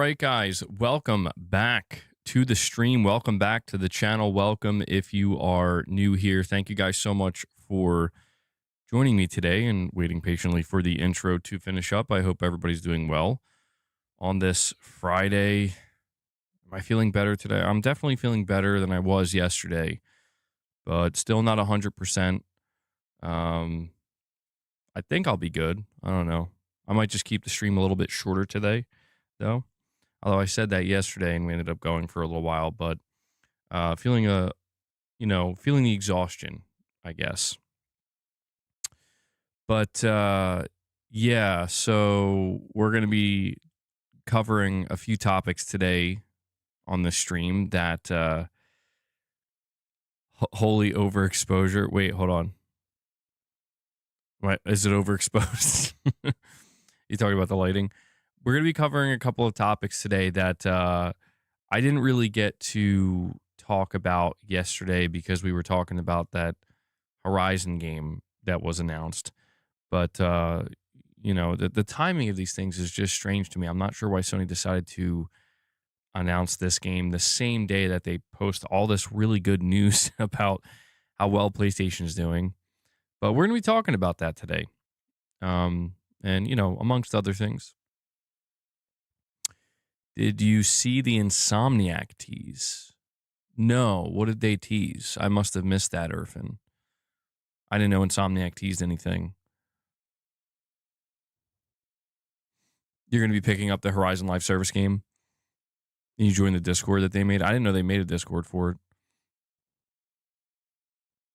right, guys, welcome back to the stream. Welcome back to the channel. Welcome if you are new here. Thank you guys so much for joining me today and waiting patiently for the intro to finish up. I hope everybody's doing well on this Friday. Am I feeling better today? I'm definitely feeling better than I was yesterday, but still not 100%. Um, I think I'll be good. I don't know. I might just keep the stream a little bit shorter today, though. Although I said that yesterday and we ended up going for a little while, but feeling feeling the exhaustion, I guess. But yeah, so we're going to be covering a few topics today on the stream that holy overexposure. Wait, hold on. What is it overexposed? You talking about the lighting? We're going to be covering a couple of topics today that I didn't really get to talk about yesterday because we were talking about that Horizon game that was announced. But the timing of these things is just strange to me. I'm not sure why Sony decided to announce this game the same day that they post all this really good news about how well PlayStation is doing. But we're going to be talking about that today. And amongst other things. Did you see the Insomniac tease? No. What did they tease? I must have missed that, Irfan. I didn't know Insomniac teased anything. You're going to be picking up the Horizon Live Service game? And you join the Discord that they made? I didn't know they made a Discord for it.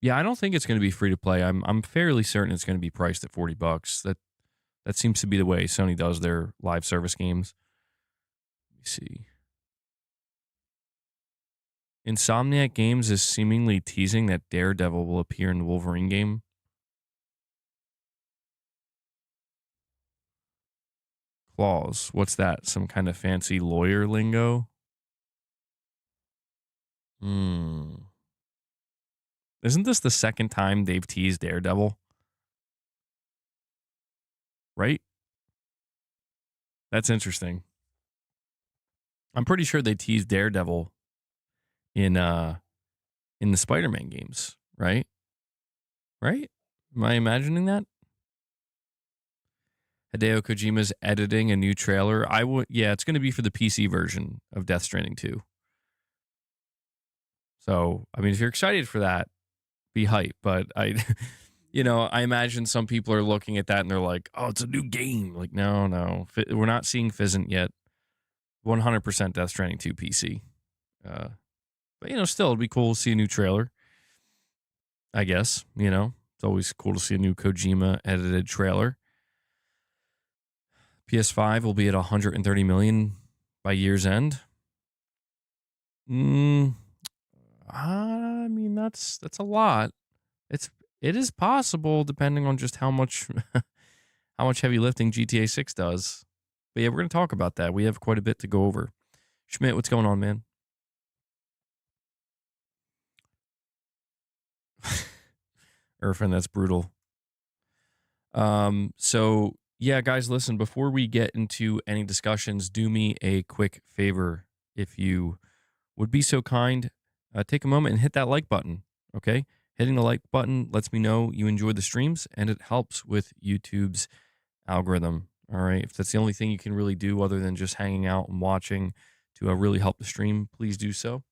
Yeah, I don't think it's going to be free to play. I'm fairly certain it's going to be priced at $40. That seems to be the way Sony does their live service games. Let me see. Insomniac Games is seemingly teasing that Daredevil will appear in the Wolverine game. Clause. What's that? Some kind of fancy lawyer lingo? Isn't this the second time they've teased Daredevil? Right? That's interesting. I'm pretty sure they teased Daredevil in the Spider-Man games, right? Right? Am I imagining that? Hideo Kojima's editing a new trailer. Yeah, it's going to be for the PC version of Death Stranding 2. So, I mean, if you're excited for that, be hype. But I imagine some people are looking at that and they're like, oh, it's a new game. Like, no. We're not seeing Fizzant yet. 100% Death Stranding 2 PC. But, still, it'd be cool to see a new trailer. I guess, it's always cool to see a new Kojima edited trailer. PS5 will be at 130 million by year's end. I mean, that's a lot. It is possible depending on just how much heavy lifting GTA 6 does. But yeah, we're going to talk about that. We have quite a bit to go over. Schmidt, what's going on, man? Irfan, that's brutal. So yeah, guys, listen, before we get into any discussions, do me a quick favor. If you would be so kind, take a moment and hit that like button. Okay. Hitting the like button lets me know you enjoy the streams and it helps with YouTube's algorithm. All right. If that's the only thing you can really do other than just hanging out and watching to really help the stream, please do so.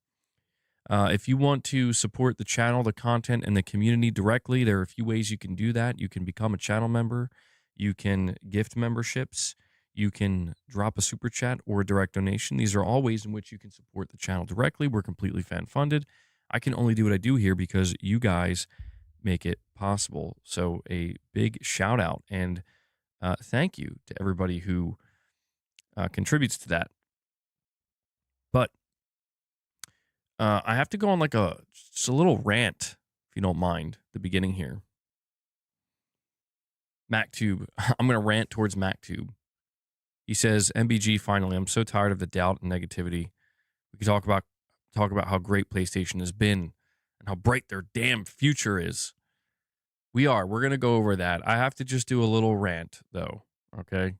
If you want to support the channel, the content, and the community directly, there are a few ways you can do that. You can become a channel member. You can gift memberships. You can drop a super chat or a direct donation. These are all ways in which you can support the channel directly. We're completely fan funded. I can only do what I do here because you guys make it possible. So a big shout out and thank you to everybody who contributes to that. But I have to go on just a little rant, if you don't mind, the beginning here. MacTube. I'm going to rant towards MacTube. He says, MBG, finally, I'm so tired of the doubt and negativity. We can talk about how great PlayStation has been and how bright their damn future is. We're going to go over that. I have to just do a little rant, though, okay?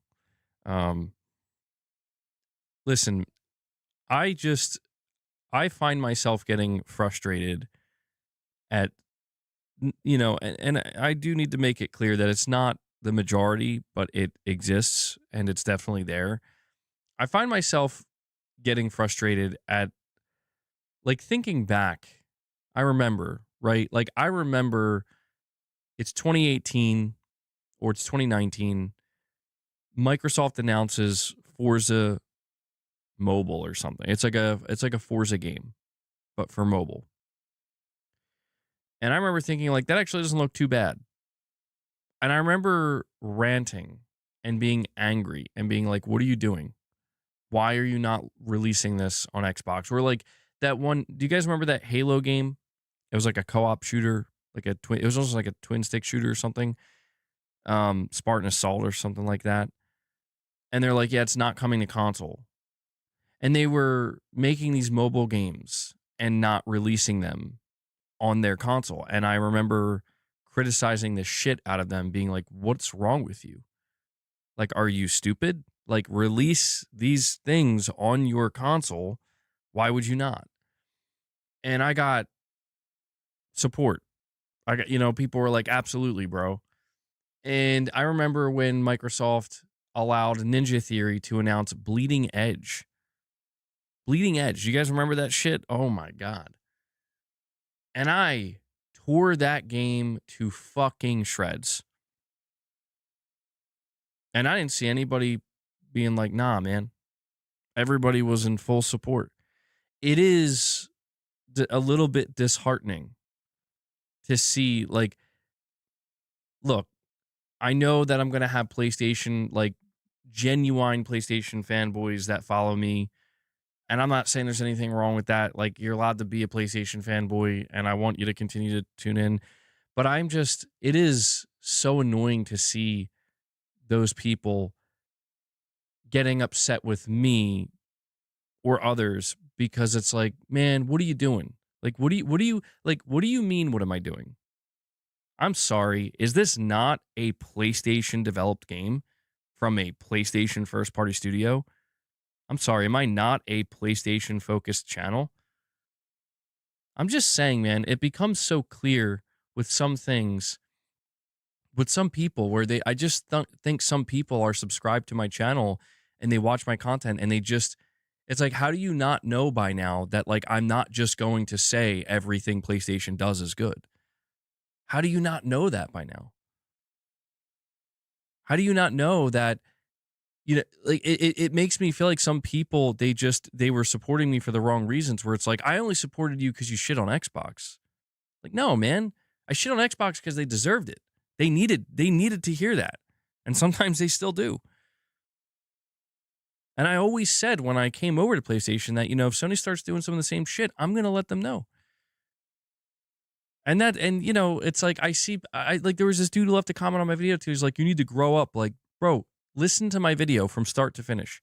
listen, I just I find myself getting frustrated at and I do need to make it clear that it's not the majority, but it exists and it's definitely there. I find myself getting frustrated at like thinking back. I remember, right? Like I remember it's 2018 or it's 2019. Microsoft announces Forza Mobile or something. It's like a Forza game, but for mobile. And I remember thinking like that actually doesn't look too bad. And I remember ranting and being angry and being like, "What are you doing? Why are you not releasing this on Xbox?" Or like that one. Do you guys remember that Halo game? It was like a co-op shooter, like a twin. It was also like a twin stick shooter or something. Spartan Assault or something like that. And they're like, "Yeah, it's not coming to console." And they were making these mobile games and not releasing them on their console. And I remember criticizing the shit out of them, being like, "What's wrong with you? Like, are you stupid? Like, release these things on your console. Why would you not?" And I got support. I got, people were like, "Absolutely, bro." And I remember when Microsoft allowed Ninja Theory to announce Bleeding Edge. Bleeding Edge. You guys remember that shit? Oh my God. And I tore that game to fucking shreds. And I didn't see anybody being like, "Nah, man." Everybody was in full support. It is a little bit disheartening to see, like, look, I know that I'm going to have PlayStation, like, genuine PlayStation fanboys that follow me. And I'm not saying there's anything wrong with that. Like, you're allowed to be a PlayStation fanboy, and I want you to continue to tune in. But it is so annoying to see those people getting upset with me or others because it's like, man, what are you doing? Like, what do you mean? What am I doing? I'm sorry. Is this not a PlayStation developed game from a PlayStation first party studio? I'm sorry. Am I not a PlayStation focused channel? I'm just saying, man, it becomes so clear with some things, with some people where I just think some people are subscribed to my channel and they watch my content and it's like, how do you not know by now that like I'm not just going to say everything PlayStation does is good? How do you not know that by now? How do you not know that, like it makes me feel like some people they were supporting me for the wrong reasons where it's like, I only supported you because you shit on Xbox. Like, no, man. I shit on Xbox because they deserved it. They needed to hear that. And sometimes they still do. And I always said when I came over to PlayStation that, if Sony starts doing some of the same shit, I'm going to let them know. It's like I like there was this dude who left a comment on my video too. He's like, "You need to grow up." Like, bro, listen to my video from start to finish.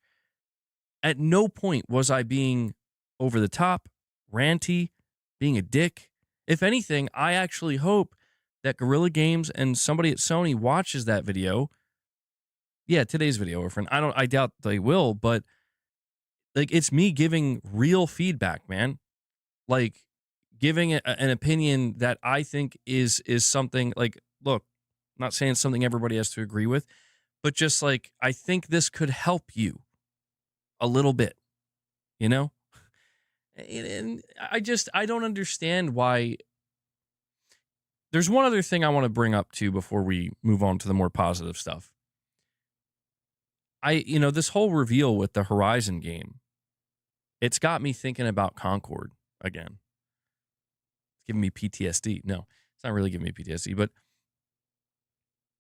At no point was I being over the top, ranty, being a dick. If anything, I actually hope that Guerrilla Games and somebody at Sony watches that video. Yeah, today's video, or friend. I doubt they will, but like it's me giving real feedback, man. Like giving an opinion that I think is something like, look, I'm not saying something everybody has to agree with, but just like I think this could help you a little bit, you know? And I don't understand why. There's one other thing I want to bring up too before we move on to the more positive stuff. This whole reveal with the Horizon game, it's got me thinking about Concord again. It's giving me PTSD. No, it's not really giving me PTSD, but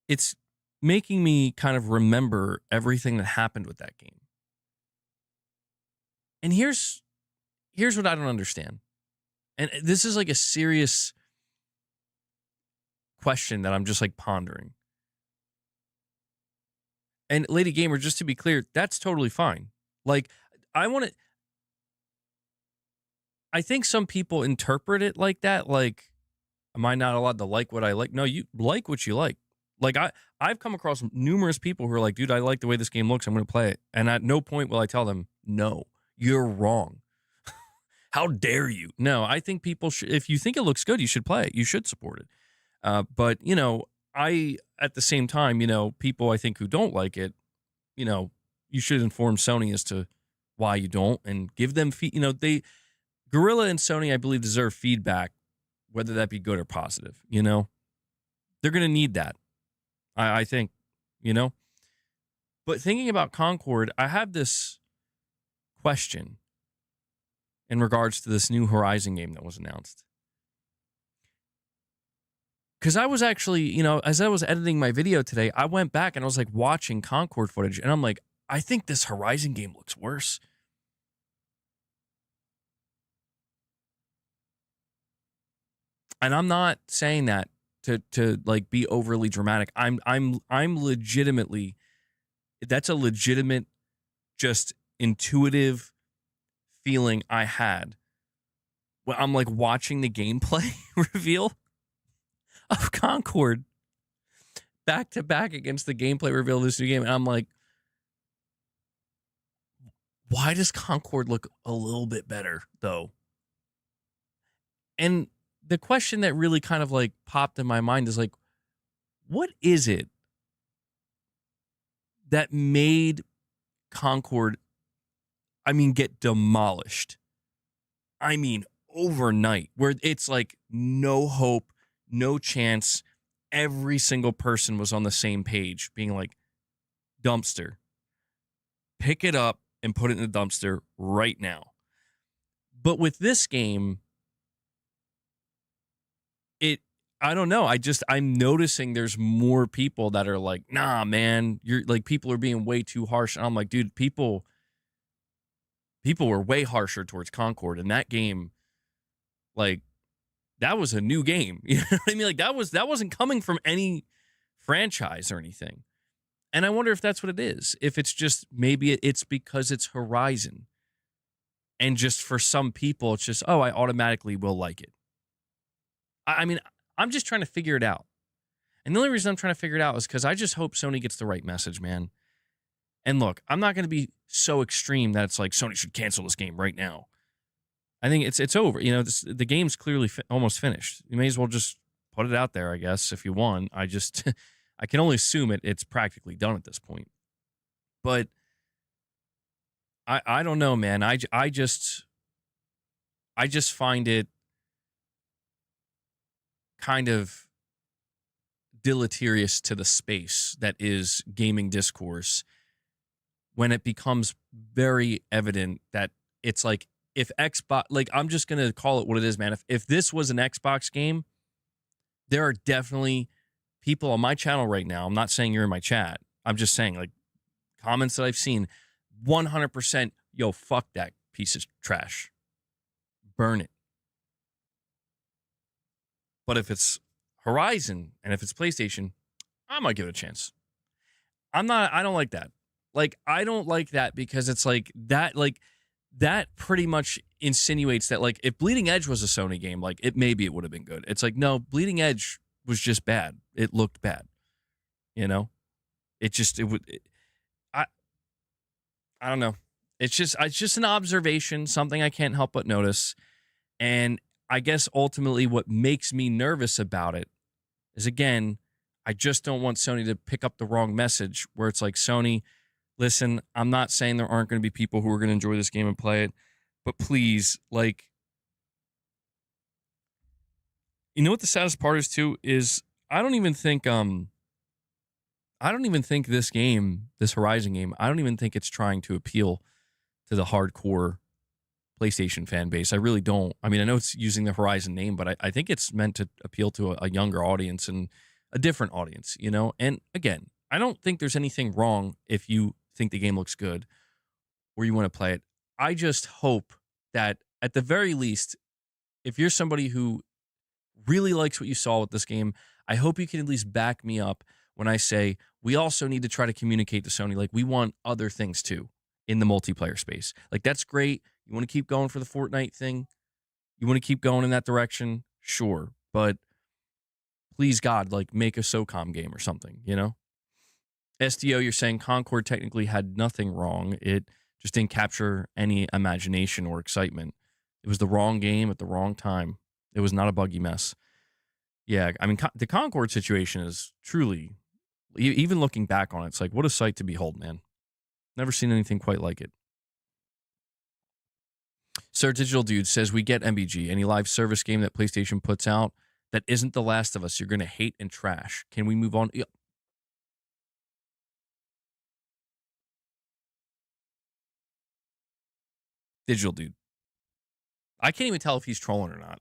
it's making me kind of remember everything that happened with that game. And here's what I don't understand. And this is like a serious question that I'm just like pondering. And Lady Gamer, just to be clear, that's totally fine. Like, I want to, I think some people interpret it like that. Like, am I not allowed to like what I like? No, you like what you like. Like I've come across numerous people who are like, dude, I like the way this game looks. I'm going to play it. And at no point will I tell them, no, you're wrong. How dare you? No, I think people should, if you think it looks good, you should play it. You should support it. But, at the same time, people I think who don't like it, you should inform Sony as to why you don't and give them, Gorilla and Sony, I believe, deserve feedback, whether that be good or positive, They're going to need that, I think, But thinking about Concord, I have this question in regards to this new Horizon game that was announced. Because I was actually, as I was editing my video today, I went back and I was like watching Concord footage, and I'm like, I think this Horizon game looks worse. And I'm not saying that to like be overly dramatic. I'm legitimately, that's a legitimate, just intuitive feeling I had when I'm like watching the gameplay reveal of Concord back to back against the gameplay reveal of this new game. And I'm like, why does Concord look a little bit better though? And the question that really kind of like popped in my mind is like, what is it that made Concord, get demolished? Overnight, where it's like no hope, no chance. Every single person was on the same page, being like, dumpster. Pick it up and put it in the dumpster right now. But with this game, I don't know. I'm noticing there's more people that are like, nah, man, you're like, people are being way too harsh. And I'm like, dude, people were way harsher towards Concord. And that game, like, that was a new game. You know what I mean? Like, that wasn't coming from any franchise or anything. And I wonder if that's what it is. If it's just, maybe it's because it's Horizon. And just for some people, it's just, oh, I automatically will like it. I'm just trying to figure it out. And the only reason I'm trying to figure it out is because I just hope Sony gets the right message, man. And look, I'm not going to be so extreme that it's like Sony should cancel this game right now. I think it's over. The game's clearly almost finished. You may as well just put it out there, I guess, if you want. I can only assume it's practically done at this point. But I don't know, man. I just find it kind of deleterious to the space that is gaming discourse when it becomes very evident that it's like, if Xbox, like, I'm just going to call it what it is, man. If this was an Xbox game, there are definitely people on my channel right now. I'm not saying you're in my chat. I'm just saying, like, comments that I've seen, 100%, yo, fuck that piece of trash. Burn it. But if it's Horizon and if it's PlayStation, I might give it a chance. I don't like that. Like, I don't like that because it's like that pretty much insinuates that, like, if Bleeding Edge was a Sony game, like, maybe it would have been good. It's like, no, Bleeding Edge was just bad. It looked bad. I don't know. It's just an observation, something I can't help but notice. And I guess ultimately what makes me nervous about it is, again, I just don't want Sony to pick up the wrong message where it's like, Sony, listen, I'm not saying there aren't going to be people who are going to enjoy this game and play it, but please, like, you know what the saddest part is too is I don't even think this game, this Horizon game, I don't even think it's trying to appeal to the hardcore PlayStation fan base. I really don't. I mean, I know it's using the Horizon name, but I think it's meant to appeal to a younger audience and a different audience, And again, I don't think there's anything wrong if you think the game looks good or you want to play it. I just hope that at the very least, if you're somebody who really likes what you saw with this game, I hope you can at least back me up when I say we also need to try to communicate to Sony, like, we want other things too in the multiplayer space. Like, that's great. You want to keep going for the Fortnite thing? You want to keep going in that direction? Sure. But please God, like make a SOCOM game or something, you know? SDO, you're saying Concord technically had nothing wrong. It just didn't capture any imagination or excitement. It was the wrong game at the wrong time. It was not a buggy mess. Yeah, I mean, the Concord situation is truly, even looking back on it, it's like, what a sight to behold, man. Never seen anything quite like it. Sir Digital Dude says, we get MBG. Any live service game that PlayStation puts out that isn't The Last of Us, you're going to hate and trash. Can we move on? Yeah. Digital Dude. I can't even tell if he's trolling or not.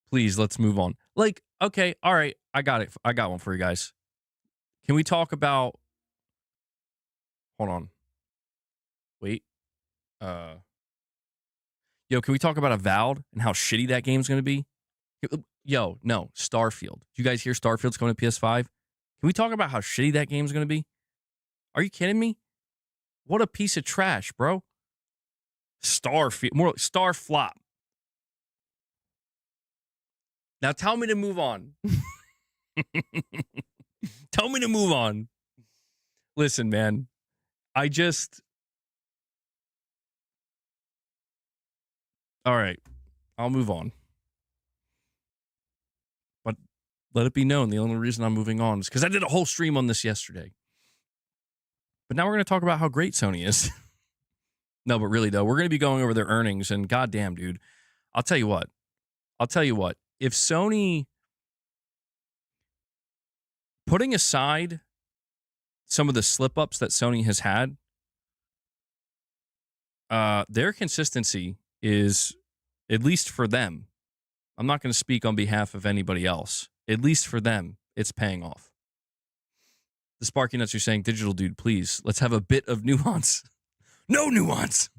Please, let's move on. Like, okay, all right, I got it. I got one for you guys. Can we talk about... Hold on. Wait. Yo, can we talk about Avowed and how shitty that game's going to be? Yo, no, Starfield. Do you guys hear Starfield's coming to PS5? Can we talk about how shitty that game's going to be? Are you kidding me? What a piece of trash, bro. Starfield, more like Starflop. Now tell me to move on. Tell me to move on. Listen, man. All right. I'll move on. But let it be known, the only reason I'm moving on is because I did a whole stream on this yesterday. But now we're going to talk about how great Sony is. No, but really, though, we're going to be going over their earnings. And goddamn, dude, I'll tell you what. If Sony, putting aside some of the slip-ups that Sony has had, their consistency is, at least for them, I'm not going to speak on behalf of anybody else, at least for them, it's paying off. The Sparky Nuts are saying, Digital Dude, please, let's have a bit of nuance. No nuance!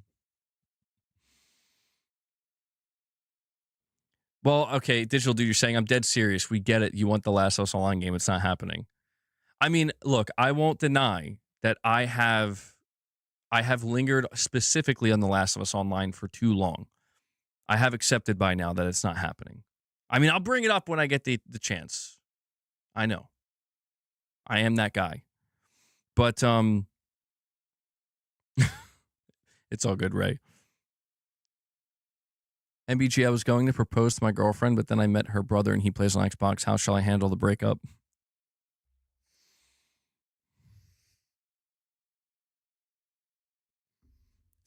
Well, okay, Digital Dude, you're saying, I'm dead serious. We get it. You want the Last of Us Online game. It's not happening. I mean, look, I won't deny that I have lingered specifically on The Last of Us Online for too long. I have accepted by now that it's not happening. I mean, I'll bring it up when I get the chance. I know. I am that guy. But it's all good, Ray. MBG, I was going to propose to my girlfriend, but then I met her brother and he plays on Xbox. How shall I handle the breakup?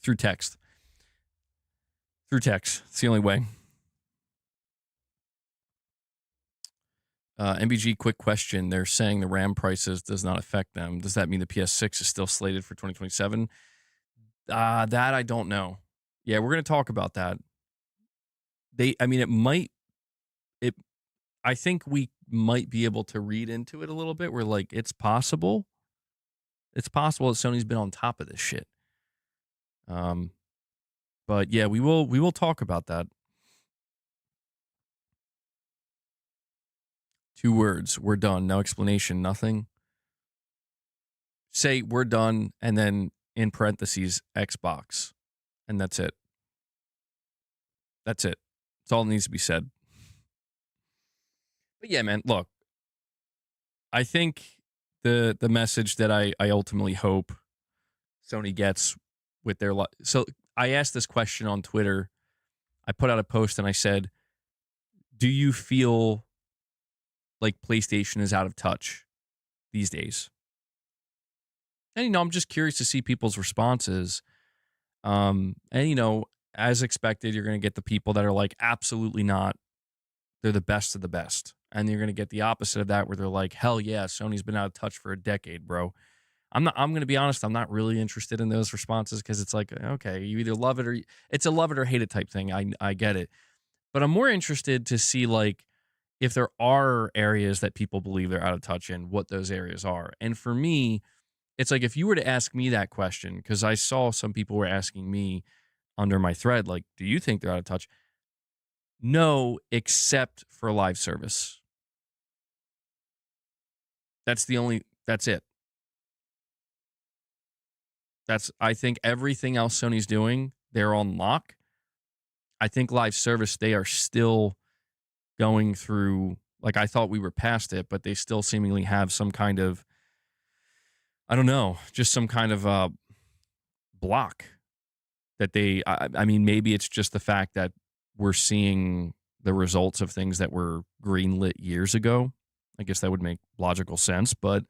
Through text. It's the only way. MBG, quick question. They're saying the RAM prices does not affect them. Does that mean the PS6 is still slated for 2027? That I don't know. Yeah, we're going to talk about that. I think we might be able to read into it a little bit. We're like, it's possible. It's possible that Sony's been on top of this shit. But yeah, we will talk about that. 2 words. We're done. No explanation. Nothing. Say we're done, and then in parentheses, Xbox. And that's it. That's it. That's all that needs to be said. But yeah, man, look. I think the message that I ultimately hope Sony gets with their... So I asked this question on Twitter. I put out a post and I said, do you feel like PlayStation is out of touch these days? And, I'm just curious to see people's responses. And, as expected, you're going to get the people that are like, absolutely not. They're the best of the best. And you're going to get the opposite of that where they're like, hell yeah, Sony's been out of touch for a decade, bro. I'm going to be honest, I'm not really interested in those responses because it's like, okay, you either love it or it's a love it or hate it type thing. I get it. But I'm more interested to see like if there are areas that people believe they're out of touch in, what those areas are. And for me, it's like if you were to ask me that question, because I saw some people were asking me under my thread, like, do you think they're out of touch? No, except for live service. That's it. I think everything else Sony's doing, they're on lock. I think live service, they are still going through, like, I thought we were past it, but they still seemingly have some kind of, I don't know, just some kind of block that I mean, maybe it's just the fact that we're seeing the results of things that were greenlit years ago. I guess that would make logical sense, but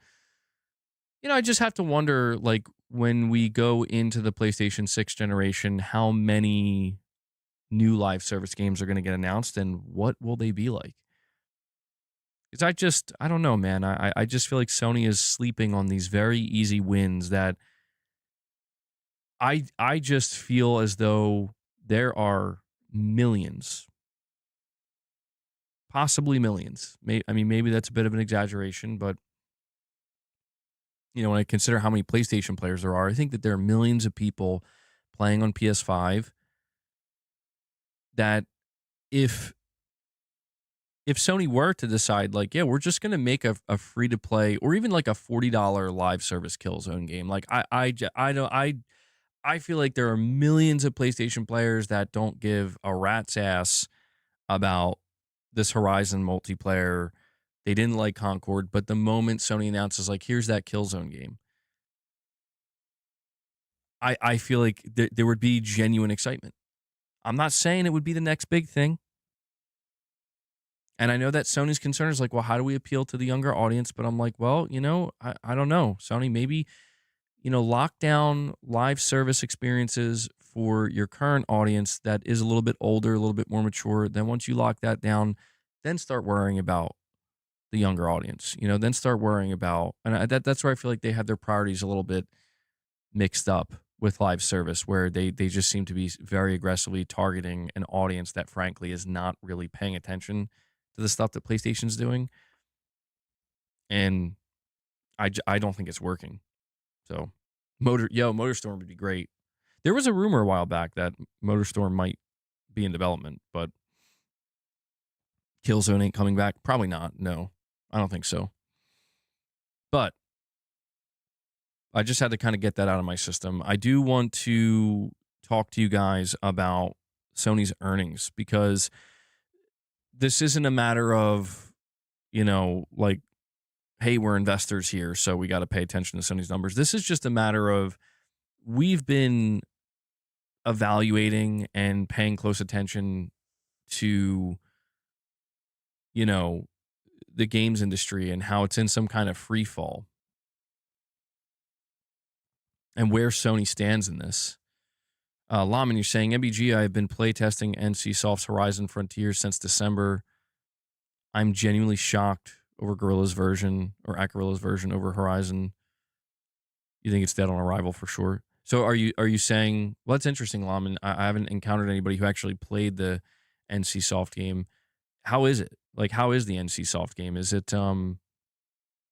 I just have to wonder, like, when we go into the PlayStation 6 generation, how many new live service games are going to get announced and what will they be like? Because I don't know, man. I just feel like Sony is sleeping on these very easy wins that I just feel as though there are millions, possibly millions. I mean, maybe that's a bit of an exaggeration, but when I consider how many PlayStation players there are, I think that there are millions of people playing on PS5 that if Sony were to decide, like, yeah, we're just going to make a free to play or even like a $40 live service Killzone game, like I feel like there are millions of PlayStation players that don't give a rat's ass about this Horizon multiplayer. They didn't like Concord, but the moment Sony announces, like, here's that Killzone game, I feel like there would be genuine excitement. I'm not saying it would be the next big thing. And I know that Sony's concern is like, well, how do we appeal to the younger audience? But I'm like, well, I don't know. Sony, maybe, lock down live service experiences for your current audience that is a little bit older, a little bit more mature. Then once you lock that down, then start worrying about the younger audience, then start worrying about, and that's where I feel like they have their priorities a little bit mixed up with live service, where they just seem to be very aggressively targeting an audience that frankly is not really paying attention to the stuff that PlayStation's doing. And I don't think it's working. So MotorStorm would be great. There was a rumor a while back that MotorStorm might be in development, but Killzone ain't coming back. Probably not. No, I don't think so. But I just had to kind of get that out of my system. I do want to talk to you guys about Sony's earnings, because this isn't a matter of, like, hey, we're investors here, so we got to pay attention to Sony's numbers. This is just a matter of, we've been evaluating and paying close attention to, the games industry and how it's in some kind of free fall and where Sony stands in this. Laman, you're saying, MBG, I've been playtesting NCSoft's Horizon Frontiers since December. I'm genuinely shocked over Gorilla's version, or at Gorilla's version over Horizon. You think it's dead on arrival for sure. So are you saying, well, that's interesting, Laman. I haven't encountered anybody who actually played the NCSoft game. How is it? Like, how is the NCSoft game? Is it, I'm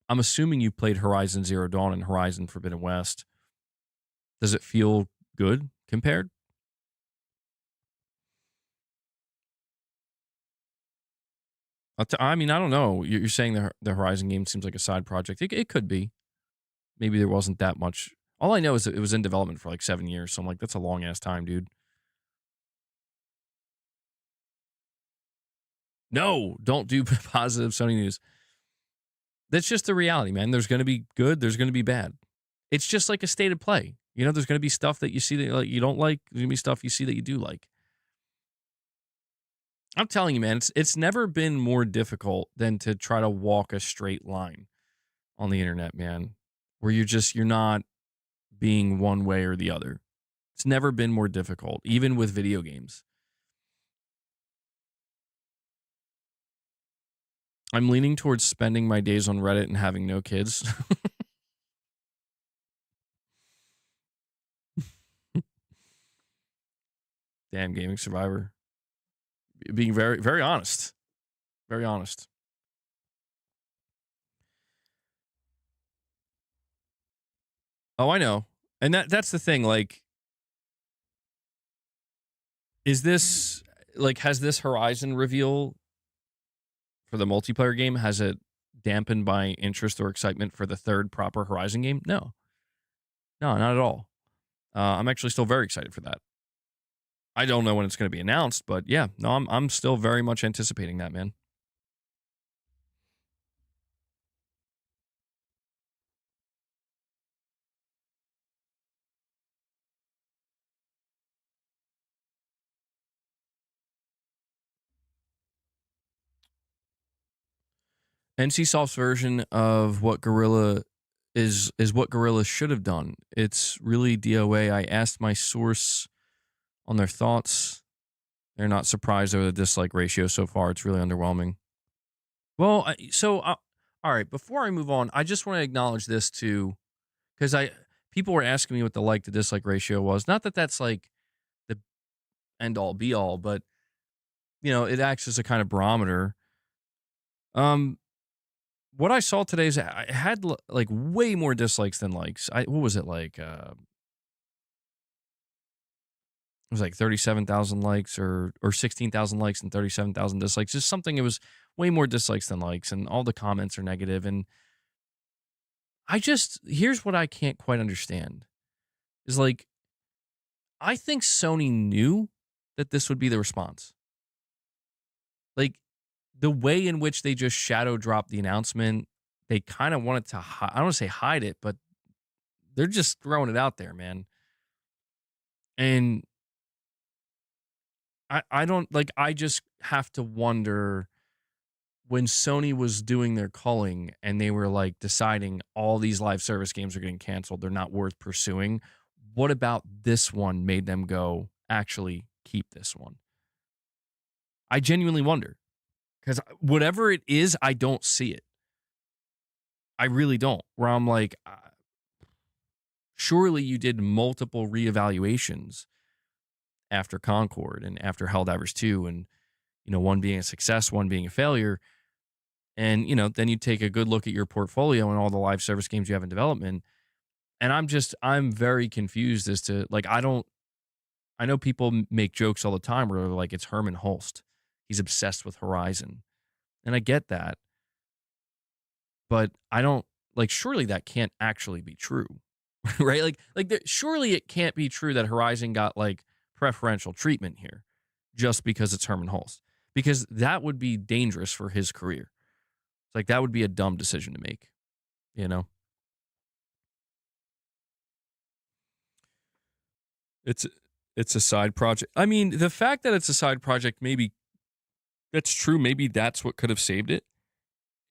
assuming you played Horizon Zero Dawn and Horizon Forbidden West. Does it feel good compared? I mean, I don't know. You're saying the Horizon game seems like a side project. It could be. Maybe there wasn't that much. All I know is that it was in development for like 7 years. So I'm like, that's a long ass time, dude. No, don't do positive Sony news. That's just the reality, man. There's going to be good. There's going to be bad. It's just like a state of play. There's going to be stuff that you see that, like, you don't like. There's going to be stuff you see that you do like. I'm telling you, man, it's never been more difficult than to try to walk a straight line on the internet, man, where you're not being one way or the other. It's never been more difficult, even with video games. I'm leaning towards spending my days on Reddit and having no kids. Damn, Gaming Survivor. Being very, very honest. Very honest. Oh, I know. And that's the thing. Like, is this, like, has this Horizon reveal for the multiplayer game, has it dampened my interest or excitement for the third proper Horizon game? No. No, not at all. I'm actually still very excited for that. I don't know when it's going to be announced, but yeah, no, I'm still very much anticipating that, man. NCSoft's version of what Gorilla is what Gorilla should have done. It's really DOA. I asked my source on their thoughts. They're not surprised over the dislike ratio so far. It's really underwhelming. Well, all right. Before I move on, I just want to acknowledge this too, because I people were asking me what the like to dislike ratio was. Not that that's like the end all be all, but it acts as a kind of barometer. Um, what I saw today is I had like way more dislikes than likes. What was it like? It was like 37,000 likes or 16,000 likes and 37,000 dislikes. Just something. It was way more dislikes than likes, and all the comments are negative. And here's what I can't quite understand is like I think Sony knew that this would be the response. Like the way in which they just shadow dropped the announcement, they kind of wanted to I don't want to say hide it, but they're just throwing it out there, man. And I don't like I just have to wonder when Sony was doing their culling and they were like deciding all these live service games are getting canceled, they're not worth pursuing. What about this one made them go, actually keep this one? I genuinely wonder because whatever it is, I don't see it. I really don't. Where I'm like, surely you did multiple reevaluations after Concord and after Helldivers 2 and, one being a success, one being a failure. And, then you take a good look at your portfolio and all the live service games you have in development. And I'm very confused as to, like, I know people make jokes all the time where they're like, it's Herman Holst. He's obsessed with Horizon. And I get that. But I don't, like, surely that can't actually be true. Right? Surely it can't be true that Horizon got, like, preferential treatment here just because it's Herman Holst. Because that would be dangerous for his career. It's like, that would be a dumb decision to make, you know? It's it's a side project. I mean, the fact that it's a side project, maybe that's true. Maybe that's what could have saved it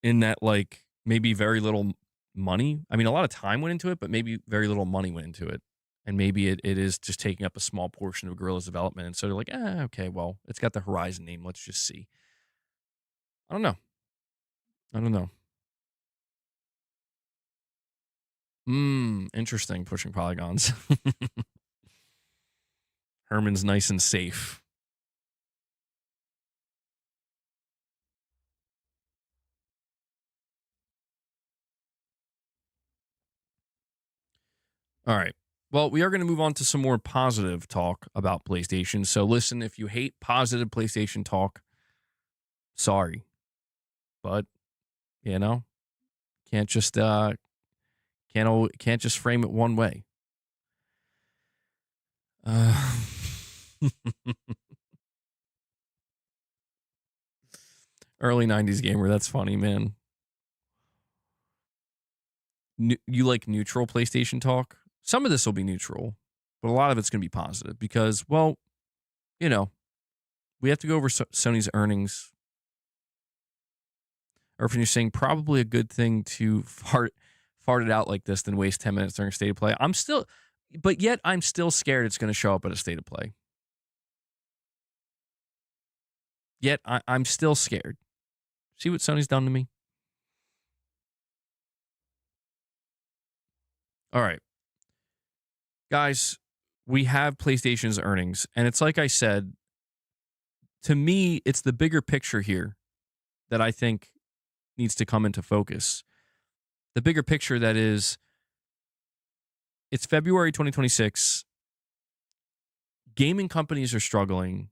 in that, like, maybe very little money. I mean, a lot of time went into it, but maybe very little money went into it. And maybe it is just taking up a small portion of Gorilla's development. And so they're like, okay, well, it's got the Horizon name. Let's just see. I don't know. I don't know. Interesting. Pushing polygons. Herman's nice and safe. All right. Well, we are going to move on to some more positive talk about PlayStation. So listen, if you hate positive PlayStation talk, sorry. But, you know, can't just can't just frame it one way. Early 90s gamer, that's funny, man. You like neutral PlayStation talk? Some of this will be neutral, but a lot of it's going to be positive because, well, we have to go over Sony's earnings. Or if you're saying probably a good thing to fart it out like this than waste 10 minutes during a state of play. I'm still scared it's going to show up at a state of play. Yet I'm still scared. See what Sony's done to me? All right. Guys, we have PlayStation's earnings, and it's like I said, to me, it's the bigger picture here that I think needs to come into focus. The bigger picture that is, it's February 2026. Gaming companies are struggling.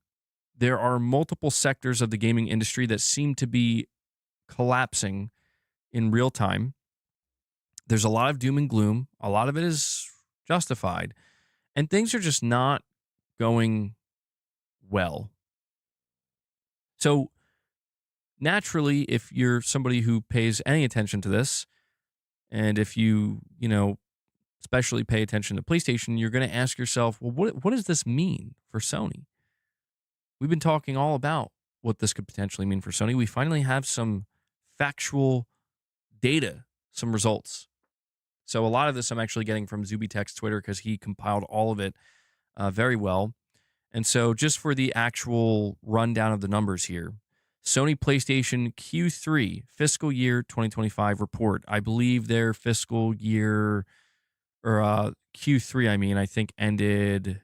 There are multiple sectors of the gaming industry that seem to be collapsing in real time. There's a lot of doom and gloom. A lot of it is justified. And things are just not going well. So naturally, if you're somebody who pays any attention to this, and if you especially pay attention to PlayStation, you're going to ask yourself, well, what does this mean for Sony? We've been talking all about what this could potentially mean for Sony. We finally have some factual data, some results. So a lot of this I'm actually getting from Zubitech's Twitter because he compiled all of it very well. And so just for the actual rundown of the numbers here, Sony PlayStation Q3 fiscal year 2025 report. I believe their fiscal year or Q3, I think ended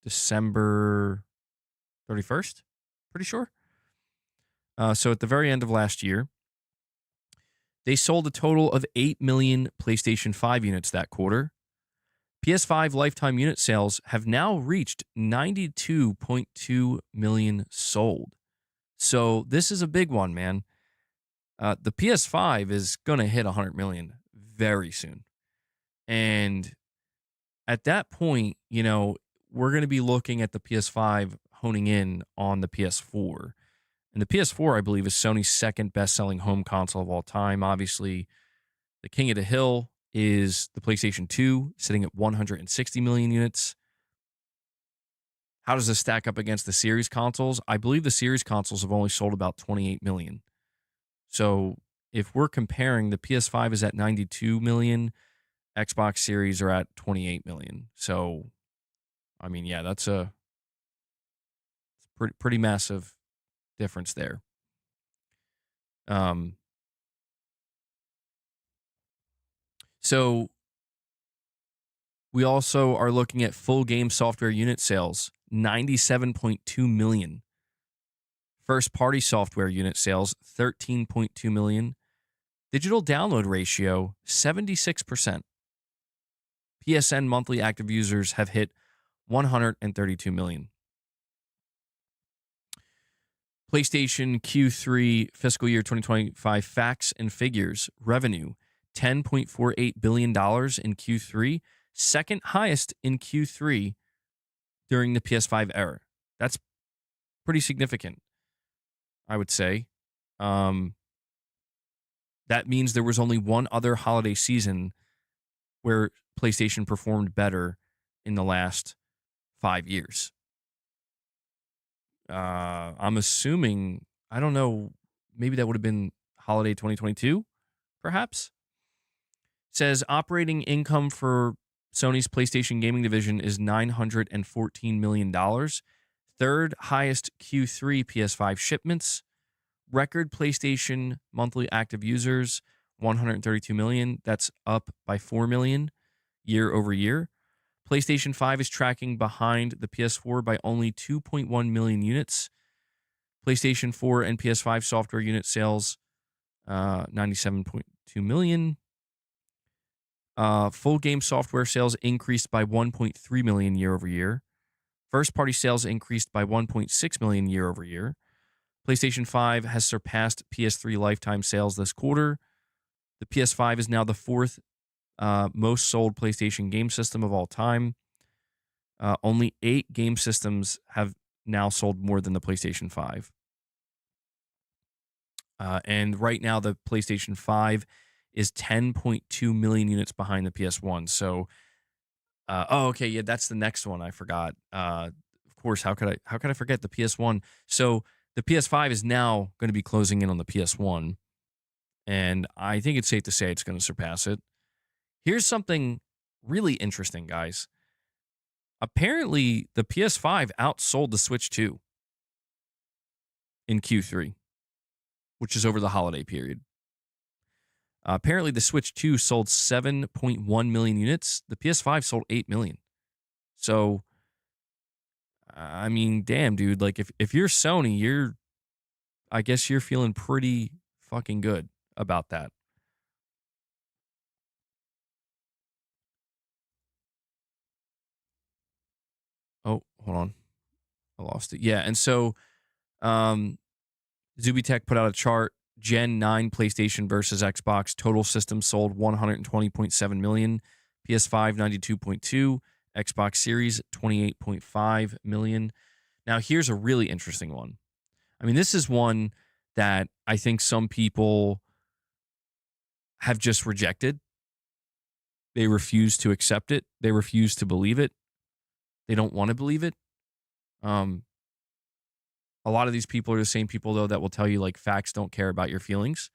December 31st. Pretty sure. So at the very end of last year, they sold a total of 8 million PlayStation 5 units that quarter. PS5 lifetime unit sales have now reached 92.2 million sold. So this is a big one, man. The PS5 is going to hit 100 million very soon. And at that point, we're going to be looking at the PS5 honing in on the PS4. And the PS4, I believe, is Sony's second best-selling home console of all time. Obviously, the king of the hill is the PlayStation 2, sitting at 160 million units. How does this stack up against the series consoles? I believe the series consoles have only sold about 28 million. So if we're comparing, the PS5 is at 92 million, Xbox Series are at 28 million. So, yeah, that's a pretty massive difference there. So we also are looking at full game software unit sales, 97.2 million. First party software unit sales, 13.2 million. Digital download ratio, 76%. PSN monthly active users have hit 132 million. PlayStation Q3 fiscal year 2025 facts and figures. Revenue, $10.48 billion in Q3, second highest in Q3 during the PS5 era. That's pretty significant, I would say. That means there was only one other holiday season where PlayStation performed better in the last 5 years. I'm assuming, I don't know, maybe that would have been holiday 2022, perhaps. Says operating income for Sony's PlayStation gaming division is $914 million. Third highest Q3 PS5 shipments. Record PlayStation monthly active users, 132 million. That's up by 4 million year over year. PlayStation 5 is tracking behind the PS4 by only 2.1 million units. PlayStation 4 and PS5 software unit sales, 97.2 million. Full game software sales increased by 1.3 million year over year. First party sales increased by 1.6 million year over year. PlayStation 5 has surpassed PS3 lifetime sales this quarter. The PS5 is now the fourth most sold PlayStation game system of all time. Only 8 game systems have now sold more than the PlayStation 5. And right now, the PlayStation 5 is 10.2 million units behind the PS1. So, okay, yeah, that's the next one. I forgot. Of course, how could I forget the PS1? So the PS5 is now going to be closing in on the PS1, and I think it's safe to say it's going to surpass it. Here's something really interesting, guys. Apparently, the PS5 outsold the Switch 2 in Q3, which is over the holiday period. Apparently, the Switch 2 sold 7.1 million units. The PS5 sold 8 million. So, damn, dude. Like, if you're Sony, I guess you're feeling pretty fucking good about that. Oh, hold on. I lost it. Yeah, and so Zubitech put out a chart. Gen 9 PlayStation versus Xbox. Total systems sold 120.7 million. PS5 92.2. Xbox Series 28.5 million. Now, here's a really interesting one. This is one that I think some people have just rejected. They refuse to accept it. They refuse to believe it. They don't want to believe it. A lot of these people are the same people, though, that will tell you, like, facts don't care about your feelings.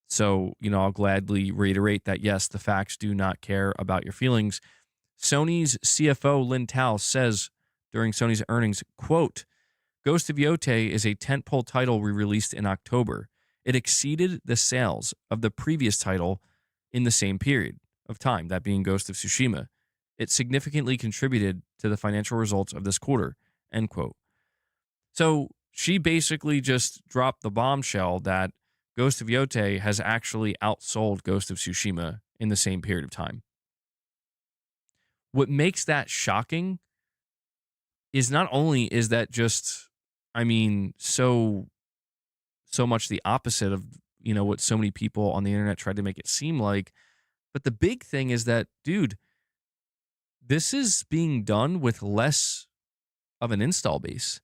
So, I'll gladly reiterate that yes, the facts do not care about your feelings. Sony's CFO Lin Tao says during Sony's earnings, quote, Ghost of Yotei is a tentpole title we released in October. It exceeded the sales of the previous title in the same period of time, that being Ghost of Tsushima. It significantly contributed to the financial results of this quarter, end quote. So she basically just dropped the bombshell that Ghost of Yotei has actually outsold Ghost of Tsushima in the same period of time. What makes that shocking is not only is that just, so much the opposite of, what so many people on the internet tried to make it seem like, but the big thing is that, dude, this is being done with less of an install base.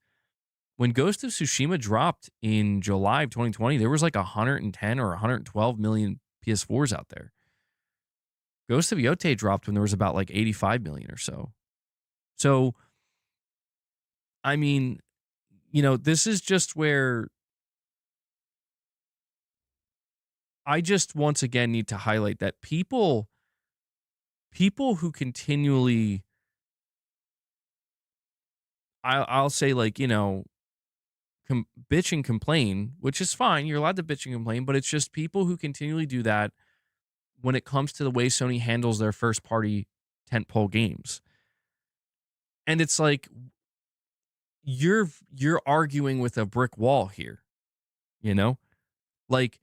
When Ghost of Tsushima dropped in July of 2020, there was like 110 or 112 million PS4s out there. Ghost of Yotei dropped when there was about like 85 million or so. So, I mean, this is just where I just once again need to highlight that people who continually, I'll say, like, bitch and complain, which is fine. You're allowed to bitch and complain, but it's just people who continually do that when it comes to the way Sony handles their first party tentpole games. And it's like you're arguing with a brick wall here, you know? Like,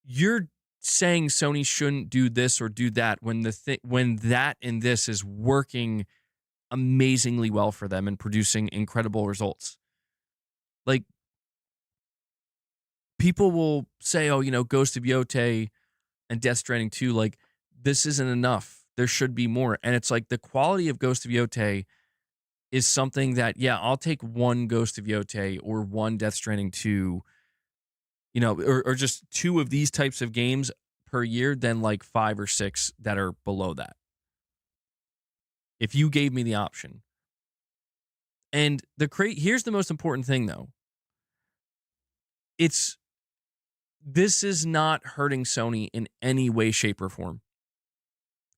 you're saying Sony shouldn't do this or do that when when that and this is working amazingly well for them and producing incredible results. Like, people will say, oh, Ghost of Yotei and Death Stranding 2, like, this isn't enough. There should be more. And it's like the quality of Ghost of Yotei is something that, yeah, I'll take one Ghost of Yotei or one Death Stranding 2, or just two of these types of games per year than like 5 or 6 that are below that. If you gave me the option. And here's the most important thing though. This is not hurting Sony in any way, shape, or form.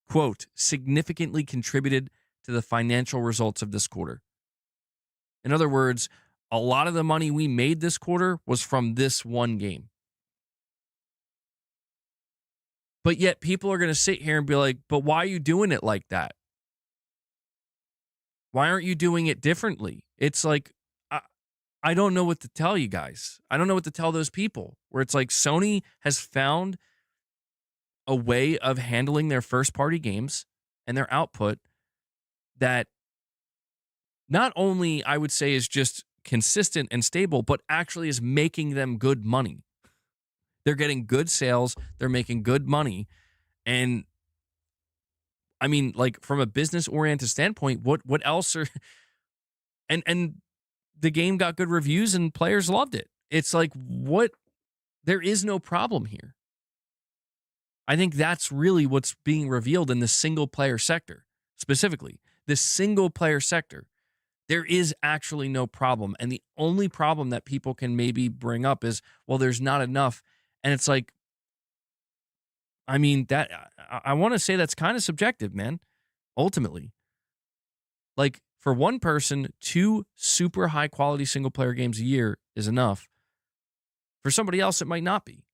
Quote, significantly contributed to the financial results of this quarter. In other words, a lot of the money we made this quarter was from this one game. But yet people are going to sit here and be like, but why are you doing it like that? Why aren't you doing it differently? It's like, I don't know what to tell you guys. I don't know what to tell those people, where it's like Sony has found a way of handling their first party games and their output that not only, I would say, is just consistent and stable, but actually is making them good money. They're getting good sales, they're making good money. And I mean, like, from a business oriented standpoint, what else are and the game got good reviews and players loved it. It's like, what? There is no problem here. I think that's really what's being revealed in the single player sector, specifically the single player sector. There is actually no problem. And the only problem that people can maybe bring up is, well, there's not enough. And it's like, I mean, that I want to say that's kind of subjective, man, ultimately. Like, for one person, 2 super high quality single player games a year is enough. For somebody else, it might not be.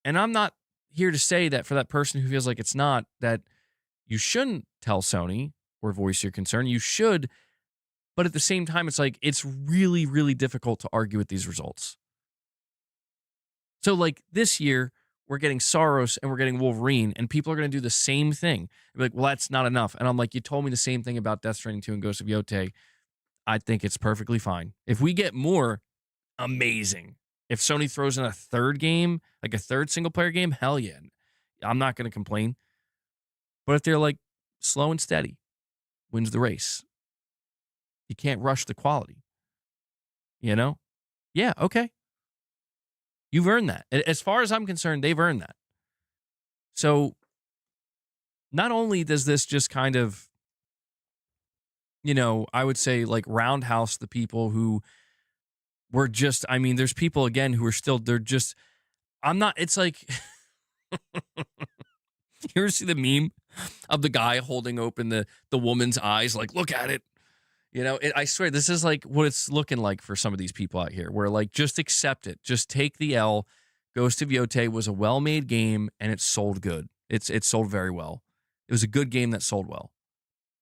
And I'm not here to say that for that person who feels like it's not, that you shouldn't tell Sony or voice your concern. You should. But at the same time, it's like, it's really, really difficult to argue with these results. So, like, this year, we're getting Saros and we're getting Wolverine, and people are going to do the same thing. They're like, well, that's not enough. And I'm like, you told me the same thing about Death Stranding 2 and Ghost of Yotei. I think it's perfectly fine. If we get more, amazing. If Sony throws in a third game, like a third single player game, hell yeah. I'm not going to complain. But if they're like slow and steady, wins the race. You can't rush the quality. Yeah, okay. You've earned that. As far as I'm concerned, they've earned that. So not only does this just kind of, I would say, like, roundhouse the people who were just, I mean, there's people, again, who are still, they're just, I'm not, it's like, you ever see the meme of the guy holding open the woman's eyes, like, look at it? I swear, this is like what it's looking like for some of these people out here, where like, just accept it. Just take the L. Ghost of Yotei was a well-made game, and it sold good. It sold very well. It was a good game that sold well.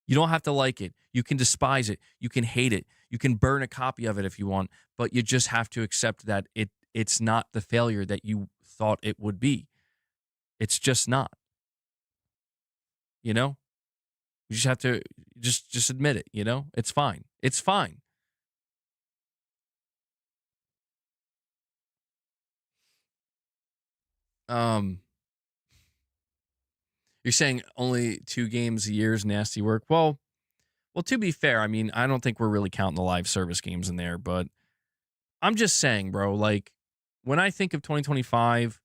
You don't have to like it. You can despise it. You can hate it. You can burn a copy of it if you want, but you just have to accept that it's not the failure that you thought it would be. It's just not. You know? You just have to just admit it, It's fine. It's fine. Um you're saying only 2 games a year is nasty work. Well, to be fair, I mean, I don't think we're really counting the live service games in there, but I'm just saying, bro, like when I think of 2025,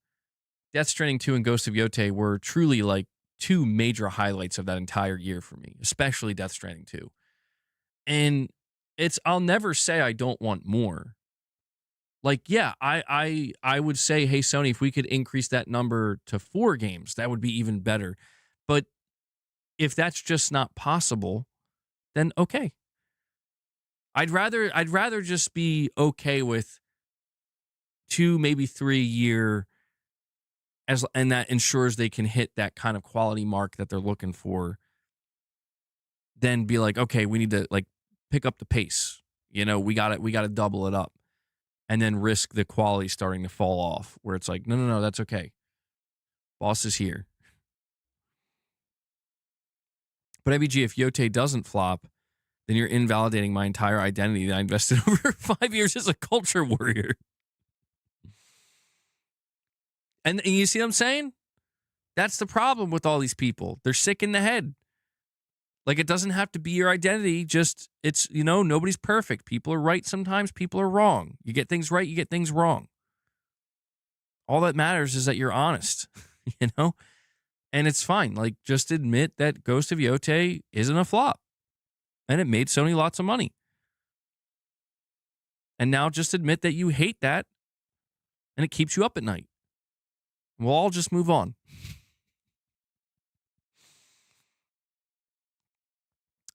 Death Stranding 2 and Ghost of Yotei were truly like 2 major highlights of that entire year for me, especially Death Stranding 2. And I'll never say I don't want more. Like, yeah, I would say, hey, Sony, if we could increase that number to 4 games, that would be even better. But if that's just not possible, then okay. I'd rather just be okay with 2, maybe 3 year, and that ensures they can hit that kind of quality mark that they're looking for, then be like, okay, we need to like pick up the pace. We got to double it up, and then risk the quality starting to fall off, where it's like, no, that's okay. Boss is here. But MBG, if Yotei doesn't flop, then you're invalidating my entire identity that I invested over 5 years as a culture warrior. And you see what I'm saying? That's the problem with all these people. They're sick in the head. Like, it doesn't have to be your identity. Just, nobody's perfect. People are right sometimes. People are wrong. You get things right. You get things wrong. All that matters is that you're honest, And it's fine. Like, just admit that Ghost of Yotei isn't a flop. And it made Sony lots of money. And now just admit that you hate that, and it keeps you up at night. We'll all just move on.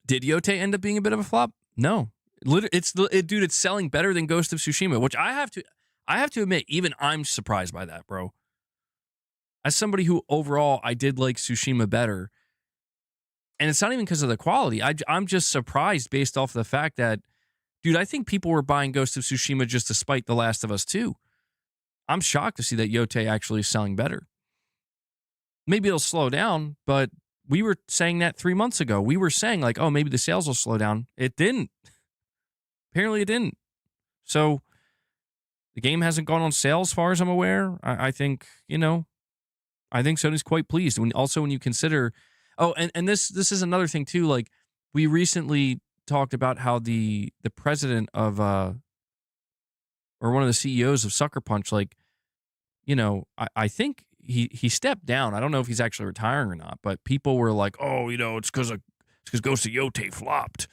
Did Yotei end up being a bit of a flop? No. Dude, it's selling better than Ghost of Tsushima, which I have to admit, even I'm surprised by that, bro. As somebody who overall I did like Tsushima better, and it's not even because of the quality. I'm just surprised based off the fact that, dude, I think people were buying Ghost of Tsushima just to spite The Last of Us 2. I'm shocked to see that Yotei actually is selling better. Maybe it'll slow down, but we were saying that 3 months ago. We were saying like, oh, maybe the sales will slow down. It didn't. Apparently it didn't. So the game hasn't gone on sale as far as I'm aware. I think, I think Sony's quite pleased. When you consider, and this is another thing too. Like, we recently talked about how the president of or one of the CEOs of Sucker Punch, like, I think he stepped down. I don't know if he's actually retiring or not, but people were like, oh, it's because Ghost of Yotei flopped.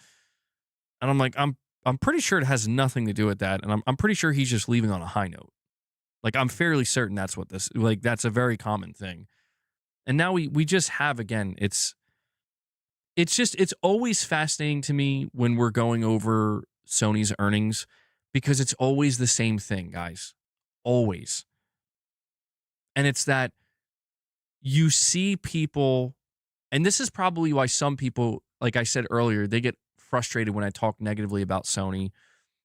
And I'm like, I'm pretty sure it has nothing to do with that. And I'm pretty sure he's just leaving on a high note. Like, I'm fairly certain that's what that's a very common thing. And now we just have, again, it's always fascinating to me when we're going over Sony's earnings, because it's always the same thing, guys. Always. And it's that you see people, and this is probably why some people, like I said earlier, they get frustrated when I talk negatively about Sony,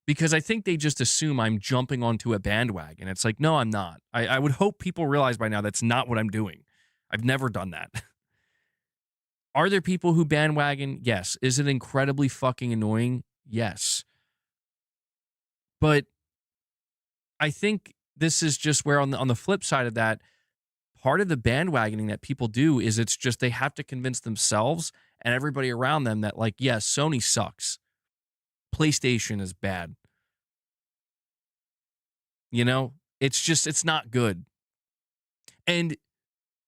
because I think they just assume I'm jumping onto a bandwagon. It's like, no, I'm not. I would hope people realize by now that's not what I'm doing. I've never done that. Are there people who bandwagon? Yes. Is it incredibly fucking annoying? Yes. But I think this is just where on the flip side of that, part of the bandwagoning that people do is it's just they have to convince themselves and everybody around them that, like, yes, Sony sucks. PlayStation is bad. It's not good. And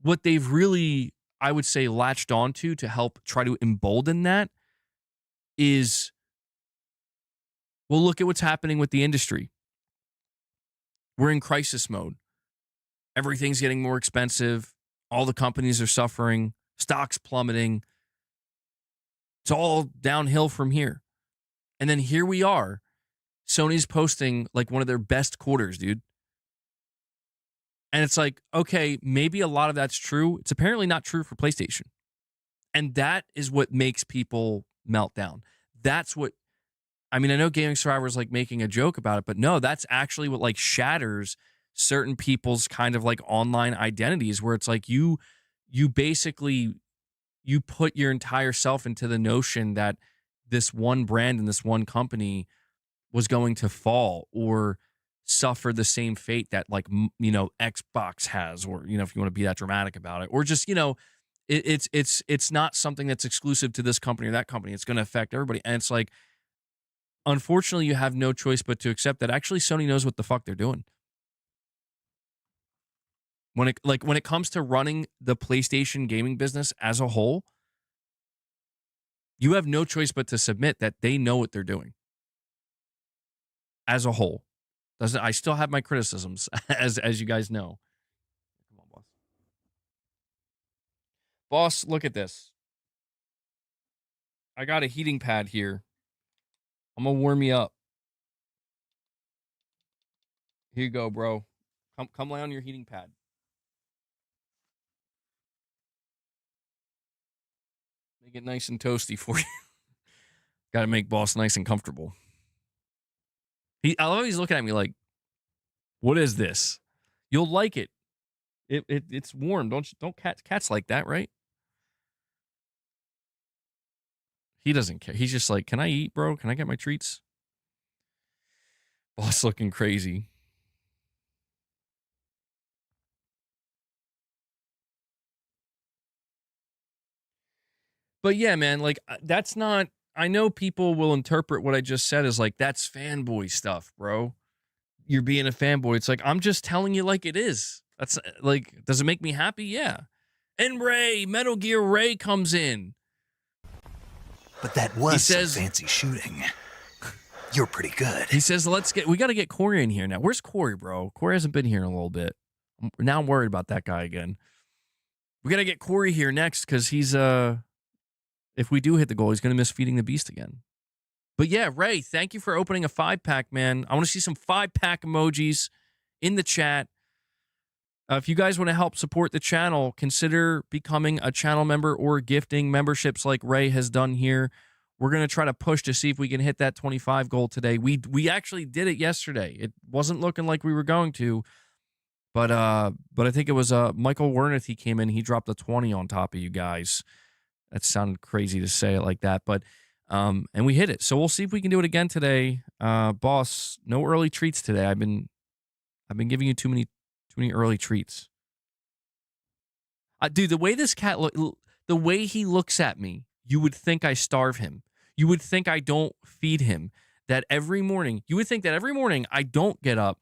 what they've really, I would say, latched onto to help try to embolden that is, well, look at what's happening with the industry. We're in crisis mode. Everything's getting more expensive. All the companies are suffering. Stocks plummeting. It's all downhill from here. And then here we are. Sony's posting like one of their best quarters, dude. And it's like, okay, maybe a lot of that's true. It's apparently not true for PlayStation. And that is what makes people melt down. That's what, I mean, I know Gaming Survivor is like making a joke about it, but no, that's actually what like shatters certain people's kind of like online identities, where it's like you basically, you put your entire self into the notion that this one brand and this one company was going to fall or suffer the same fate that like, you know, Xbox has, or, you know, if you want to be that dramatic about it, or just, you know, it's not something that's exclusive to this company or that company. It's going to affect everybody. And it's like, unfortunately, you have no choice but to accept that actually Sony knows what the fuck they're doing. When it comes to running the PlayStation gaming business as a whole, you have no choice but to submit that they know what they're doing as a whole. I still have my criticisms, as you guys know. Come on, boss. Boss, look at this. I got a heating pad here. I'm gonna warm you up. Here you go, bro. Come lay on your heating pad. Make it nice and toasty for you. Got to make boss nice and comfortable. I love he's looking at me like, what is this? You'll like it. It's warm. Don't cats like that, right? He doesn't care. He's just like, can I eat, bro? Can I get my treats? Boss looking crazy. But yeah, man, like that's not, I know people will interpret what I just said as like, that's fanboy stuff, bro. You're being a fanboy. It's like, I'm just telling you like it is. That's like, does it make me happy? Yeah. And Ray, Metal Gear Ray comes in. But that was some fancy shooting. You're pretty good. He says, we got to get Corey in here now. Where's Corey, bro? Corey hasn't been here in a little bit. Now I'm worried about that guy again. We got to get Corey here next because he's, if we do hit the goal, he's going to miss feeding the beast again. But yeah, Ray, thank you for opening a 5-pack, man. I want to see some 5-pack emojis in the chat. If you guys want to help support the channel, consider becoming a channel member or gifting memberships like Ray has done here. We're going to try to push to see if we can hit that 25 goal today. We actually did it yesterday. It wasn't looking like we were going to, but I think it was Michael Wernath. He came in, he dropped a 20 on top of you guys. That sounded crazy to say it like that, but and we hit it. So we'll see if we can do it again today. Boss, no early treats today. I've been giving you too many early treats. Dude, the way this cat the way he looks at me, you would think I starve him. You would think I don't feed him. You would think that every morning I don't get up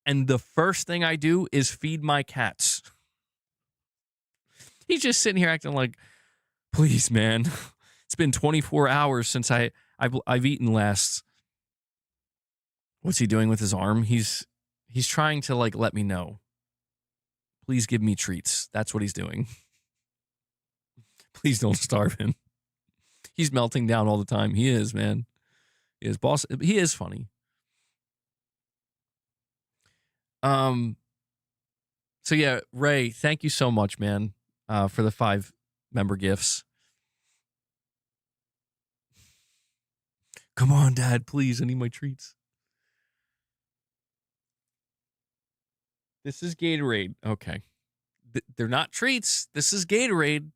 and the first thing I do is feed my cats. He's just sitting here acting like, please, man. It's been 24 hours since I've eaten last. What's he doing with his arm? He's trying to like let me know. Please give me treats. That's what he's doing. Please don't starve him. He's melting down all the time. He is, man. He is, boss. He is funny. So yeah, Ray, thank you so much, man, for the 5 member gifts. Come on, Dad, please. I need my treats. This is Gatorade. Okay. They're not treats. This is Gatorade.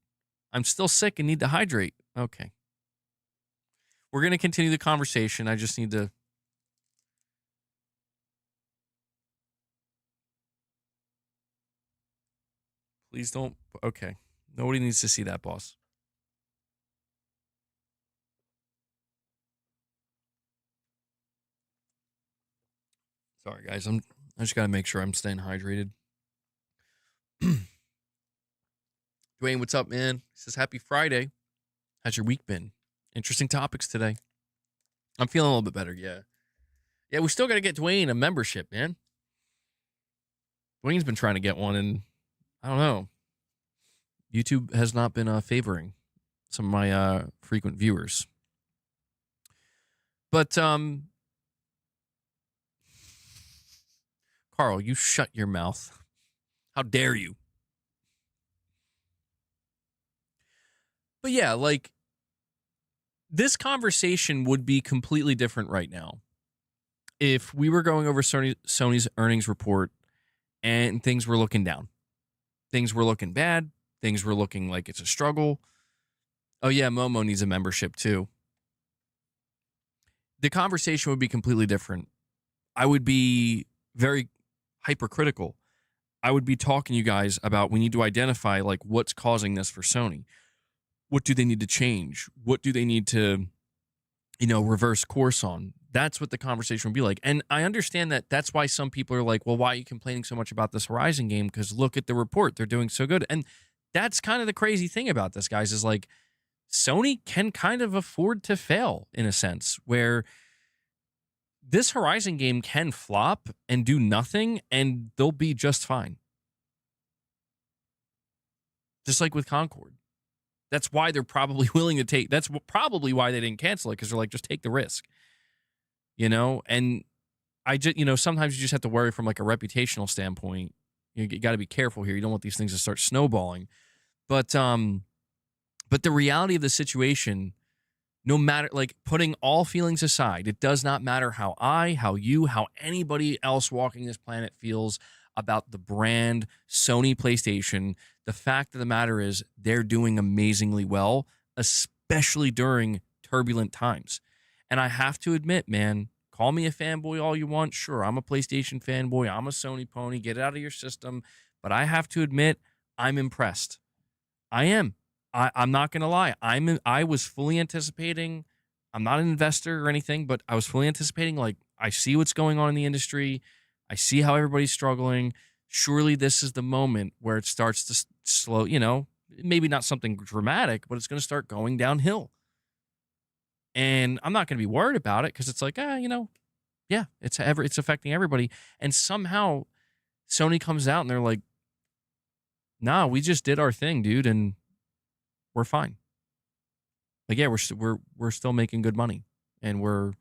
I'm still sick and need to hydrate. Okay. We're going to continue the conversation. I just need to. Please don't. Okay. Nobody needs to see that, boss. Sorry, guys. I just got to make sure I'm staying hydrated. Dwayne, what's up, man? He says, happy Friday. How's your week been? Interesting topics today. I'm feeling a little bit better, yeah. Yeah, we still got to get Dwayne a membership, man. Wayne's been trying to get one, and I don't know. YouTube has not been favoring some of my frequent viewers. But Carl, you shut your mouth. How dare you? But yeah, like, this conversation would be completely different right now if we were going over Sony's earnings report and things were looking down. Things were looking bad. Things were looking like it's a struggle. Oh yeah, Momo needs a membership too. The conversation would be completely different. I would be very hypercritical. I would be talking to you guys about, we need to identify like what's causing this for Sony. What do they need to change? What do they need to, reverse course on? That's what the conversation would be like. And I understand that that's why some people are like, well, why are you complaining so much about this Horizon game? Because look at the report. They're doing so good. And that's kind of the crazy thing about this, guys, is like Sony can kind of afford to fail in a sense where this Horizon game can flop and do nothing and they'll be just fine. Just like with Concord. That's why they're probably willing to take, that's probably why they didn't cancel it, because they're like, just take the risk. And I just, sometimes you just have to worry from like a reputational standpoint. You got to be careful here. You don't want these things to start snowballing. But the reality of the situation, no matter, like, putting all feelings aside, it does not matter how you, how anybody else walking this planet feels about the brand Sony PlayStation. The fact of the matter is they're doing amazingly well, especially during turbulent times. And I have to admit, man, call me a fanboy all you want. Sure, I'm a PlayStation fanboy. I'm a Sony pony. Get it out of your system. But I have to admit, I'm impressed. I am. I'm not going to lie. I was fully anticipating. I'm not an investor or anything, but I was fully anticipating, like, I see what's going on in the industry. I see how everybody's struggling. Surely this is the moment where it starts to slow, maybe not something dramatic, but it's going to start going downhill. And I'm not going to be worried about it because it's like, yeah, it's affecting everybody. And somehow Sony comes out and they're like, nah, we just did our thing, dude, and we're fine. Like, yeah, we're still making good money, and we're,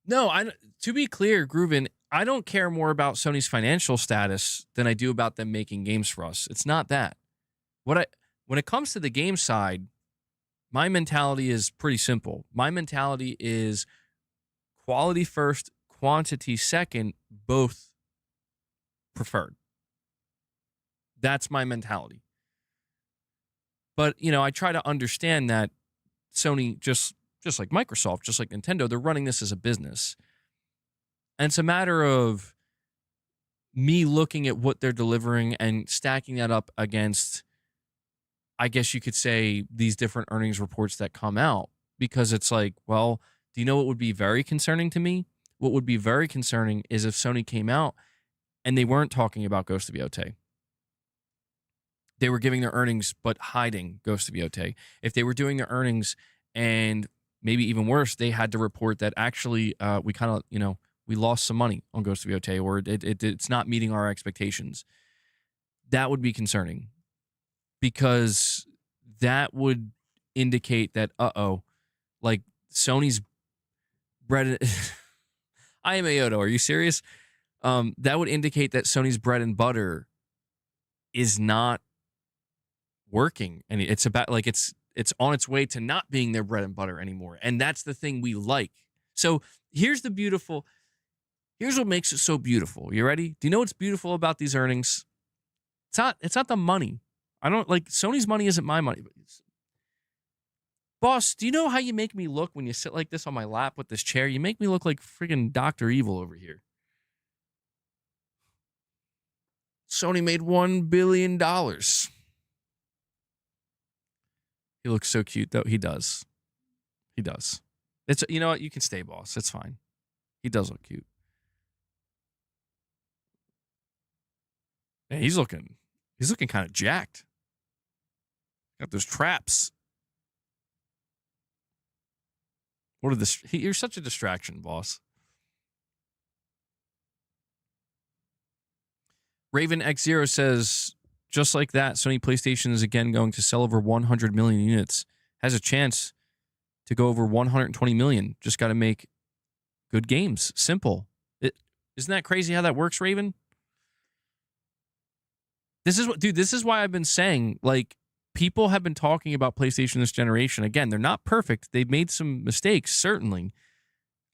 No, to be clear, Grooven, I don't care more about Sony's financial status than I do about them making games for us. It's not that. When it comes to the game side, my mentality is pretty simple. My mentality is quality first, quantity second, both preferred. That's my mentality. But, I try to understand that Sony, just like Microsoft, just like Nintendo, they're running this as a business. And it's a matter of me looking at what they're delivering and stacking that up against, I guess you could say, these different earnings reports that come out. Because it's like, well, do you know what would be very concerning to me? What would be very concerning is if Sony came out and they weren't talking about Ghost of Yotei. They were giving their earnings but hiding Ghost of Yotei. If they were doing their earnings and maybe even worse, they had to report that actually we kind of, we lost some money on Ghost of Yotei, or it's not meeting our expectations. That would be concerning, because that would indicate that, like, Sony's bread. I am Ayoto. Are you serious? That would indicate that Sony's bread and butter is not working, and it's about, like, it's on its way to not being their bread and butter anymore. And that's the thing we like. So here's what makes it so beautiful. You ready? Do you know what's beautiful about these earnings? It's not the money. I don't, like, Sony's money isn't my money. Boss, do you know how you make me look when you sit like this on my lap with this chair? You make me look like friggin' Dr. Evil over here. Sony made $1 billion. He looks so cute, though. He does. He does. It's, you know what? You can stay, boss. It's fine. He does look cute. And he's looking kind of jacked. Got those traps. You're such a distraction, boss. Raven X0 says, just like that, Sony PlayStation is again going to sell over 100 million units. Has a chance to go over 120 million. Just got to make good games. Simple. Isn't that crazy how that works, Raven? This is why I've been saying, like, people have been talking about PlayStation this generation. Again, they're not perfect. They've made some mistakes, certainly.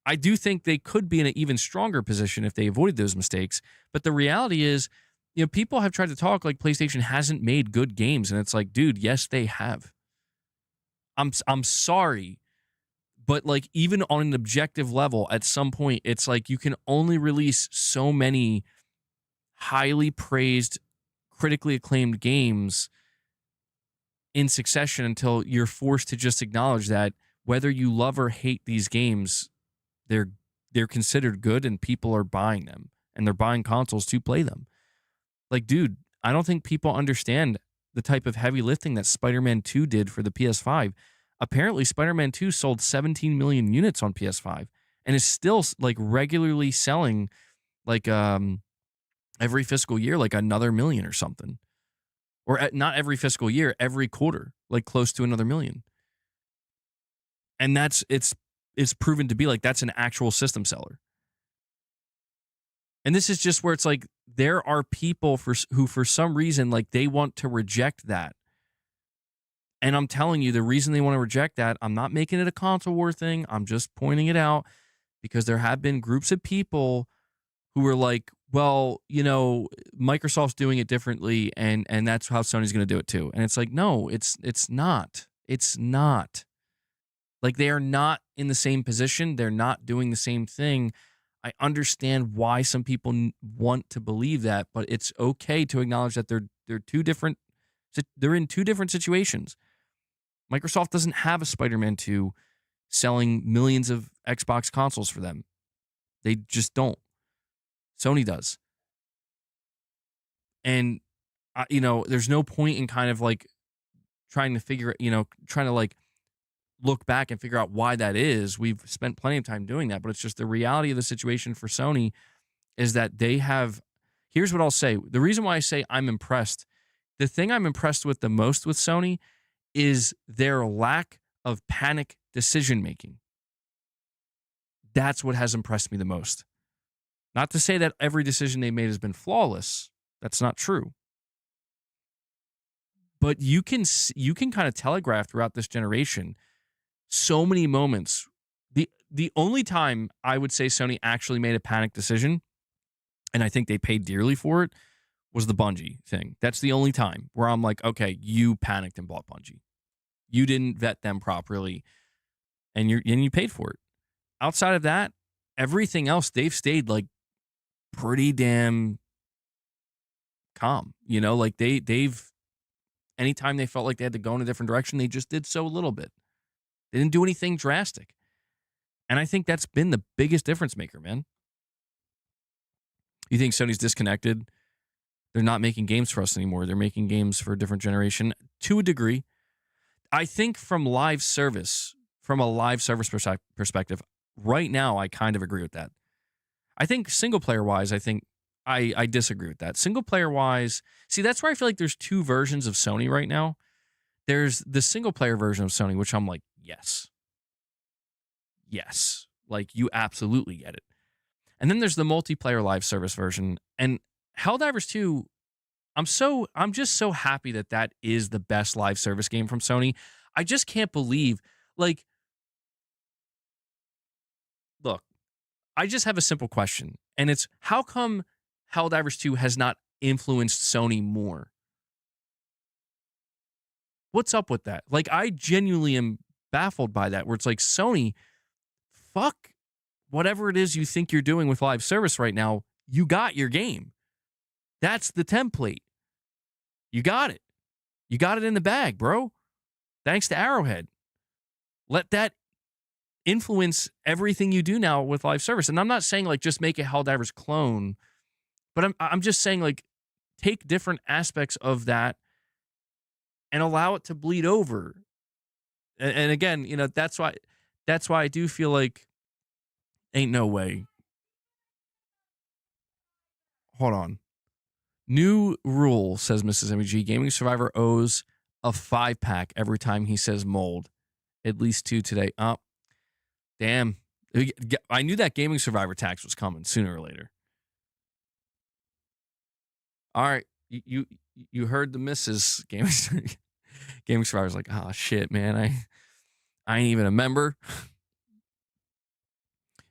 I do think they could be in an even stronger position if they avoided those mistakes. But the reality is, people have tried to talk like PlayStation hasn't made good games. And it's like, dude, yes, they have. I'm sorry. But like, even on an objective level, at some point, it's like you can only release so many highly praised, critically acclaimed games in succession until you're forced to just acknowledge that whether you love or hate these games, they're considered good and people are buying them and they're buying consoles to play them. Like, dude, I don't think people understand the type of heavy lifting that Spider-Man 2 did for the PS5. Apparently, Spider-Man 2 sold 17 million units on PS5 and is still like regularly selling like every fiscal year, like another million or something. Or not every fiscal year, every quarter, like close to another million. And it's proven to be like that's an actual system seller. And this is just where it's like there are people who for some reason like they want to reject that. And I'm telling you, the reason they want to reject that, I'm not making it a console war thing. I'm just pointing it out because there have been groups of people who were like, well, Microsoft's doing it differently and that's how Sony's going to do it too. And it's like, no, it's not. It's not. Like, they are not in the same position. They're not doing the same thing. I understand why some people want to believe that, but it's okay to acknowledge that they're in two different situations. Microsoft doesn't have a Spider-Man 2 selling millions of Xbox consoles for them. They just don't. Sony does. And, there's no point in kind of like trying to like look back and figure out why that is. We've spent plenty of time doing that, but it's just the reality of the situation for Sony is that they have, here's what I'll say. The reason why I say I'm impressed, the thing I'm impressed with the most with Sony is their lack of panic decision-making. That's what has impressed me the most. Not to say that every decision they made has been flawless. That's not true. But you can kind of telegraph throughout this generation so many moments. The only time I would say Sony actually made a panic decision, and I think they paid dearly for it, was the Bungie thing. That's the only time where I'm like, okay, you panicked and bought Bungie. You didn't vet them properly, and you paid for it. Outside of that, everything else, they've stayed like pretty damn calm. Like they've anytime they felt like they had to go in a different direction, they just did so a little bit. They didn't do anything drastic. And I think that's been the biggest difference maker, man. You think Sony's disconnected? They're not making games for us anymore. They're making games for a different generation to a degree. I think from a live service perspective, right now, I kind of agree with that. I think single player wise, I disagree with that. Single player wise, see, that's where I feel like there's two versions of Sony right now. There's the single player version of Sony, which I'm like, yes. Like, you absolutely get it. And then there's the multiplayer live service version. And Helldivers 2, I'm just so happy that is the best live service game from Sony. I just can't believe, like, look, I just have a simple question. And it's, how come Helldivers 2 has not influenced Sony more? What's up with that? Like, I genuinely am baffled by that, where it's like, Sony, fuck whatever it is you think you're doing with live service right now. You got your game. That's the template. You got it. You got it in the bag, bro. Thanks to Arrowhead. Let that influence everything you do now with live service. And I'm not saying like just make a Helldivers clone, but I'm just saying like take different aspects of that and allow it to bleed over. And again, that's why I do feel like ain't no way. Hold on. New rule, says Mrs. MEG. Gaming Survivor owes a 5-pack every time he says mold. At least 2 today. Oh, damn. I knew that Gaming Survivor tax was coming sooner or later. All right. You heard the missus. Gaming Survivor's like, oh, shit, man. I ain't even a member.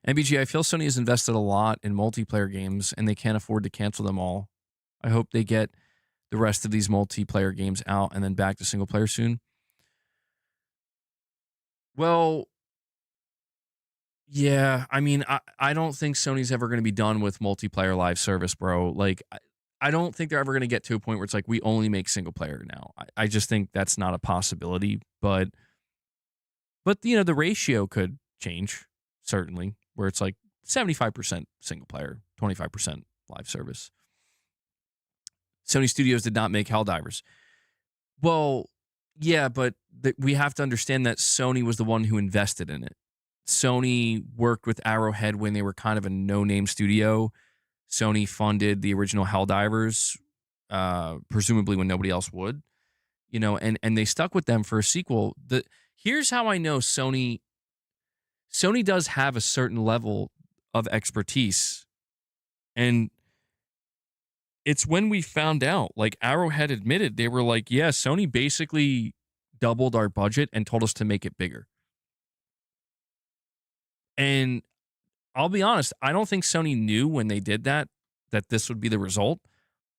MBG, I feel Sony has invested a lot in multiplayer games, and they can't afford to cancel them all. I hope they get the rest of these multiplayer games out and then back to single player soon. Well, yeah, I mean, I don't think Sony's ever going to be done with multiplayer live service, bro. Like, I don't think they're ever going to get to a point where it's like, we only make single player now. I just think that's not a possibility, but the ratio could change, certainly, where it's like 75% single player, 25% live service. Sony Studios did not make Helldivers. Well, yeah, but we have to understand that Sony was the one who invested in it. Sony worked with Arrowhead when they were kind of a no-name studio. Sony funded the original Helldivers, presumably when nobody else would, and they stuck with them for a sequel. Here's how I know Sony does have a certain level of expertise, and it's when we found out, like Arrowhead admitted, they were like, yeah, Sony basically doubled our budget and told us to make it bigger. And I'll be honest, I don't think Sony knew when they did that this would be the result,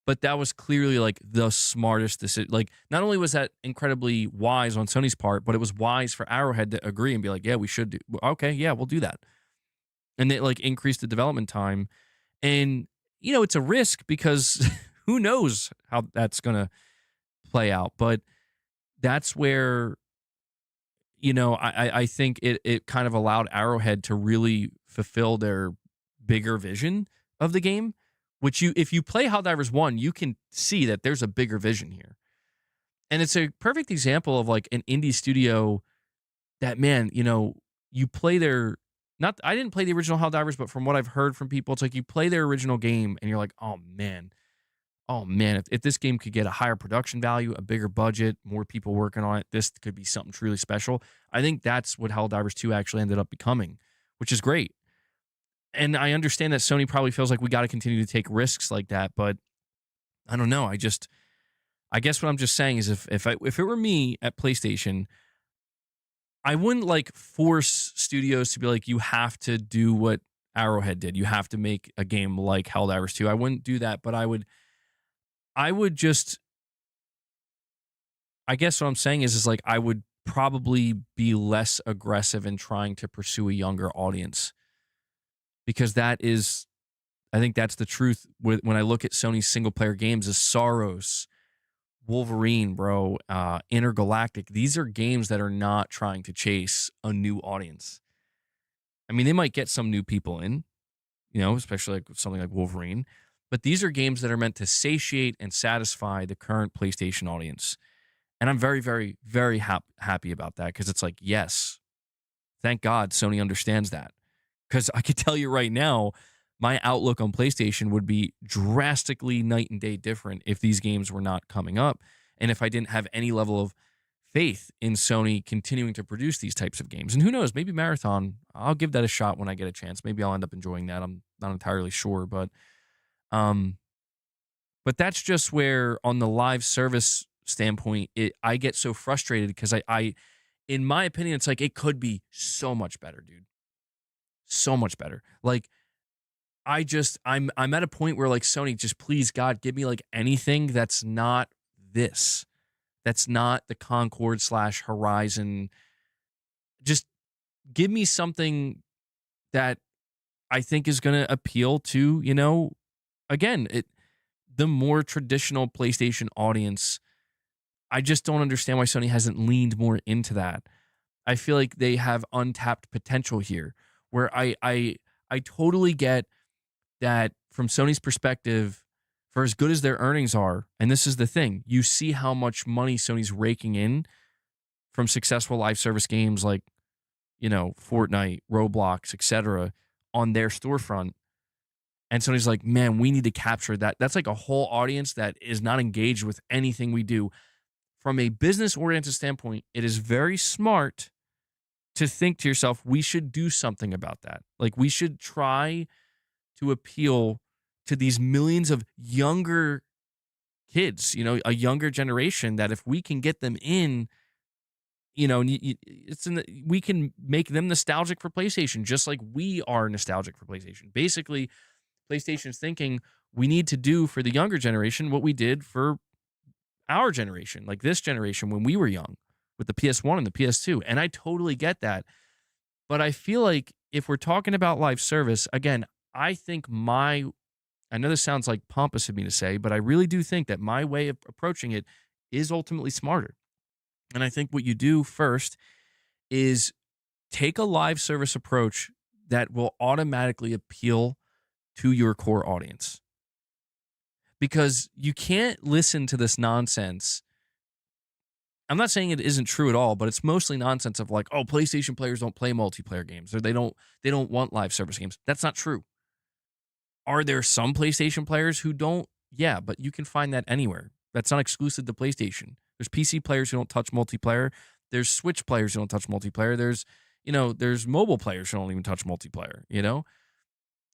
but that was clearly like the smartest decision. Like, not only was that incredibly wise on Sony's part, but it was wise for Arrowhead to agree and be like, yeah, we should do. Okay, yeah, we'll do that. And they like increased the development time. And, it's a risk because who knows how that's going to play out. But that's where, I think it kind of allowed Arrowhead to really fulfill their bigger vision of the game, which if you play Helldivers 1, you can see that there's a bigger vision here. And it's a perfect example of like an indie studio that, man, you play their, I didn't play the original Helldivers, but from what I've heard from people, it's like you play their original game and you're like, oh man, if this game could get a higher production value, a bigger budget, more people working on it, this could be something truly special. I think that's what Helldivers 2 actually ended up becoming, which is great. And I understand that Sony probably feels like we got to continue to take risks like that, but I don't know. I guess what I'm just saying is if it were me at PlayStation, I wouldn't like force studios to be like, you have to do what Arrowhead did. You have to make a game like Helldivers 2. I wouldn't do that, but I would just, I guess what I'm saying is like, I would probably be less aggressive in trying to pursue a younger audience, because I think that's the truth when I look at Sony's single player games. Is Soros, Wolverine, bro, Intergalactic. These are games that are not trying to chase a new audience. I mean, they might get some new people in, especially like something like Wolverine, but these are games that are meant to satiate and satisfy the current PlayStation audience. And I'm very, very, very happy about that, because it's like, yes, thank God Sony understands that. Because I could tell you right now, my outlook on PlayStation would be drastically night and day different if these games were not coming up, and if I didn't have any level of faith in Sony continuing to produce these types of games. And who knows, maybe Marathon, I'll give that a shot when I get a chance. Maybe I'll end up enjoying that. I'm not entirely sure, but that's just where, on the live service standpoint, I get so frustrated because I, in my opinion, it's like it could be so much better, dude. So much better. Like, I'm at a point where, like, Sony, just please, God, give me like anything that's not this. That's not the Concord / Horizon. Just give me something that I think is going to appeal to, again, the more traditional PlayStation audience. I just don't understand why Sony hasn't leaned more into that. I feel like they have untapped potential here, where I totally get that from Sony's perspective, for as good as their earnings are, and this is the thing, you see how much money Sony's raking in from successful live service games like, Fortnite, Roblox, etc., on their storefront. And Sony's like, man, we need to capture that. That's like a whole audience that is not engaged with anything we do. From a business oriented standpoint, it is very smart to think to yourself, we should do something about that. Like, we should try to appeal to these millions of younger kids, a younger generation that if we can get them in, we can make them nostalgic for PlayStation, just like we are nostalgic for PlayStation. Basically, PlayStation's thinking we need to do for the younger generation what we did for our generation, like this generation when we were young with the PS1 and the PS2. And I totally get that. But I feel like if we're talking about live service, again, I know this sounds like pompous of me to say, but I really do think that my way of approaching it is ultimately smarter. And I think what you do first is take a live service approach that will automatically appeal to your core audience. Because you can't listen to this nonsense. I'm not saying it isn't true at all, but it's mostly nonsense of like, oh, PlayStation players don't play multiplayer games or they don't want live service games. That's not true. Are there some PlayStation players who don't? Yeah, but you can find that anywhere. That's not exclusive to PlayStation. There's PC players who don't touch multiplayer. There's Switch players who don't touch multiplayer. There's mobile players who don't even touch multiplayer,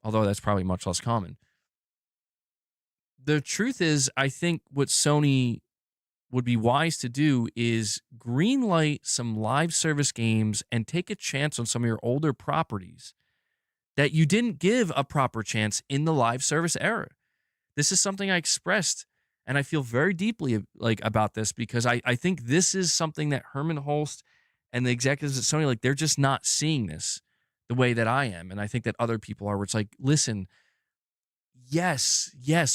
although that's probably much less common. The truth is, I think what Sony would be wise to do is greenlight some live service games and take a chance on some of your older properties that you didn't give a proper chance in the live service era. This is something I expressed, and I feel very deeply about this because I think this is something that Herman Holst and the executives at Sony, they're just not seeing this the way that I am. And I think that other people are, where it's like, listen, yes,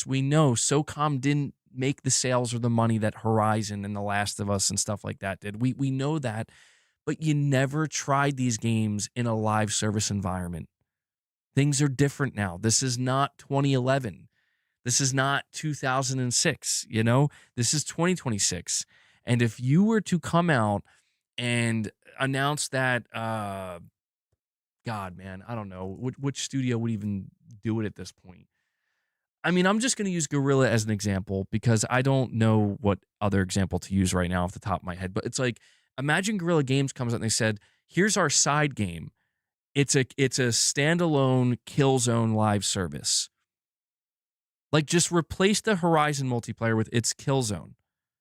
we know SOCOM didn't make the sales or the money that Horizon and The Last of Us and stuff like that did. We know that, but you never tried these games in a live service environment. Things are different now. This is not 2011. This is not 2006, This is 2026. And if you were to come out and announce that, God, man, I don't know, which studio would even do it at this point? I mean, I'm just going to use Guerrilla as an example because I don't know what other example to use right now off the top of my head. But it's like, imagine Guerrilla Games comes out and they said, here's our side game. It's a standalone Killzone live service. Like, just replace the Horizon multiplayer with its Killzone.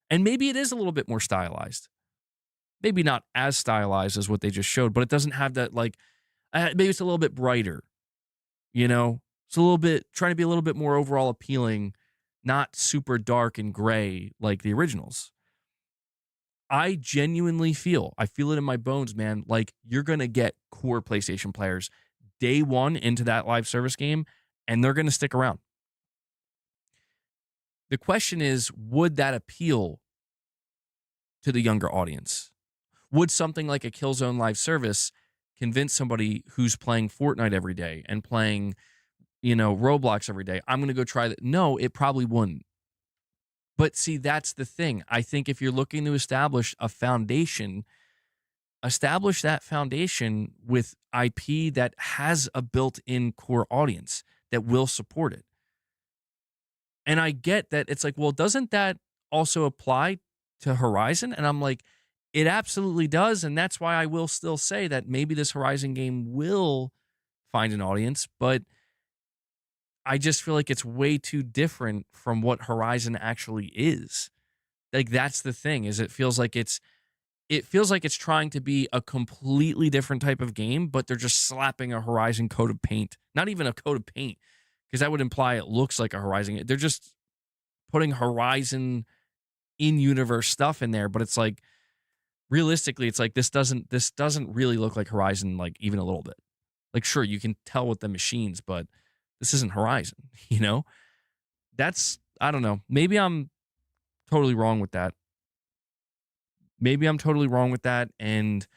And maybe it is a little bit more stylized. Maybe not as stylized as what they just showed, but it doesn't have that, maybe it's a little bit brighter, It's a little bit, trying to be a little bit more overall appealing, not super dark and gray like the originals. I genuinely I feel it in my bones, man, like you're going to get core PlayStation players day one into that live service game, and they're going to stick around. The question is, would that appeal to the younger audience? Would something like a Killzone live service convince somebody who's playing Fortnite every day and playing Roblox every day, I'm going to go try that? No, it probably wouldn't. But see, that's the thing. I think if you're looking to establish a foundation, establish that foundation with IP that has a built-in core audience that will support it. And I get that it's like, well, doesn't that also apply to Horizon? And I'm like, it absolutely does. And that's why I will still say that maybe this Horizon game will find an audience, but I just feel like it's way too different from what Horizon actually is. Like, that's the thing, is it feels like it's trying to be a completely different type of game, but they're just slapping a Horizon coat of paint. Not even a coat of paint, because that would imply it looks like a Horizon. They're just putting Horizon in-universe stuff in there, but it's like, realistically, it's like this doesn't really look like Horizon, like, even a little bit. Like, sure, you can tell with the machines, but this isn't Horizon, That's, I don't know. Maybe I'm totally wrong with that. And,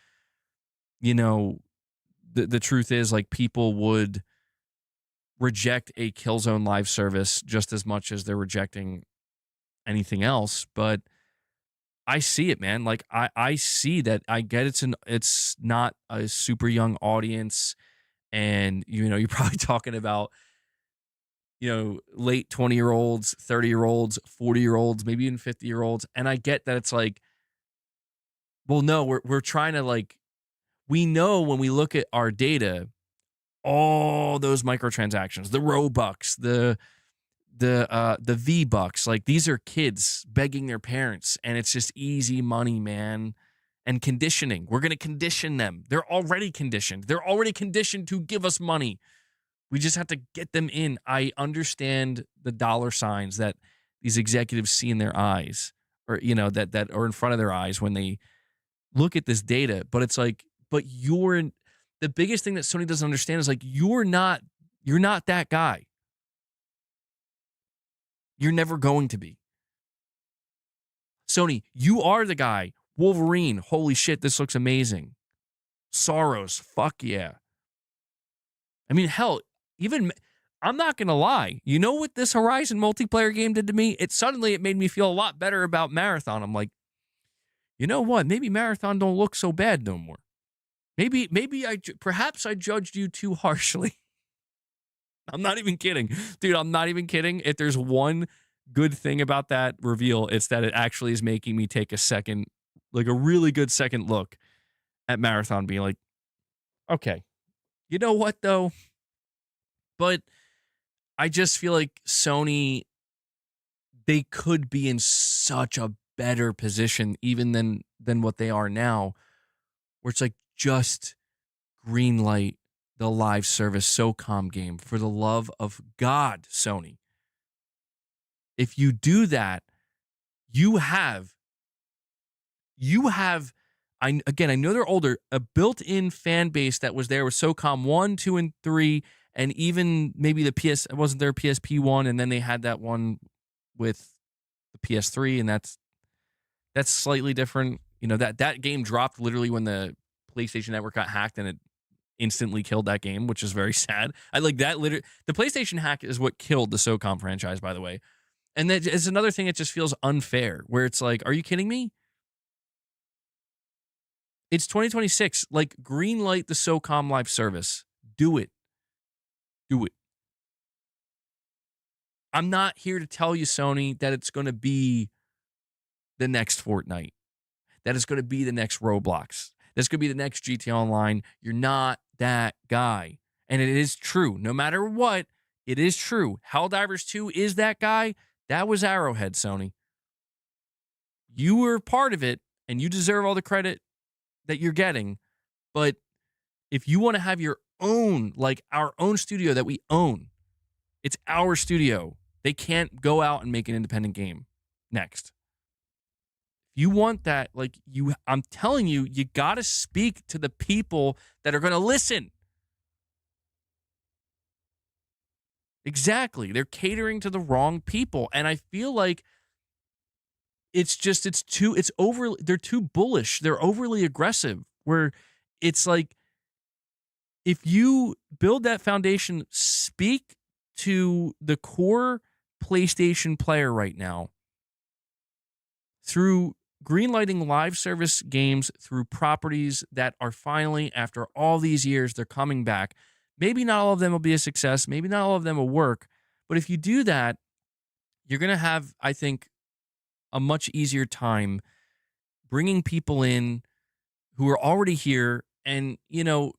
the truth is, like, people would reject a Killzone live service just as much as they're rejecting anything else. But I see it, man. Like, I see that. I get it's not a super young audience. And, you're probably talking about late 20-year-olds, 30-year-olds, 40-year-olds, maybe even 50-year-olds. And I get that it's like, well, no, we're trying to like, we know when we look at our data, all those microtransactions, the Robux, the V-Bucks, like these are kids begging their parents, and it's just easy money, man. And conditioning. We're going to condition them. They're already conditioned. They're already conditioned to give us money. We just have to get them in. I understand the dollar signs that these executives see in their eyes, or that are in front of their eyes when they look at this data. But it's like, but the biggest thing that Sony doesn't understand is like you're not that guy. You're never going to be. Sony, you are the guy. Wolverine, holy shit, this looks amazing. Soros, fuck yeah. I mean, hell, even I'm not gonna lie. You know what this Horizon multiplayer game did to me? It made me feel a lot better about Marathon. I'm like, you know what? Maybe Marathon don't look so bad no more. Perhaps I judged you too harshly. I'm not even kidding, dude. I'm not even kidding. If there's one good thing about that reveal, it's that it actually is making me take a really good second look at Marathon, being like, okay, you know what though? But I just feel like Sony, they could be in such a better position even than what they are now, where it's like, just green light the live service SOCOM game, for the love of God, Sony. If you do that, you have I know they're older, a built-in fan base that was there with SOCOM 1, 2, and 3, and even maybe wasn't there PSP 1, and then they had that one with the PS3, and that's slightly different. That game dropped literally when the PlayStation Network got hacked, and it instantly killed that game, which is very sad. I like that. Literally, the PlayStation hack is what killed the SOCOM franchise, by the way. And that is another thing that just feels unfair, where it's like, are you kidding me? It's 2026. Like, green light the SOCOM live service. Do it. Do it. I'm not here to tell you, Sony, that it's going to be the next Fortnite, that it's going to be the next Roblox, that's going to be the next GTA Online. You're not that guy. And it is true. No matter what, it is true. Helldivers 2 is that guy. That was Arrowhead, Sony. You were part of it, and you deserve all the credit that you're getting. But if you want to have your own, like our own studio that we own, it's our studio. They can't go out and make an independent game next. If you want that, I'm telling you, you got to speak to the people that are going to listen. Exactly. They're catering to the wrong people. And I feel like they're too bullish. They're overly aggressive, where it's like, if you build that foundation, speak to the core PlayStation player right now through greenlighting live service games, through properties that are finally, after all these years, they're coming back. Maybe not all of them will be a success. Maybe not all of them will work. But if you do that, you're going to have, I think, a much easier time bringing people in who are already here, and,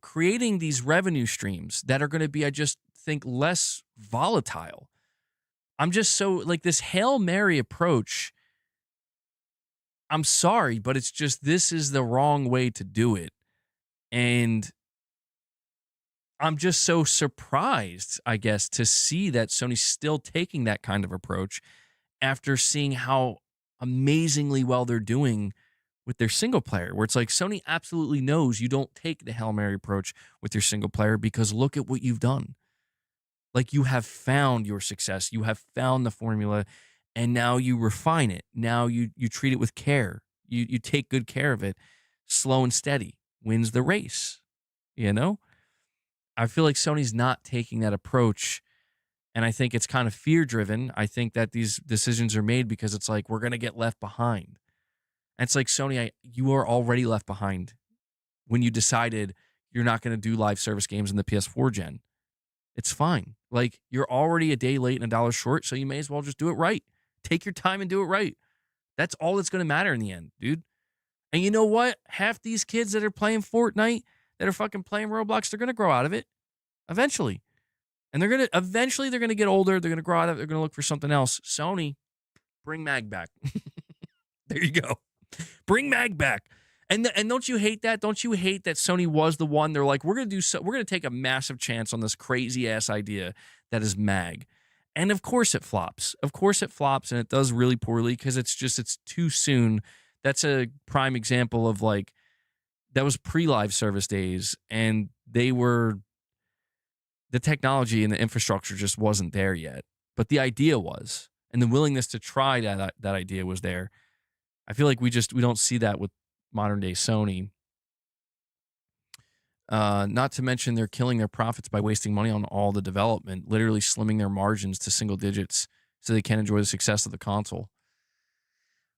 creating these revenue streams that are going to be, I just think, less volatile. I'm just so, like, this Hail Mary approach, I'm sorry, but it's just, this is the wrong way to do it. And I'm just so surprised, I guess, to see that Sony's still taking that kind of approach after seeing how amazingly well they're doing with their single player, where it's like, Sony absolutely knows you don't take the Hail Mary approach with your single player, because look at what you've done. Like, you have found your success. You have found the formula, and now you refine it. Now you treat it with care. You take good care of it. Slow and steady wins the race. I feel like Sony's not taking that approach, and I think it's kind of fear-driven. I think that these decisions are made because it's like, we're going to get left behind. And it's like, Sony, you are already left behind when you decided you're not going to do live service games in the PS4 gen. It's fine. Like, you're already a day late and $1 short, so you may as well just do it right. Take your time and do it right. That's all that's going to matter in the end, dude. And you know what? Half these kids that are playing Fortnite, that are fucking playing Roblox, they're going to grow out of it eventually. And they're going to get older. They're going to grow out of it. They're going to look for something else. Sony, bring Mag back. There you go. Bring Mag back. And don't you hate that? Don't you hate that Sony was the one? They're like, we're going to take a massive chance on this crazy ass idea that is Mag. And of course it flops. Of course it flops, and it does really poorly because it's too soon. That's a prime example of like, that was pre-live service days, and the technology and the infrastructure just wasn't there yet. But the idea was, and the willingness to try that idea was there. I feel like we don't see that with modern day Sony. Not to mention they're killing their profits by wasting money on all the development, literally slimming their margins to single digits so they can enjoy the success of the console.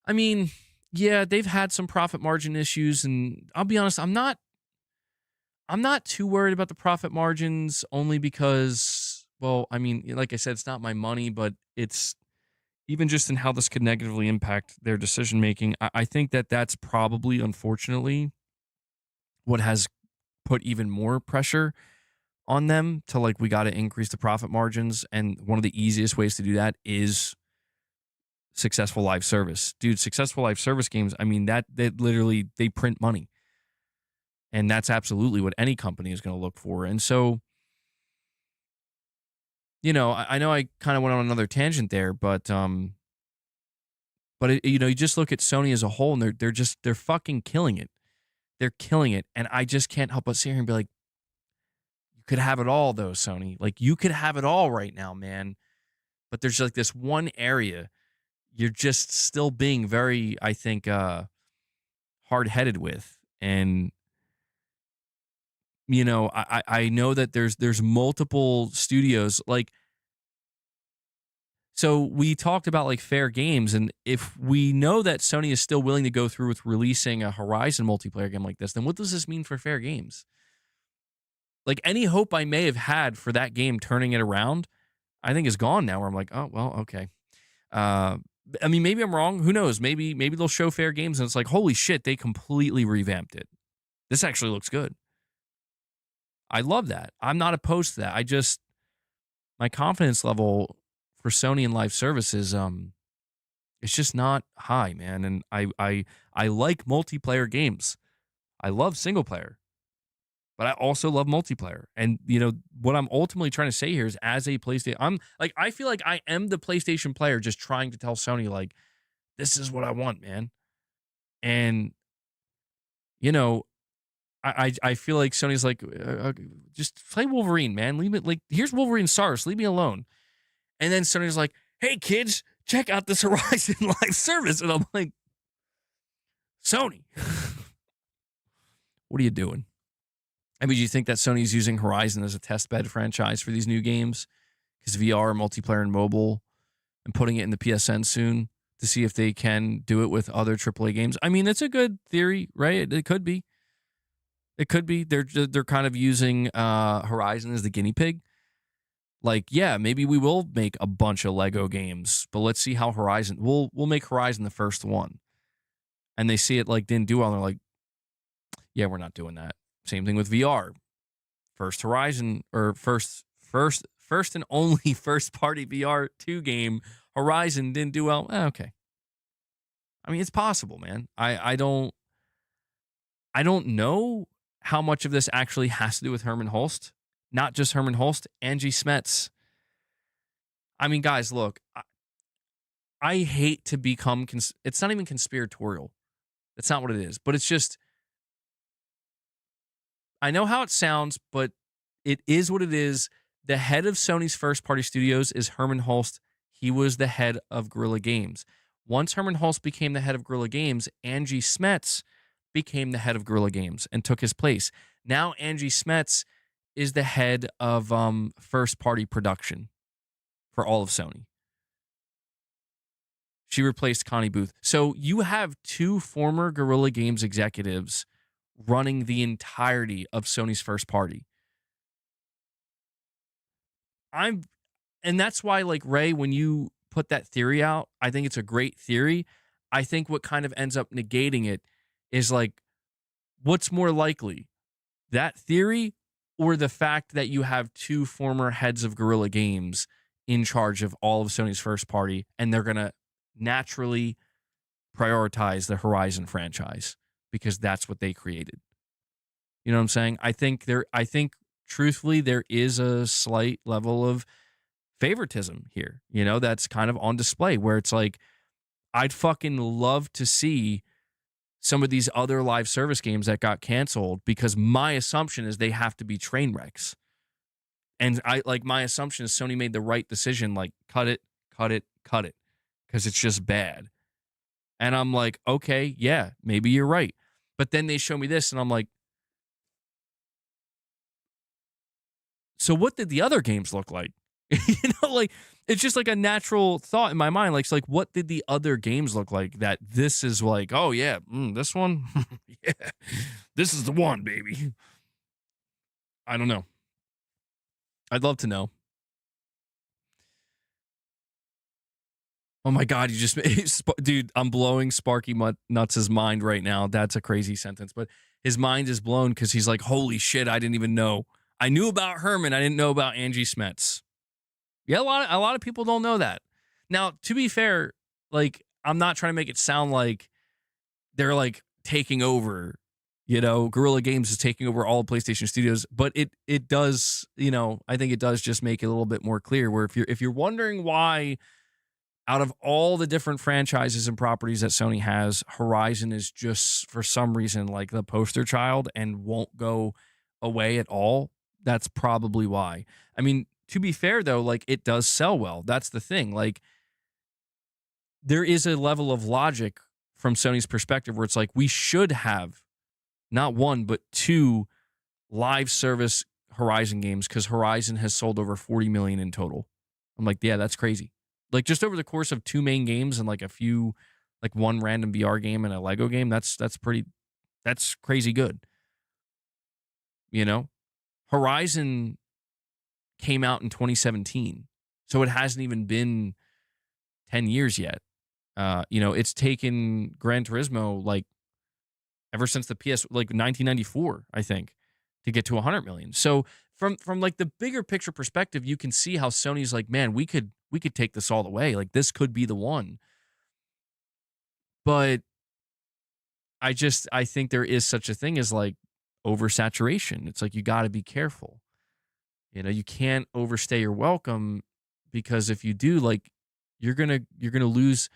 I mean, yeah, they've had some profit margin issues, and I'll be honest, I'm not too worried about the profit margins, only because, well, I mean, like I said, it's not my money, but it's even just in how this could negatively impact their decision making. I think that's probably, unfortunately, what has put even more pressure on them to, like, we got to increase the profit margins. And one of the easiest ways to do that is successful live service. Dude, successful live service games, I mean, that literally, they print money. And that's absolutely what any company is going to look for. And so, you know, I know I kind of went on another tangent there, but you know, you just look at Sony as a whole, and they're fucking killing it. They're killing it, and I just can't help but sit here and be like, you could have it all, though, Sony. Like, you could have it all right now, man. But there's like this one area you're just still being very, I think, hard-headed with, and you know, I know that there's multiple studios, like, so we talked about like fair games, and if we know that Sony is still willing to go through with releasing a Horizon multiplayer game like this, then what does this mean for fair games? Like, any hope I may have had for that game turning it around, I think is gone now, where I'm like, oh, well, okay. I mean, maybe I'm wrong. Who knows? Maybe they'll show fair games and it's like, holy shit, they completely revamped it. This actually looks good. I love that. I'm not opposed to that. My confidence level for Sony and live services, it's just not high, man. And I like multiplayer games. I love single player, but I also love multiplayer. And you know what I'm ultimately trying to say here is, as a PlayStation, I feel like I am the PlayStation player just trying to tell Sony, like, this is what I want, man. And you know, I feel like Sony's like, just play Wolverine, man. Leave it, like, here's Wolverine Stars. Leave me alone. And then Sony's like, hey, kids, check out this Horizon live service. And I'm like, Sony, what are you doing? I mean, do you think that Sony's using Horizon as a test bed franchise for these new games? Because VR, multiplayer, and mobile, and putting it in the PSN soon to see if they can do it with other AAA games. I mean, that's a good theory, right? It could be. It could be. They're kind of using Horizon as the guinea pig. Like, yeah, maybe we will make a bunch of Lego games, but let's see how Horizon. We'll make Horizon the first one, and they see it like didn't do well, and they're like, yeah, we're not doing that. Same thing with VR. First Horizon, or first and only first party VR 2 game, Horizon didn't do well. Okay. I mean, it's possible, man. I don't know how much of this actually has to do with Herman Hulst. Not just Herman Hulst, Angie Smets. I mean, guys, look, I hate to become, it's not even conspiratorial. That's not what it is. But it's just, I know how it sounds, but it is what it is. The head of Sony's first party studios is Herman Hulst. He was the head of Guerrilla Games. Once Herman Hulst became the head of Guerrilla Games, Angie Smets became the head of Guerrilla Games and took his place. Now Angie Smets is the head of first party production for all of Sony. She replaced Connie Booth. So you have two former Guerrilla Games executives running the entirety of Sony's first party. and that's why, like, Ray, when you put that theory out, I think it's a great theory. I think what kind of ends up negating it is, like, what's more likely, that theory or the fact that you have two former heads of Guerrilla Games in charge of all of Sony's first party, and they're going to naturally prioritize the Horizon franchise because that's what they created. You know what I'm saying? I think truthfully there is a slight level of favoritism here, that's kind of on display where it's like I'd fucking love to see some of these other live service games that got canceled because my assumption is they have to be train wrecks. And my assumption is Sony made the right decision, like cut it, cut it, cut it, because it's just bad. And I'm like, okay, yeah, maybe you're right. But then they show me this and I'm like, so what did the other games look like? Like it's just like a natural thought in my mind. Like, it's like, what did the other games look like that this is like, oh yeah, this one? Yeah, this is the one, baby. I don't know. I'd love to know. Oh my God, you just, dude, I'm blowing Sparky Nuts' mind right now. That's a crazy sentence, but his mind is blown because he's like, holy shit, I didn't even know. I knew about Herman. I didn't know about Angie Smets. Yeah, a lot of people don't know that. Now, to be fair, like, I'm not trying to make it sound like they're like taking over, Guerrilla Games is taking over all PlayStation studios, but it does, I think it does just make it a little bit more clear where if you're wondering why out of all the different franchises and properties that Sony has, Horizon is just for some reason like the poster child and won't go away at all. That's probably why. I mean, to be fair though, like it does sell well. That's the thing. Like there is a level of logic from Sony's perspective where it's like we should have not one but two live service Horizon games because Horizon has sold over 40 million in total. I'm like, yeah, that's crazy. Like just over the course of two main games and like a few, like one random VR game and a Lego game, that's crazy good. Horizon came out in 2017, so it hasn't even been 10 years yet. It's taken Gran Turismo like ever since the PS, like 1994, I think, to get to 100 million. So from like the bigger picture perspective, you can see how Sony's like, man, we could take this all the way. Like this could be the one. But I think there is such a thing as like oversaturation. It's like you got to be careful. You can't overstay your welcome because if you do, like you're gonna lose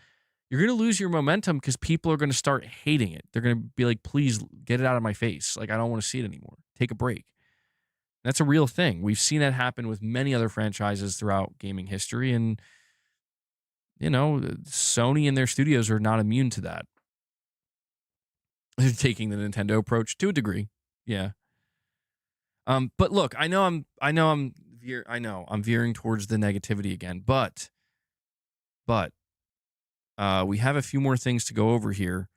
your momentum because people are gonna start hating it. They're gonna be like, please get it out of my face. Like I don't want to see it anymore. Take a break. That's a real thing. We've seen that happen with many other franchises throughout gaming history, and Sony and their studios are not immune to that. They're taking the Nintendo approach to a degree. Yeah. But look, I know I'm veering towards the negativity again, but we have a few more things to go over here.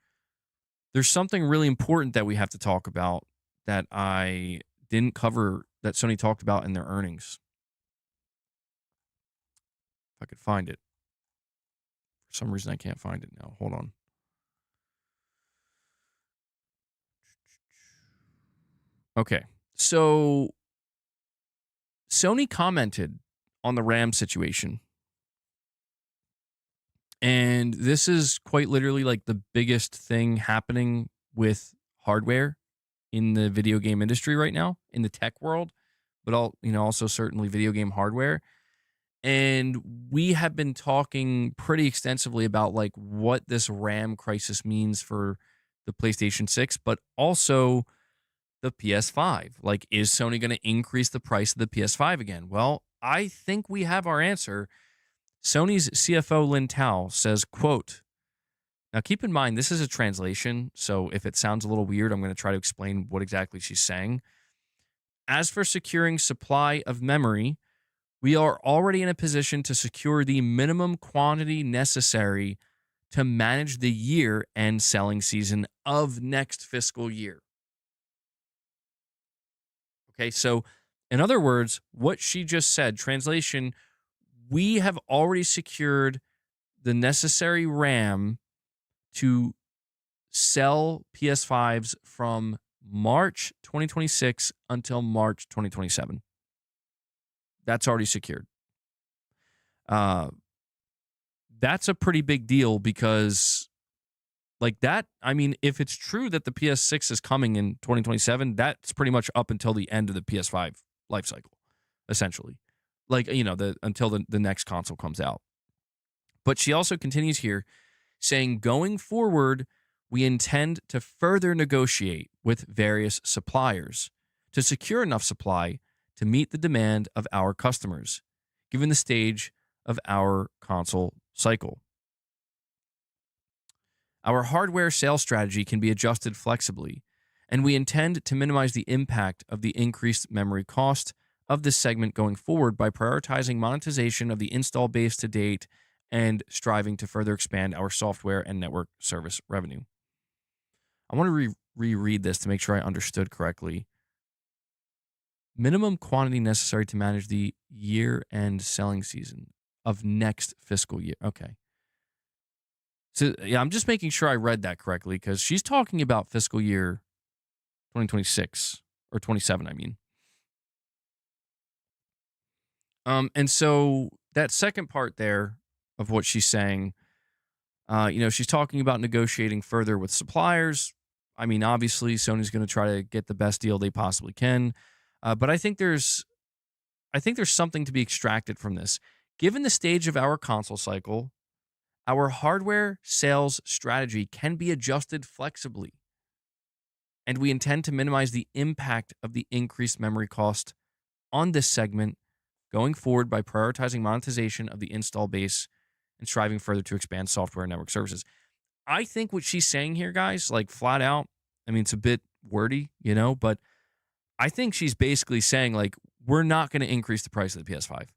There's something really important that we have to talk about that I didn't cover that Sony talked about in their earnings. If I could find it. For some reason I can't find it now. Hold on. Okay. So Sony commented on the RAM situation. And this is quite literally like the biggest thing happening with hardware in the video game industry right now, in the tech world, but also certainly video game hardware. And we have been talking pretty extensively about like what this RAM crisis means for the PlayStation 6, but also the PS5. Like, is Sony going to increase the price of the PS5 again? Well, I think we have our answer. Sony's CFO Lin Tao says, quote, now keep in mind, this is a translation, so if it sounds a little weird, I'm going to try to explain what exactly she's saying. As for securing supply of memory, we are already in a position to secure the minimum quantity necessary to manage the year-end selling season of next fiscal year. Okay, so In other words, what she just said, translation, we have already secured the necessary RAM to sell PS5s from March 2026 until March 2027. That's already secured. That's a pretty big deal because, like that, I mean, if it's true that the PS6 is coming in 2027, that's pretty much up until the end of the PS5 life cycle, essentially. Like, until the next console comes out. But she also continues here saying, going forward, we intend to further negotiate with various suppliers to secure enough supply to meet the demand of our customers, given the stage of our console cycle. Our hardware sales strategy can be adjusted flexibly, and we intend to minimize the impact of the increased memory cost of this segment going forward by prioritizing monetization of the install base to date and striving to further expand our software and network service revenue. I want to reread this to make sure I understood correctly. Minimum quantity necessary to manage the year-end selling season of next fiscal year. Okay. So, yeah, I'm just making sure I read that correctly because she's talking about fiscal year 2026 or 27, I mean. And so that second part there of what she's saying, she's talking about negotiating further with suppliers. I mean, obviously, Sony's going to try to get the best deal they possibly can. But I think there's something to be extracted from this. Given the stage of our console cycle, our hardware sales strategy can be adjusted flexibly, and we intend to minimize the impact of the increased memory cost on this segment going forward by prioritizing monetization of the install base and striving further to expand software and network services. I think what she's saying here, guys, like flat out, I mean, it's a bit wordy, but I think she's basically saying, like, we're not going to increase the price of the PS5.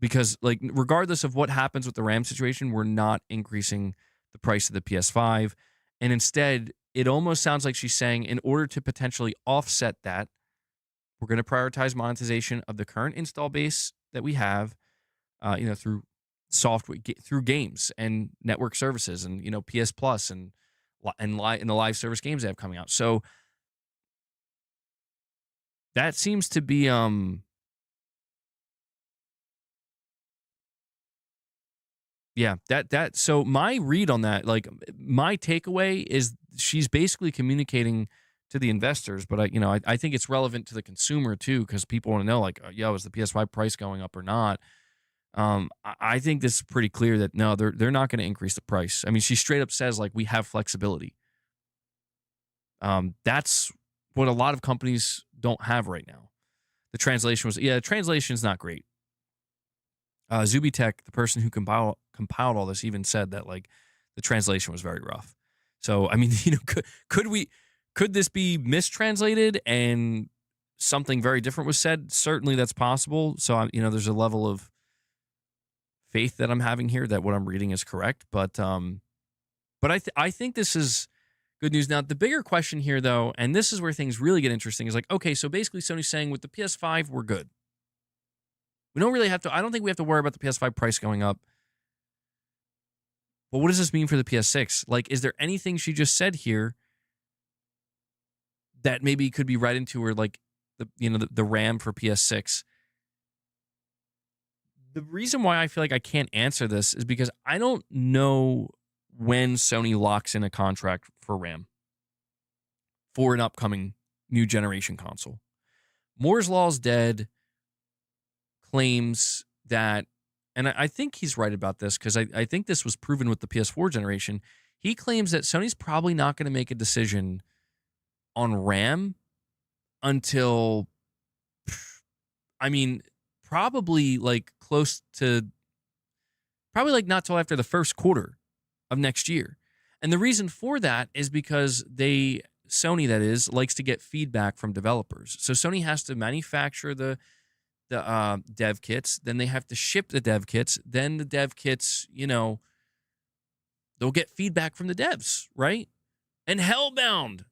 Because, like, regardless of what happens with the RAM situation, we're not increasing the price of the PS5. And instead, it almost sounds like she's saying, in order to potentially offset that, we're going to prioritize monetization of the current install base that we have, through software, through games and network services, and PS Plus and the live service games they have coming out. So that seems to be yeah, so my read on that, like my takeaway is she's basically communicating to the investors, but I think it's relevant to the consumer too, because people want to know, like, is the PS5 price going up or not? I think this is pretty clear that no, they're not going to increase the price. I mean, she straight up says, like, we have flexibility. That's what a lot of companies don't have right now. The translation is not great. Zubitech, the person who compiled all this, even said that, like, the translation was very rough. So, I mean, could this be mistranslated and something very different was said? Certainly that's possible. So, there's a level of faith that I'm having here that what I'm reading is correct. But I think this is good news. Now, the bigger question here, though, and this is where things really get interesting, is like, okay, so basically Sony's saying with the PS5, we're good. We don't really have to, I don't think we have to worry about the PS5 price going up. But what does this mean for the PS6? Like, is there anything she just said here that maybe could be read into, or like the RAM for PS6? The reason why I feel like I can't answer this is because I don't know when Sony locks in a contract for RAM for an upcoming new generation console. Moore's Law is dead claims that, and I think he's right about this because I think this was proven with the PS4 generation. He claims that Sony's probably not going to make a decision on RAM until, I mean, probably like close to, probably like not till after the first quarter of next year. And the reason for that is because Sony, that is, likes to get feedback from developers. So Sony has to manufacture the dev kits, then they have to ship the dev kits, then the dev kits, they'll get feedback from the devs, right? And Hellbound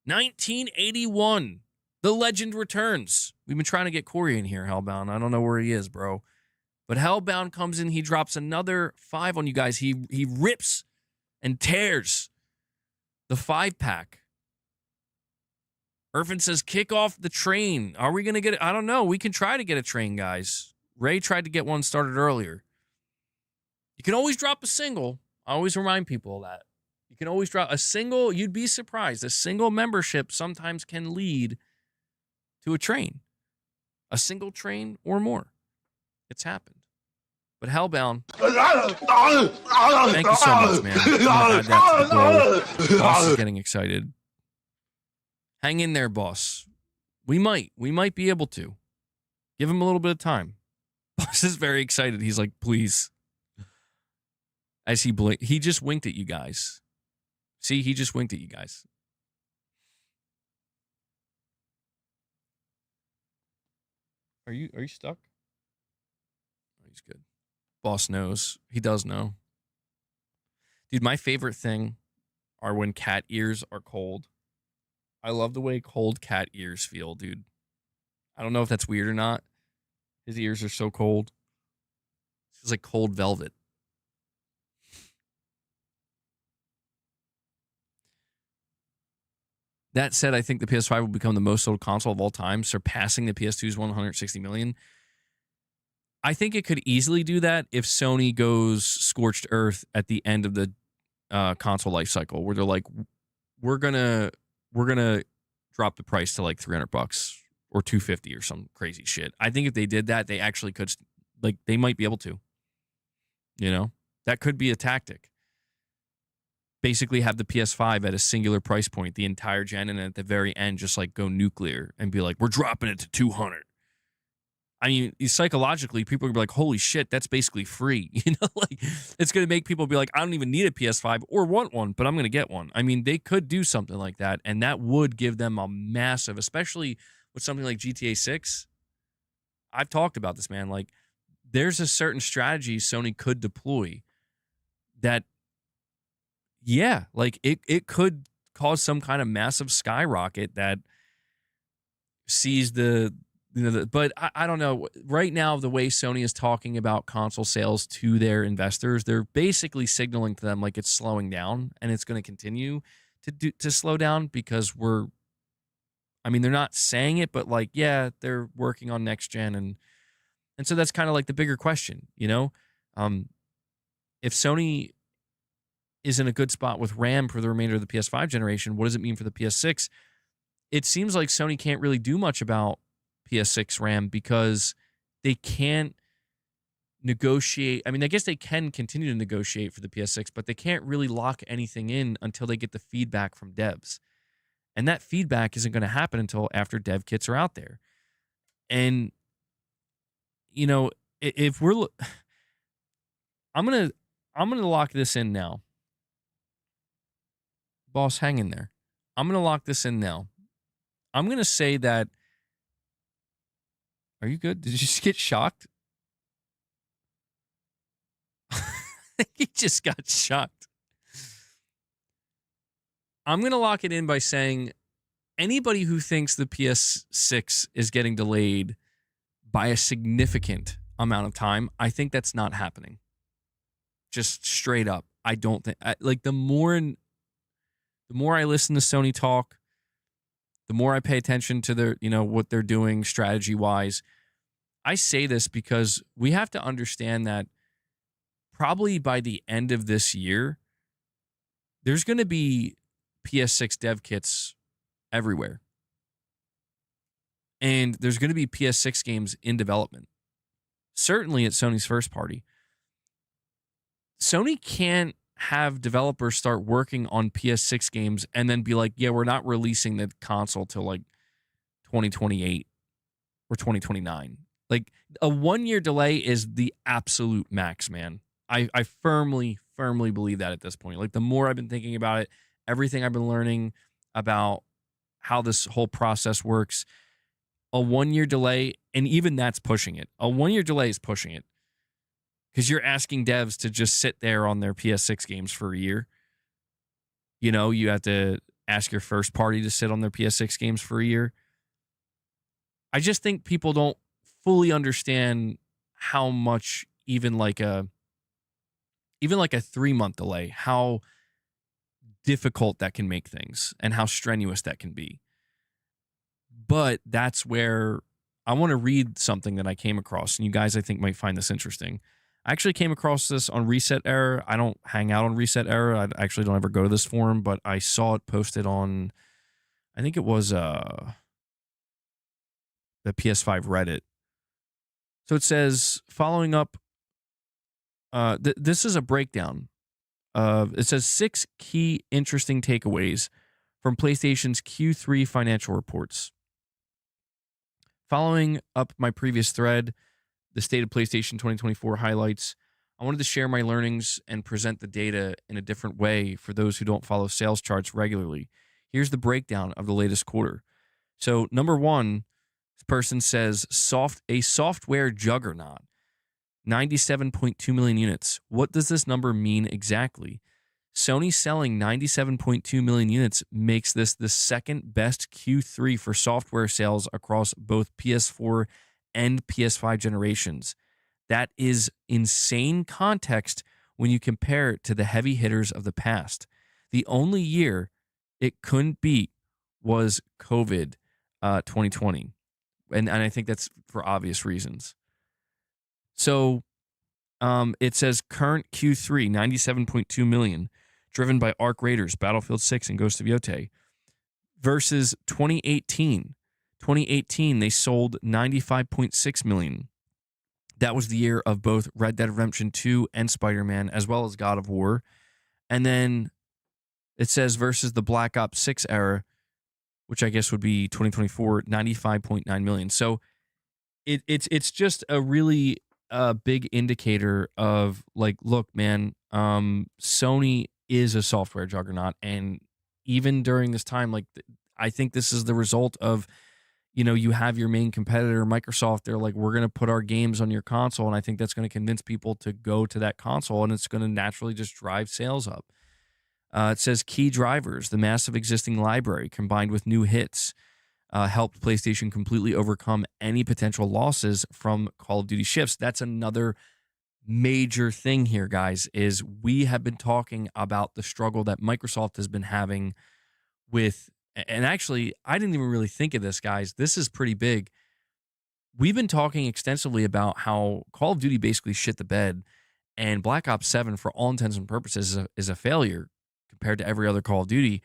1981 The legend returns. We've been trying to get Corey in here, Hellbound. I don't know where he is, bro. But Hellbound comes in. He drops another 5 on you guys. He rips and tears the 5-pack. Irvin says, kick off the train. Are we going to get it? I don't know. We can try to get a train, guys. Ray tried to get one started earlier. You can always drop a single. I always remind people of that. You can always drop a single. You'd be surprised. A single membership sometimes can lead to a train. A single train or more. It's happened. But Hellbound, thank you so much, man. I'm gonna add that to the goal. Boss is getting excited. Hang in there, boss. We might be able to. Give him a little bit of time. Boss is very excited. He's like, please. As he just winked at you guys. See, he just winked at you guys. Are you stuck? Oh, he's good. Boss knows. He does know. Dude, my favorite thing are when cat ears are cold. I love the way cold cat ears feel, dude. I don't know if that's weird or not. His ears are so cold. It feels like cold velvet. That said, I think the PS5 will become the most sold console of all time, surpassing the PS2's 160 million. I think it could easily do that if Sony goes scorched earth at the end of the console life cycle, where they're like, we're gonna drop the price to like $300 or $250 or some crazy shit. I think if they did that, they actually could, like, they might be able to. You know, that could be a tactic. Basically have the PS5 at a singular price point the entire gen, and at the very end just like go nuclear and be like, we're dropping it to 200. I mean, psychologically, people are gonna be like, holy shit, that's basically free. You know, like, it's gonna make people be like, I don't even need a PS5 or want one, but I'm gonna get one. I mean, they could do something like that, and that would give them a massive, especially with something like GTA 6. I've talked about this, man. Like, there's a certain strategy Sony could deploy that, yeah, like it could cause some kind of massive skyrocket that sees the, you know, but I don't know. Right now, the way Sony is talking about console sales to their investors, they're basically signaling to them like it's slowing down, and it's going to continue to slow down because I mean, they're not saying it, but like, yeah, they're working on next gen, and so that's kind of like the bigger question, you know, if Sony is in a good spot with RAM for the remainder of the PS5 generation, what does it mean for the PS6? It seems like Sony can't really do much about PS6 RAM because they can't negotiate. I mean, I guess they can continue to negotiate for the PS6, but they can't really lock anything in until they get the feedback from devs. And that feedback isn't going to happen until after dev kits are out there. And, you know, if we're, I'm going to lock this in now. Boss, hang in there. I'm going to lock this in now. I'm going to say that. Are you good? Did you just get shocked? He just got shocked. I'm going to lock it in by saying anybody who thinks the PS6 is getting delayed by a significant amount of time, I think that's not happening. Just straight up. I don't think, like, the more I listen to Sony talk, the more I pay attention to their, you know, what they're doing strategy-wise. I say this because we have to understand that probably by the end of this year, there's going to be PS6 dev kits everywhere. And there's going to be PS6 games in development. Certainly at Sony's first party. Sony can't have developers start working on PS6 games and then be like, yeah, we're not releasing the console till like 2028 or 2029. Like, a 1-year delay is the absolute max, man. I firmly believe that at this point. Like, the more I've been thinking about it, everything I've been learning about how this whole process works, a 1-year delay, and even that's pushing it. A 1-year delay is pushing it. Because you're asking devs to just sit there on their PS6 games for a year. You know, you have to ask your first party to sit on their PS6 games for a year. I just think people don't fully understand how much even like a 3-month delay, how difficult that can make things and how strenuous that can be. But that's where I want to read something that I came across, and you guys I think might find this interesting. I actually came across this on Reset Error. I don't hang out on Reset Error. I actually don't ever go to this forum, but I saw it posted on, I think it was the PS5 Reddit. So it says, following up, this is a breakdown of, it says 6 key interesting takeaways from PlayStation's Q3 financial reports. Following up my previous thread, the State of PlayStation 2024 highlights, I wanted to share my learnings and present the data in a different way for those who don't follow sales charts regularly. Here's the breakdown of the latest quarter. So, number one, this person says a software juggernaut, 97.2 million units. What does this number mean exactly? Sony selling 97.2 million units makes this the second best Q3 for software sales across both PS4 and PS5 generations. That is insane context when you compare it to the heavy hitters of the past. The only year it couldn't beat was COVID 2020. And I think that's for obvious reasons. So it says current Q3, 97.2 million, driven by Arc Raiders, Battlefield 6, and Ghost of Yotei, versus 2018. 2018, they sold 95.6 million. That was the year of both Red Dead Redemption 2 and Spider-Man, as well as God of War. And then it says versus the Black Ops 6 era, which I guess would be 2024, 95.9 million. So it's just a really big indicator of like, look, man, Sony is a software juggernaut, and even during this time, like, I think this is the result of, you have your main competitor, Microsoft. They're like, we're going to put our games on your console, and I think that's going to convince people to go to that console, and it's going to naturally just drive sales up. It says key drivers, the massive existing library combined with new hits helped PlayStation completely overcome any potential losses from Call of Duty shifts. That's another major thing here, guys, is we have been talking about the struggle that Microsoft has been having with, and actually, I didn't even really think of this, guys. This is pretty big. We've been talking extensively about how Call of Duty basically shit the bed, and Black Ops 7, for all intents and purposes, is a failure compared to every other Call of Duty.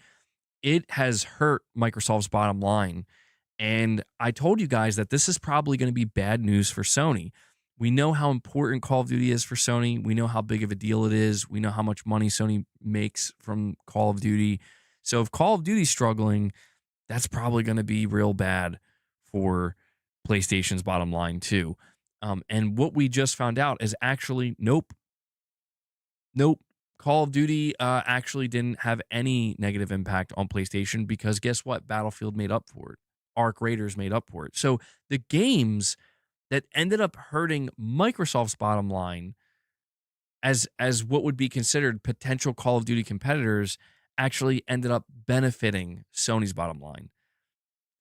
It has hurt Microsoft's bottom line. And I told you guys that this is probably going to be bad news for Sony. We know how important Call of Duty is for Sony. We know how big of a deal it is. We know how much money Sony makes from Call of Duty. So if Call of Duty's struggling, that's probably going to be real bad for PlayStation's bottom line too. And what we just found out is actually, nope. Call of Duty actually didn't have any negative impact on PlayStation because guess what? Battlefield made up for it. Arc Raiders made up for it. So the games that ended up hurting Microsoft's bottom line as what would be considered potential Call of Duty competitors actually ended up benefiting Sony's bottom line.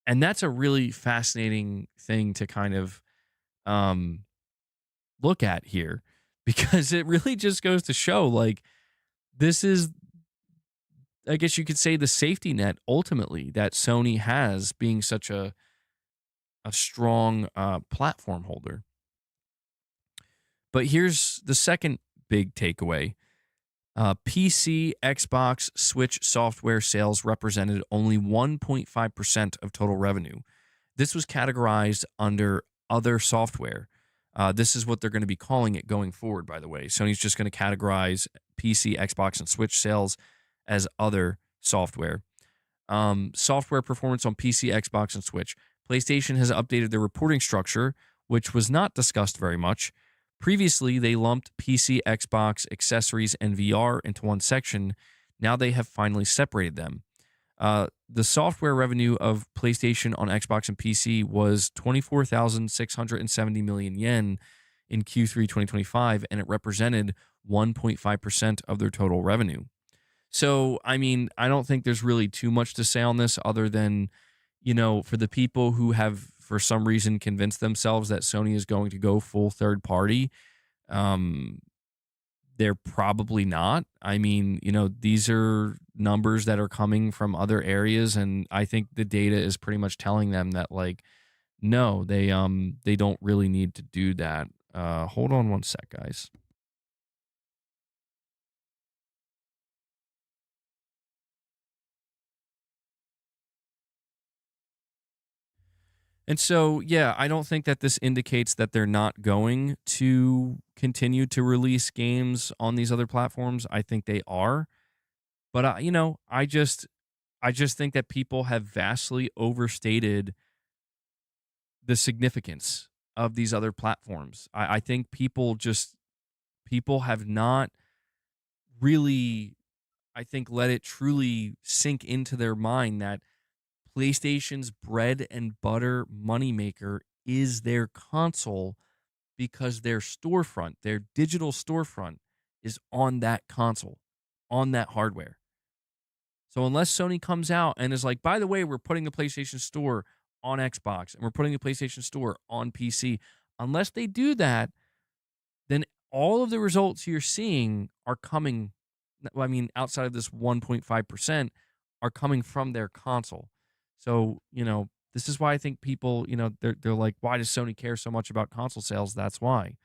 And that's a really fascinating thing to kind of look at here, because it really just goes to show, like, this is, I guess you could say, the safety net ultimately that Sony has, being such a strong platform holder. But here's the second big takeaway. PC, Xbox, Switch software sales represented only 1.5% of total revenue. This was categorized under other software. This is what they're going to be calling it going forward, by the way. Sony's just going to categorize PC, Xbox, and Switch sales as other software. Software performance on PC, Xbox, and Switch. PlayStation has updated their reporting structure, which was not discussed very much. Previously, they lumped PC, Xbox, accessories, and VR into one section. Now they have finally separated them. The software revenue of PlayStation on Xbox and PC was 24,670 million yen in Q3 2025, and it represented 1.5% of their total revenue. So, I mean, I don't think there's really too much to say on this other than, for the people who have for some reason convince themselves that Sony is going to go full third party. Um, they're probably not. I mean, these are numbers that are coming from other areas, and I think the data is pretty much telling them that, like, no, they don't really need to do that. Hold on one sec, guys. And so, yeah, I don't think that this indicates that they're not going to continue to release games on these other platforms. I think they are, but I just think that people have vastly overstated the significance of these other platforms. I think people have not really, I think, let it truly sink into their mind that PlayStation's bread and butter moneymaker is their console, because their storefront, their digital storefront, is on that console, on that hardware. So unless Sony comes out and is like, by the way, we're putting the PlayStation Store on Xbox and we're putting the PlayStation Store on PC, unless they do that, then all of the results you're seeing are coming, I mean, outside of this 1.5%, are coming from their console. So, this is why I think people, they're like, why does Sony care so much about console sales? That's why.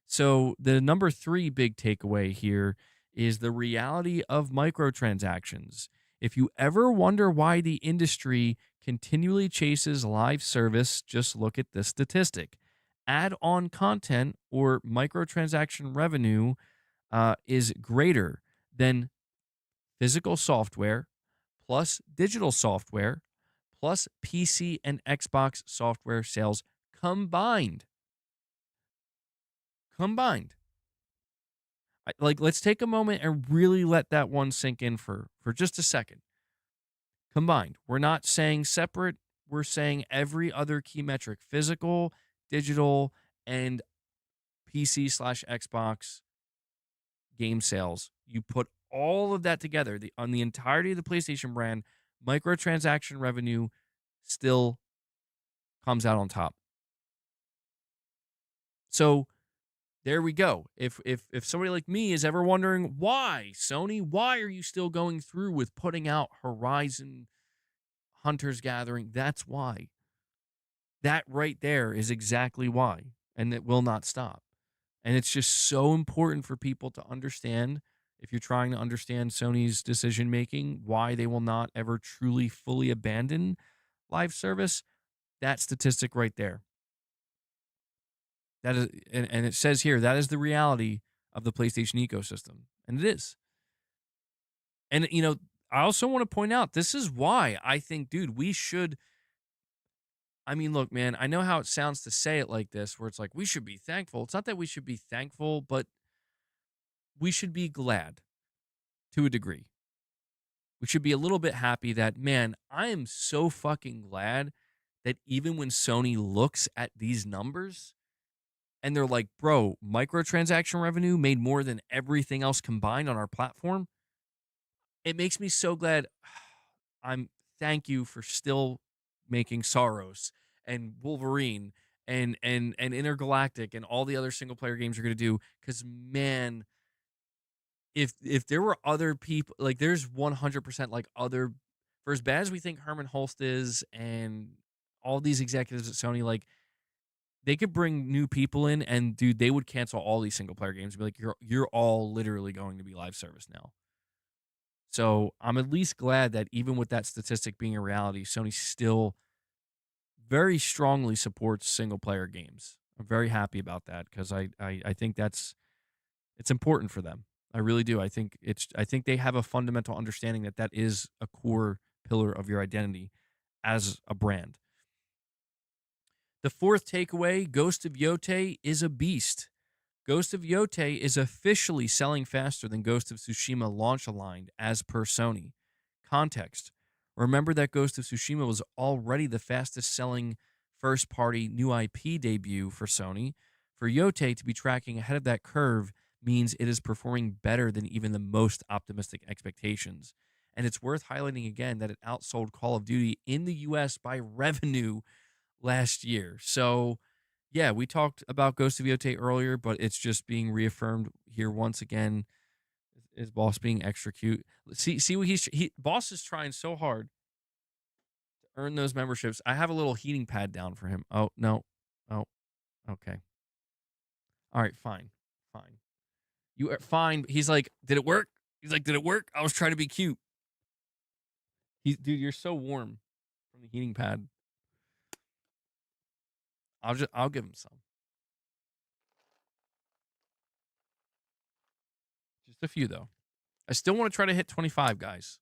So, the number 3 big takeaway here is the reality of microtransactions. If you ever wonder why the industry continually chases live service, just look at this statistic. Add on content or microtransaction revenue is greater than physical software plus digital software plus PC and Xbox software sales combined. Combined. Like, let's take a moment and really let that one sink in for just a second. Combined. We're not saying separate. We're saying every other key metric: physical, digital, and PC/Xbox game sales. You put all of that together, on the entirety of the PlayStation brand, microtransaction revenue still comes out on top. So there we go. If somebody like me is ever wondering, why, Sony, why are you still going through with putting out Horizon Hunter's Gathering? That's why. That right there is exactly why. And it will not stop. And it's just so important for people to understand, if you're trying to understand Sony's decision making, why they will not ever truly fully abandon live service. That statistic right there. That is, and it says here, that is the reality of the PlayStation ecosystem. And it is. And, I also want to point out, this is why I think, dude, we should. I mean, look, man, I know how it sounds to say it like this, where it's like, we should be thankful. It's not that we should be thankful, but we should be glad to a degree. We should be a little bit happy that, man, I am so fucking glad that even when Sony looks at these numbers and they're like, bro, microtransaction revenue made more than everything else combined on our platform, it makes me so glad. Thank you for still making Soros and Wolverine and Intergalactic and all the other single player games you're going to do, cuz man, if there were other people, like, there's 100%, like, other, for as bad as we think Herman Holst is and all these executives at Sony, like, they could bring new people in and, dude, they would cancel all these single player games and be like, you're all literally going to be live service now. So I'm at least glad that even with that statistic being a reality, Sony still very strongly supports single player games. I'm very happy about that, because I think it's important for them. I really do. I think they have a fundamental understanding that that is a core pillar of your identity as a brand. The fourth takeaway, Ghost of Yotei is a beast. Ghost of Yotei is officially selling faster than Ghost of Tsushima launch aligned, as per Sony. Context: remember that Ghost of Tsushima was already the fastest selling first party new IP debut for Sony. For Yotei to be tracking ahead of that curve means it is performing better than even the most optimistic expectations. And it's worth highlighting again that it outsold Call of Duty in the US by revenue last year. So, yeah, we talked about Ghost of Yotei earlier, but it's just being reaffirmed here once again. Is Boss being extra cute? See what Boss is trying so hard to earn those memberships. I have a little heating pad down for him. Oh no. Oh, okay. All right, fine. Fine. You are fine. He's like, did it work? He's like, did it work? I was trying to be cute. Dude, you're so warm from the heating pad. I'll give him some. Just a few though. I still want to try to hit 25, guys.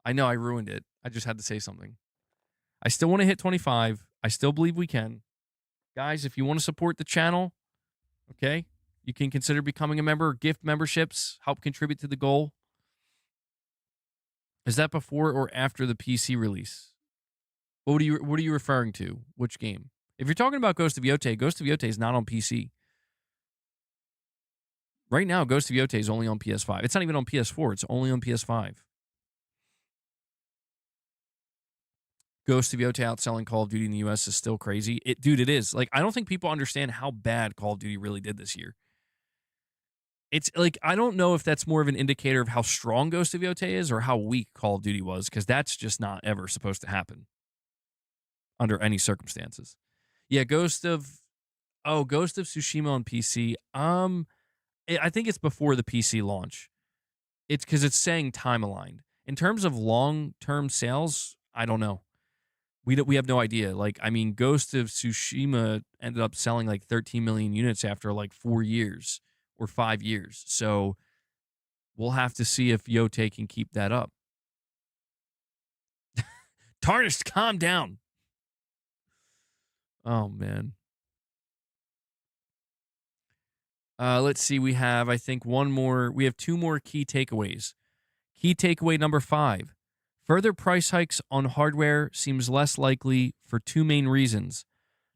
I know I ruined it. I just had to say something. I still want to hit 25. I still believe we can. Guys, if you want to support the channel, okay, you can consider becoming a member, gift memberships, help contribute to the goal. Is that before or after the PC release? What are you referring to? Which game? If you're talking about Ghost of Yotei is not on PC. Right now, Ghost of Yotei is only on PS5. It's not even on PS4. It's only on PS5. Ghost of Yotei outselling Call of Duty in the US is still crazy. Dude, it is. Like, I don't think people understand how bad Call of Duty really did this year. It's like, I don't know if that's more of an indicator of how strong Ghost of Yotei is or how weak Call of Duty was, because that's just not ever supposed to happen under any circumstances. Yeah, Ghost of Tsushima on PC. I think it's before the PC launch. It's because it's saying time aligned. In terms of long-term sales, I don't know. We have no idea. Like, I mean, Ghost of Tsushima ended up selling like 13 million units after like 4 years or 5 years. So we'll have to see if Yotei can keep that up. Tarnished, calm down. Oh, man. Let's see. We have, I think, we have 2 more key takeaways. Key takeaway number 5. Further price hikes on hardware seems less likely for 2 main reasons.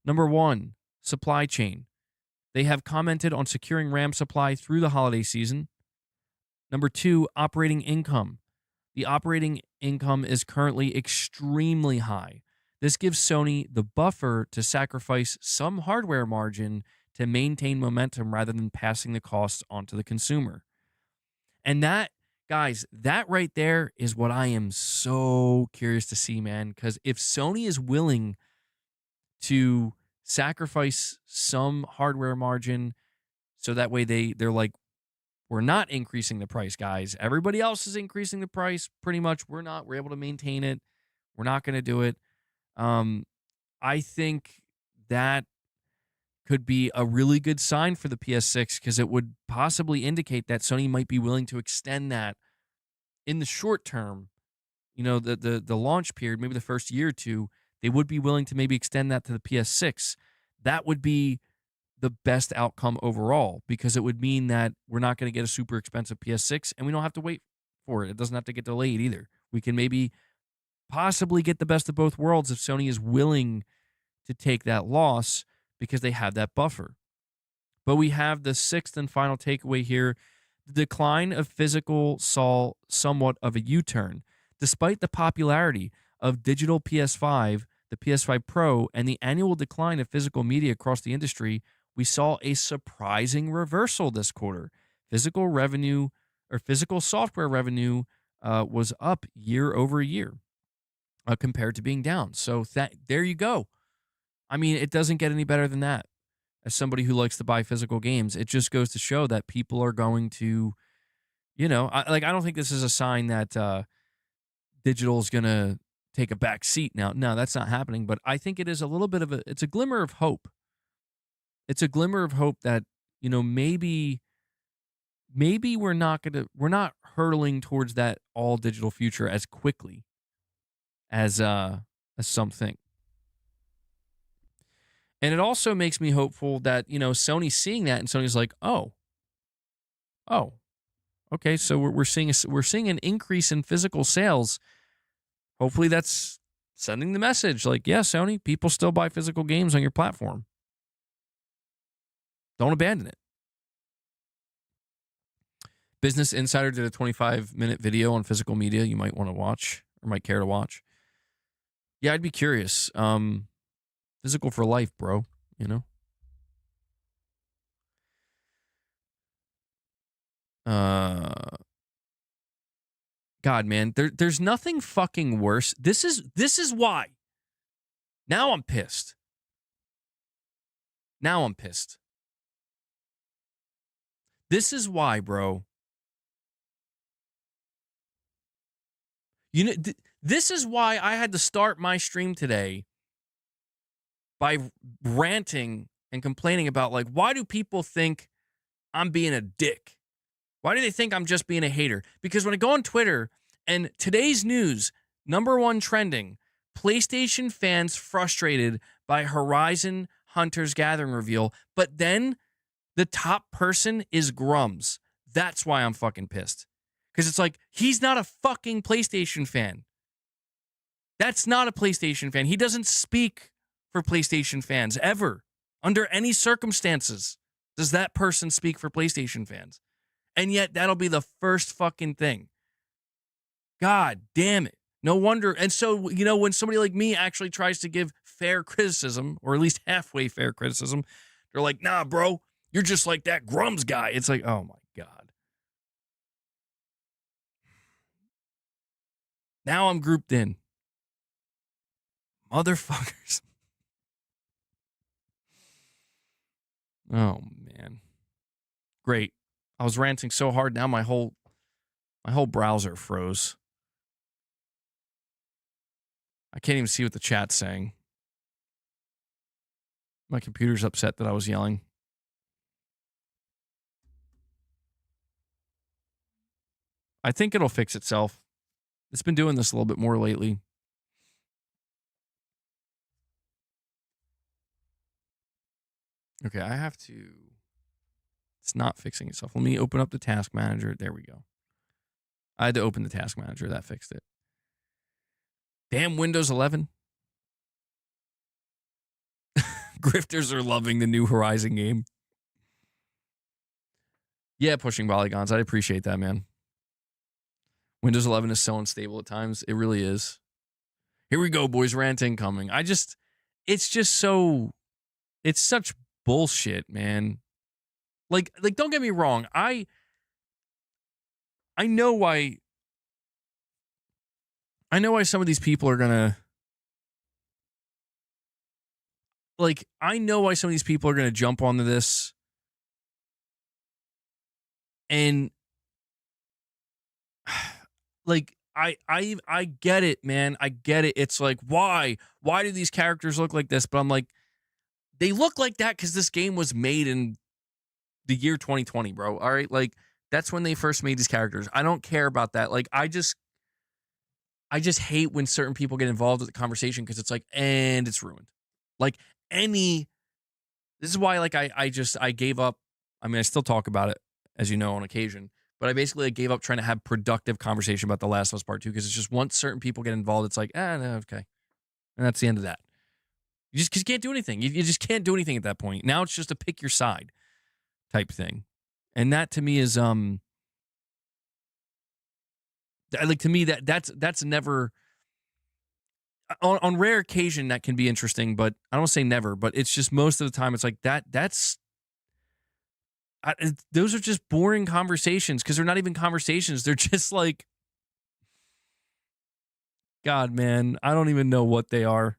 Number 1, supply chain. They have commented on securing RAM supply through the holiday season. Number 2, operating income. The operating income is currently extremely high. This gives Sony the buffer to sacrifice some hardware margin to maintain momentum rather than passing the costs onto the consumer. And that, guys, that right there is what I am so curious to see, man. Because if Sony is willing to sacrifice some hardware margin so that way they're like, we're not increasing the price, guys. Everybody else is increasing the price. Pretty much, we're not. We're able to maintain it. We're not going to do it. I think that could be a really good sign for the PS6 because it would possibly indicate that Sony might be willing to extend that in the short term. You know, the launch period, maybe the first year or two, they would be willing to maybe extend that to the PS6. That would be the best outcome overall because it would mean that we're not going to get a super expensive PS6 and we don't have to wait for it. It doesn't have to get delayed either. We can maybe possibly get the best of both worlds if Sony is willing to take that loss because they have that buffer. But we have the 6th and final takeaway here. The decline of physical saw somewhat of a U-turn. Despite the popularity of digital PS5, the PS5 Pro, and the annual decline of physical media across the industry, we saw a surprising reversal this quarter. Physical software revenue was up year over year compared to being down. So there you go. I mean, it doesn't get any better than that. As somebody who likes to buy physical games, it just goes to show that people are going to, you know, I don't think this is a sign that digital is going to take a back seat now. No, that's not happening. But I think it is a little bit of it's a glimmer of hope. It's a glimmer of hope that, you know, maybe we're not hurtling towards that all digital future as quickly as some think. And it also makes me hopeful that, you know, Sony's seeing that and Sony's like, oh, okay, so we're seeing an increase in physical sales. Hopefully that's sending the message like, yeah, Sony, people still buy physical games on your platform. Don't abandon it. Business Insider did a 25-minute video on physical media you might want to watch or might care to watch. Yeah, I'd be curious. Physical for life, bro. You know? God, man, there's nothing fucking worse. This is why. Now I'm pissed. Now I'm pissed. This is why, bro. You know, this is why I had to start my stream today by ranting and complaining about, like, why do people think I'm being a dick? Why do they think I'm just being a hater? Because when I go on Twitter and today's news, #1 trending, PlayStation fans frustrated by Horizon Hunter's Gathering reveal, but then the top person is Grums. That's why I'm fucking pissed. Because it's like, he's not a fucking PlayStation fan. That's not a PlayStation fan. He doesn't speak for PlayStation fans ever. Under any circumstances does that person speak for PlayStation fans. And yet that'll be the first fucking thing. God damn it. No wonder. And so, you know, when somebody like me actually tries to give fair criticism, or at least halfway fair criticism, they're like, nah, bro, you're just like that Grums guy. It's like, oh my God. Now I'm grouped in. Motherfuckers. Oh, man. Great. I was ranting so hard, now my whole browser froze. I can't even see what the chat's saying. My computer's upset that I was yelling. I think it'll fix itself. It's been doing this a little bit more lately. Okay, I have to... It's not fixing itself. Let me open up the task manager. There we go. I had to open the task manager. That fixed it. Damn Windows 11. Grifters are loving the new Horizon game. Yeah, pushing polygons. I appreciate that, man. Windows 11 is so unstable at times. It really is. Here we go, boys. Ranting coming. It's just so... It's such bullshit, man. Like, don't get me wrong. I know why some of these people are gonna, like, I know why some of these people are gonna jump onto this, and like, I get it, man. I get it. It's like, why do these characters look like this? But I'm like, they look like that because this game was made in the year 2020, bro. All right, like, that's when they first made these characters. I don't care about that. Like, I just hate when certain people get involved with the conversation because it's like, and it's ruined. Like, this is why, like, I gave up. I mean, I still talk about it, as you know, on occasion, but I basically gave up trying to have productive conversation about The Last of Us Part 2 because it's just once certain people get involved, it's like, no, okay. And that's the end of that. You just can't do anything. You just can't do anything at that point. Now it's just a pick your side type thing. And that to me is, like, to me, that's never... On rare occasion that can be interesting, but I don't say never, but it's just most of the time it's like those are just boring conversations because they're not even conversations. They're just like, God, man, I don't even know what they are.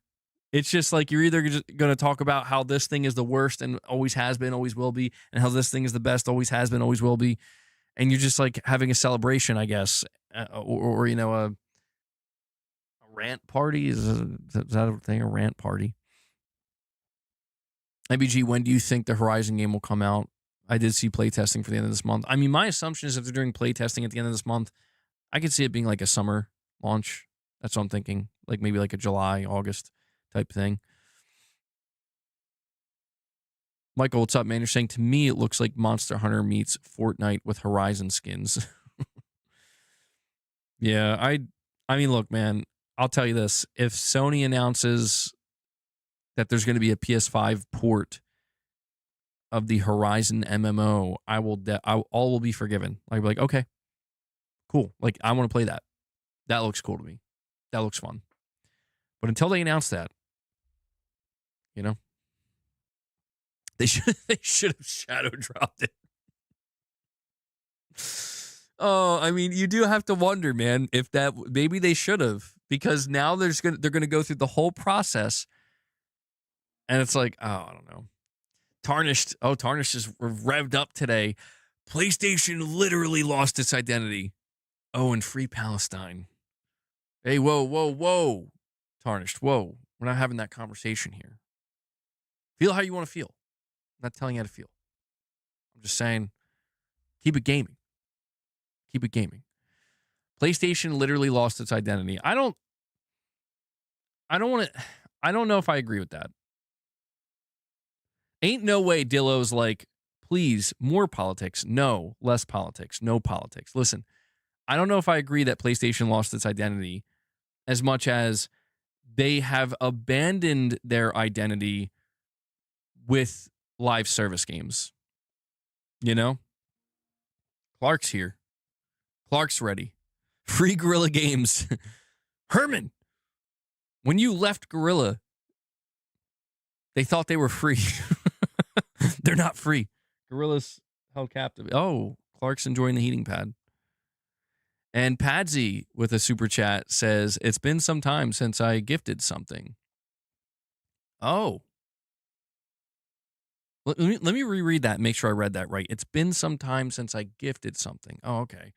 It's just like, you're either just going to talk about how this thing is the worst and always has been, always will be, and how this thing is the best, always has been, always will be. And you're just like having a celebration, I guess, or you know, a rant party. Is that a thing? A rant party? IBG, when do you think the Horizon game will come out? I did see playtesting for the end of this month. I mean, my assumption is if they're doing playtesting at the end of this month, I could see it being like a summer launch. That's what I'm thinking. Like maybe like a July, August type thing. Michael, what's up, man? You're saying, to me, it looks like Monster Hunter meets Fortnite with Horizon skins. Yeah, I mean, look, man, I'll tell you this. If Sony announces that there's going to be a PS5 port of the Horizon MMO, all will be forgiven. I'll be like, okay, cool. Like, I want to play that. That looks cool to me. That looks fun. But until they announce that, You know, they should have shadow dropped it. Oh, I mean, you do have to wonder, man, if that maybe they should have, because now they're gonna go through the whole process, and it's like, oh, I don't know. Tarnished. Oh, Tarnished is revved up today. PlayStation literally lost its identity. Oh, and Free Palestine. Hey, whoa. Tarnished, whoa. We're not having that conversation here. Feel how you want to feel. I'm not telling you how to feel. I'm just saying, keep it gaming. Keep it gaming. PlayStation literally lost its identity. I don't know if I agree with that. Ain't no way Dillo's like, please, more politics. No, less politics. No politics. Listen, I don't know if I agree that PlayStation lost its identity as much as they have abandoned their identity with live service games. You know? Clark's here. Clark's ready. Free Guerrilla Games. Herman, when you left Guerrilla, they thought they were free. They're not free. Guerrilla's held captive. Oh, Clark's enjoying the heating pad. And Padsy with a super chat says, it's been some time since I gifted something. Oh. Let me reread that and make sure I read that right. It's been some time since I gifted something. Oh, okay.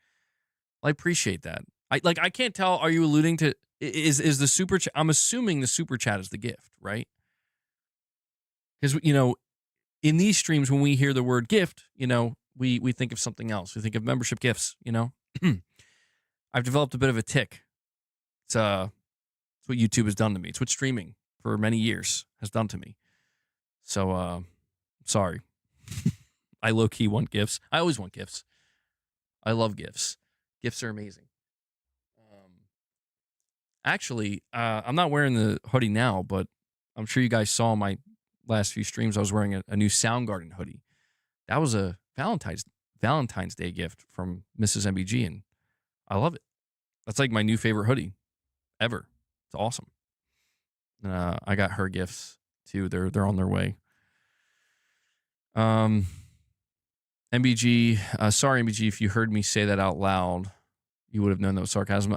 I appreciate that. I can't tell. Are you alluding to is the super chat? I'm assuming the super chat is the gift, right? Because in these streams, when we hear the word gift, we think of something else. We think of membership gifts. I've developed a bit of a tick. It's what YouTube has done to me. It's what streaming for many years has done to me. So sorry. I low key want gifts. I always want gifts. I love gifts. Gifts are amazing. Actually, I'm not wearing the hoodie now, but I'm sure you guys saw my last few streams. I was wearing a new Soundgarden hoodie. That was a Valentine's Day gift from Mrs. MBG, and I love it. That's like my new favorite hoodie ever. It's awesome. I got her gifts too. They're on their way. MBG, sorry MBG, if you heard me say that out loud, you would have known that was sarcasm.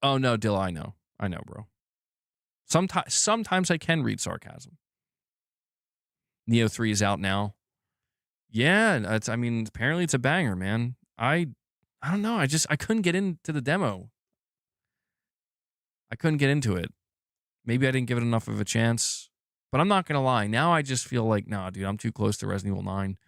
Oh no, Dill, I know, bro. Sometimes I can read sarcasm. Neo 3 is out now. Yeah, apparently it's a banger, man. I don't know. I couldn't get into the demo. I couldn't get into it. Maybe I didn't give it enough of a chance. But I'm not going to lie. Now I just feel like, nah, dude, I'm too close to Resident Evil 9.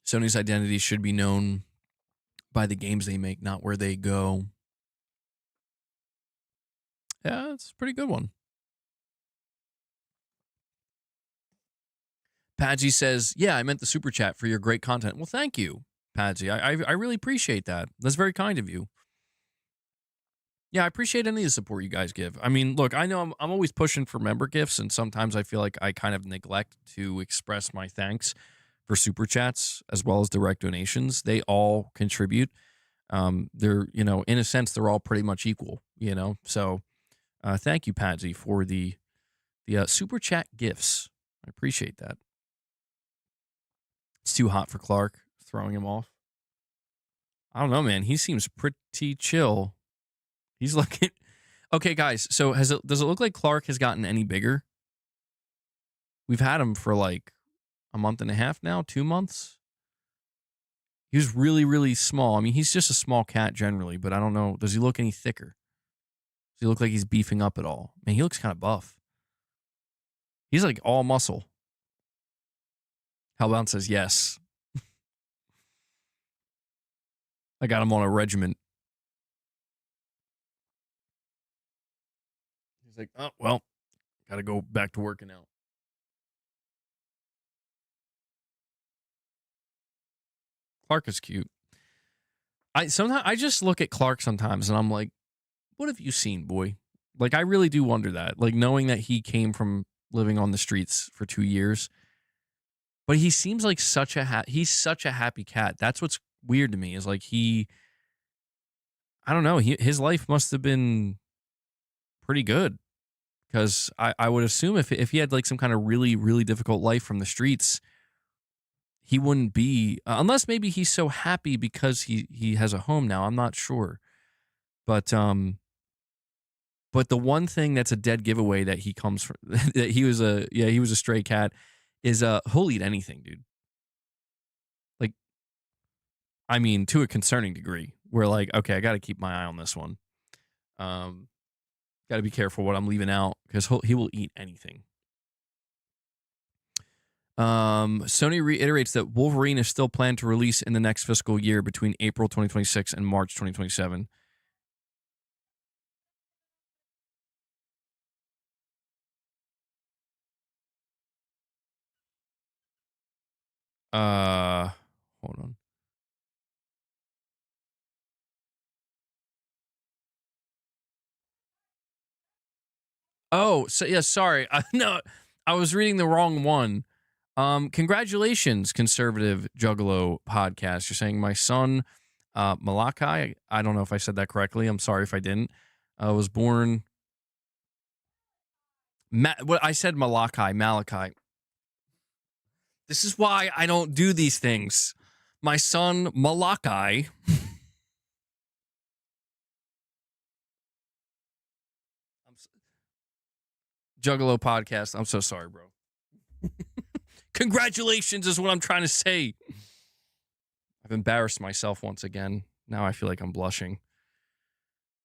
Sony's identity should be known by the games they make, not where they go. Yeah, it's a pretty good one. Padsy says, yeah, I meant the super chat for your great content. Well, thank you, Padsy. I really appreciate that. That's very kind of you. Yeah, I appreciate any of the support you guys give. I mean, look, I know I'm always pushing for member gifts, and sometimes I feel like I kind of neglect to express my thanks for super chats as well as direct donations. They all contribute. They're, in a sense, they're all pretty much equal, So thank you, Padsy, for the super chat gifts. I appreciate that. It's too hot for Clark, throwing him off. I don't know, man. He seems pretty chill. He's looking... Okay, guys, so does it look like Clark has gotten any bigger? We've had him for like a month and a half now, 2 months. He was really, really small. I mean, he's just a small cat generally, but I don't know. Does he look any thicker? Does he look like he's beefing up at all? Man, he looks kind of buff. He's like all muscle. Hellbound says yes. I got him on a regiment. He's like, oh, well, got to go back to working out. Clark is cute. I just look at Clark sometimes and I'm like, what have you seen, boy? Like, I really do wonder that. Like, knowing that he came from living on the streets for 2 years. But he seems like he's such a happy cat. That's what's weird to me. Is like I don't know, his life must have been pretty good, because I would assume if he had like some kind of really, really difficult life from the streets, he wouldn't be, unless maybe he's so happy because he has a home now. I'm not sure. But the one thing that's a dead giveaway that he comes from, that he was a stray cat, is he'll eat anything, dude. Like, I mean, to a concerning degree. Where like, okay, I got to keep my eye on this one. Got to be careful what I'm leaving out, because he will eat anything. Sony reiterates that Wolverine is still planned to release in the next fiscal year between April 2026 and March 2027. Hold on. Oh, so yeah, sorry. No, I was reading the wrong one. Congratulations, Conservative Juggalo podcast. You're saying my son, Malachi, I don't know if I said that correctly. I'm sorry if I didn't. Was born. What I said, Malachi. This is why I don't do these things. My son, Malachi. Juggalo podcast. I'm so sorry, bro. Congratulations is what I'm trying to say. I've embarrassed myself once again. Now I feel like I'm blushing.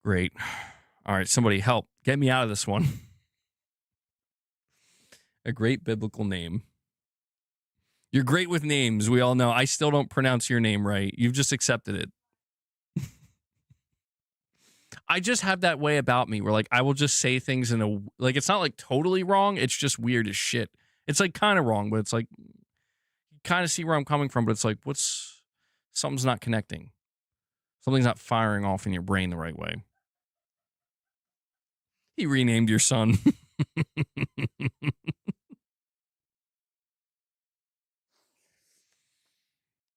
Great. All right, somebody help. Get me out of this one. A great biblical name. You're great with names. We all know. I still don't pronounce your name right. You've just accepted it. I just have that way about me where like I will just say things in a, like, it's not like totally wrong. It's just weird as shit. It's like kind of wrong, but it's like you kind of see where I'm coming from, but it's like something's not connecting. Something's not firing off in your brain the right way. He renamed your son.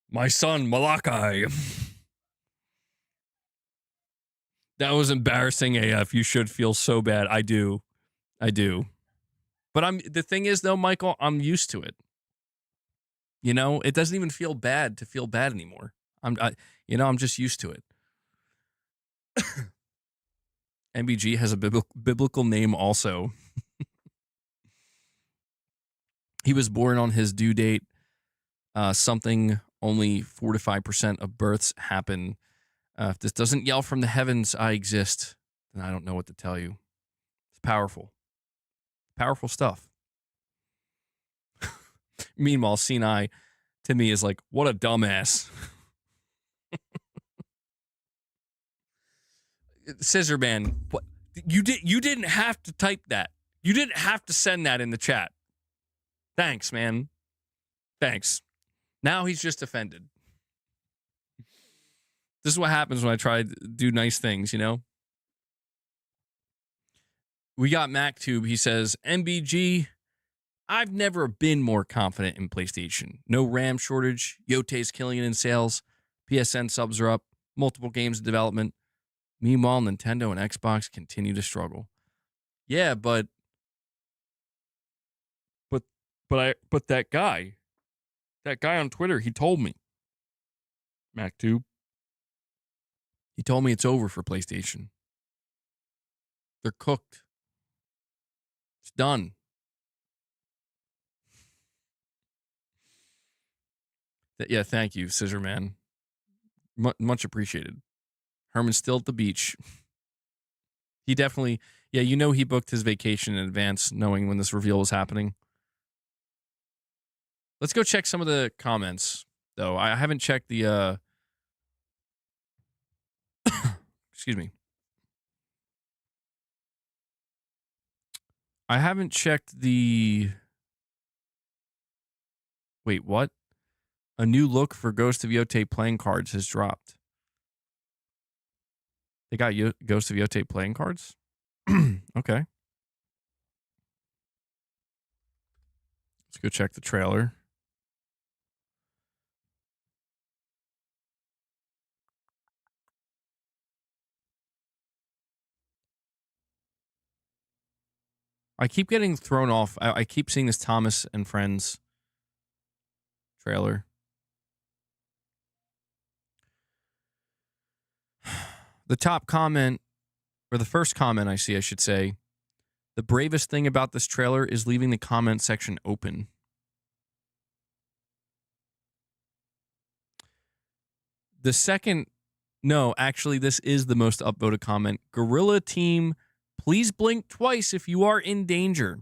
My son, Malachi. That was embarrassing AF. You should feel so bad. I do. But the thing is though, Michael, I'm used to it. You know, it doesn't even feel bad to feel bad anymore. I'm just used to it. MBG has a biblical name also. He was born on his due date. Something only 4 to 5% of births happen. If this doesn't yell from the heavens, I exist, then I don't know what to tell you. It's powerful. Powerful stuff. Meanwhile, Sinai to me is like, what a dumbass. Scissor Man, what you didn't have to type that. You didn't have to send that in the chat. Thanks, man. Thanks. Now he's just offended. This is what happens when I try to do nice things, you know? We got MacTube. He says, MBG, I've never been more confident in PlayStation. No RAM shortage. Yotei's killing it in sales. PSN subs are up. Multiple games in development. Meanwhile, Nintendo and Xbox continue to struggle. Yeah, but that guy on Twitter, he told me, MacTube, he told me it's over for PlayStation. They're cooked. It's done. Yeah, thank you, Scissor Man. Much appreciated. Herman's still at the beach. He definitely, yeah, you know he booked his vacation in advance, knowing when this reveal was happening. Let's go check some of the comments, though. I haven't checked the, excuse me. I haven't checked the, wait, what? A new look for Ghost of Yotei playing cards has dropped. They got Ghost of Yotei playing cards? Okay. Let's go check the trailer. I keep getting thrown off. I keep seeing this Thomas and Friends trailer. The top comment, or the first comment I see, I should say, the bravest thing about this trailer is leaving the comment section open. The second, no, actually, this is the most upvoted comment. Gorilla Team, please blink twice if you are in danger.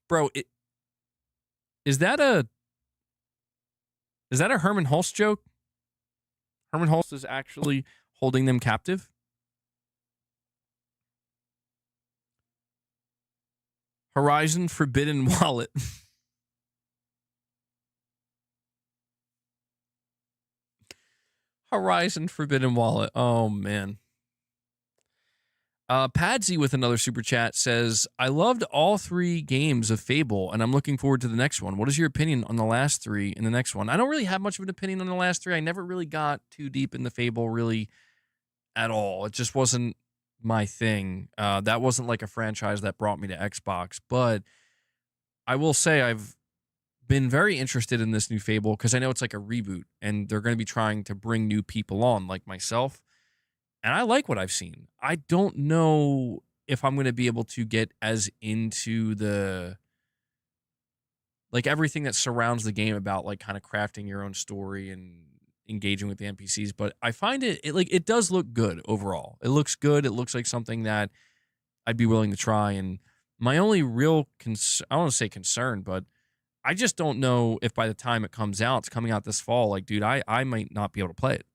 Bro, is that a Herman Hulst joke? Herman Hulst is actually holding them captive? Horizon Forbidden Wallet. Horizon Forbidden Wallet. Oh, man. Padsy with another super chat says, I loved all 3 games of Fable, and I'm looking forward to the next one. What is your opinion on the last 3 and the next one? I don't really have much of an opinion on the last 3. I never really got too deep in the Fable really at all. It just wasn't my thing. That wasn't like a franchise that brought me to Xbox. But I will say I've been very interested in this new Fable because I know it's like a reboot, and they're going to be trying to bring new people on like myself. And I like what I've seen. I don't know if I'm going to be able to get as into the, like, everything that surrounds the game about, like, kind of crafting your own story and engaging with the NPCs. But I find it does look good overall. It looks good. It looks like something that I'd be willing to try. And my only real, I don't want to say concern, but I just don't know if by the time it comes out, it's coming out this fall, like, dude, I might not be able to play it.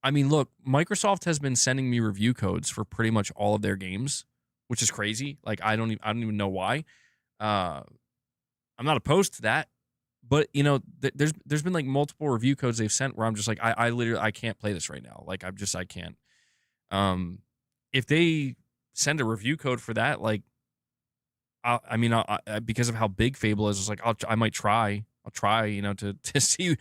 I mean, look, Microsoft has been sending me review codes for pretty much all of their games, which is crazy. Like, I don't even know why. I'm not opposed to that, but you know, there's been like multiple review codes they've sent where I'm just like, I literally I can't play this right now. Like, I can't. If they send a review code for that, like, because of how big Fable is, it's like I might try. I'll try, you know, to see.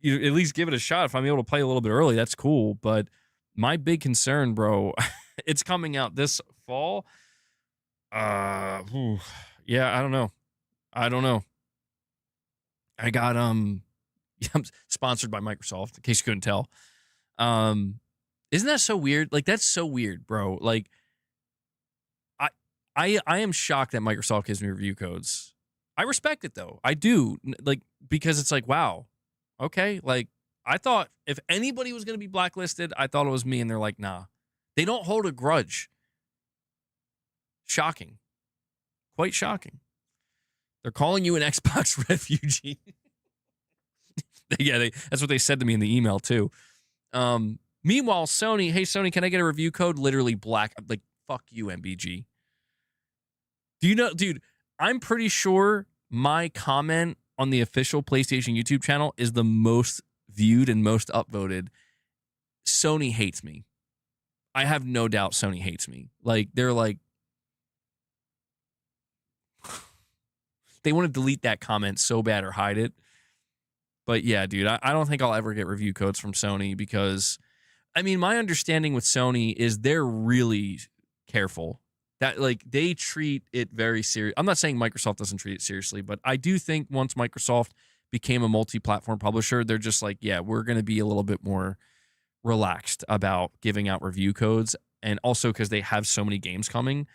You at least give it a shot. If I'm able to play a little bit early, that's cool. But my big concern, bro, it's coming out this fall. Yeah, I don't know. I got I'm sponsored by Microsoft, in case you couldn't tell. Isn't that so weird? Like, that's so weird, bro. Like, I am shocked that Microsoft gives me review codes. I respect it though. I do, like, because it's like, wow. Okay, like, I thought if anybody was going to be blacklisted, I thought it was me, and they're like, nah. They don't hold a grudge. Shocking. Quite shocking. They're calling you an Xbox refugee. Yeah, that's what they said to me in the email, too. Meanwhile, Sony, hey, Sony, can I get a review code? Literally black. Like, fuck you, MBG. Do you know, dude, I'm pretty sure my comment on the official PlayStation YouTube channel is the most viewed and most upvoted. Sony hates me. I have no doubt Sony hates me. Like, they're like, they want to delete that comment so bad or hide it. But yeah, dude, I don't think I'll ever get review codes from Sony because, I mean, my understanding with Sony is they're really careful. That, like, they treat it very serious. I'm not saying Microsoft doesn't treat it seriously, but I do think once Microsoft became a multi-platform publisher, they're just like, yeah, we're going to be a little bit more relaxed about giving out review codes. And also because they have so many games coming,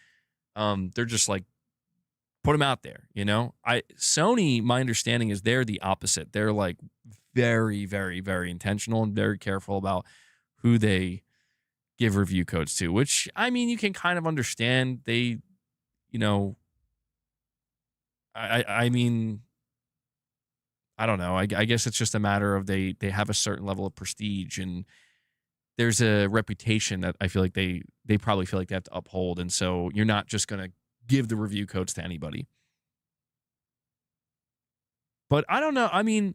they're just like, put them out there, you know? Sony, my understanding is they're the opposite. They're like very, very, very intentional and very careful about who they give review codes to, which, I mean, you can kind of understand. They, you know, I mean, I don't know. I guess it's just a matter of they have a certain level of prestige, and there's a reputation that I feel like they probably feel like they have to uphold. And so you're not just going to give the review codes to anybody. But I don't know. I mean,